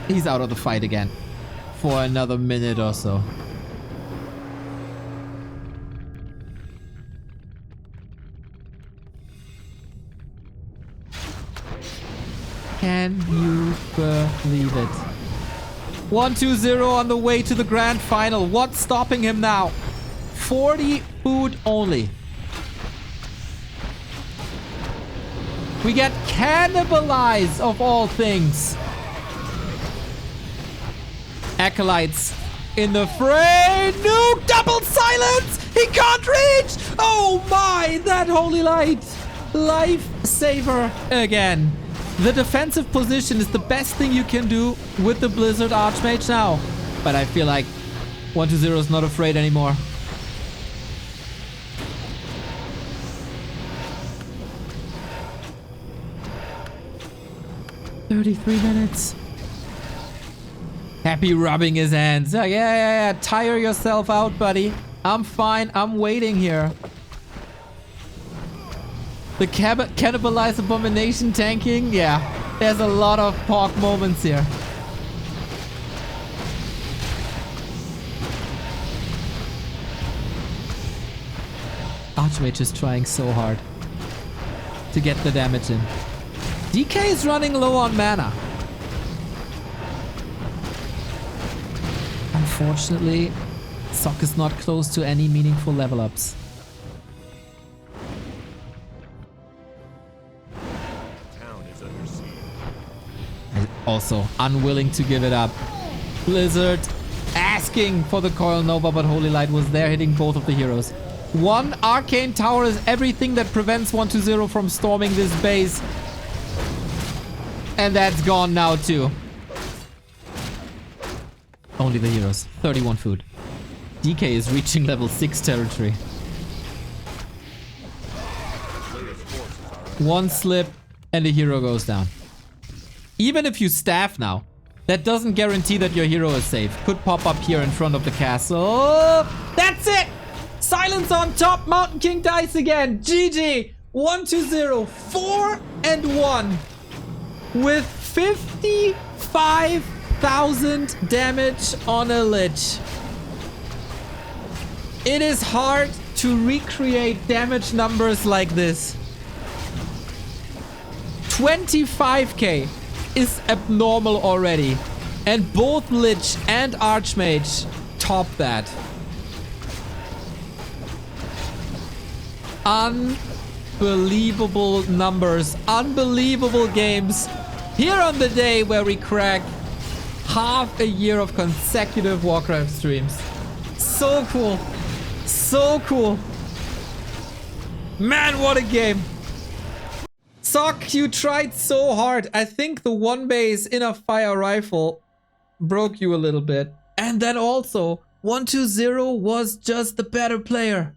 He's out of the fight again. For another minute or so. Can you believe it? 1-2-0 on the way to the grand final. What's stopping him now? 40 food only. We get cannibalized of all things. Acolytes in the fray. Nuke, double silence. He can't reach. Oh my, that holy light. Lifesaver again. The defensive position is the best thing you can do with the Blizzard Archmage now. But I feel like 1-2-0 is not afraid anymore. "33 minutes. Happy rubbing his hands. Yeah. Tire yourself out, buddy. I'm fine. I'm waiting here. The cannibalized abomination tanking. Yeah. There's a lot of pork moments here. Archmage is trying so hard to get the damage in. DK is running low on mana. Unfortunately, Sok is not close to any meaningful level ups. Town is under siege. Also unwilling to give it up. Blizzard asking for the Coil Nova, but Holy Light was there hitting both of the heroes. One Arcane Tower is everything that prevents 120 from storming this base. And that's gone now too. Only the heroes. 31 food. DK is reaching level 6 territory. One slip and the hero goes down. Even if you staff now, that doesn't guarantee that your hero is safe. Could pop up here in front of the castle. That's it! Silence on top. Mountain King dies again. GG. 120. 4-1. With 55,000 damage on a Lich. It is hard to recreate damage numbers like this. 25k is abnormal already. And both Lich and Archmage top that. Unbelievable numbers. Unbelievable games. Here on the day where we crack half a year of consecutive Warcraft streams. So cool. So cool. Man, what a game. Sok, you tried so hard. I think the one base in a fire rifle broke you a little bit. And then also, 120 was just the better player.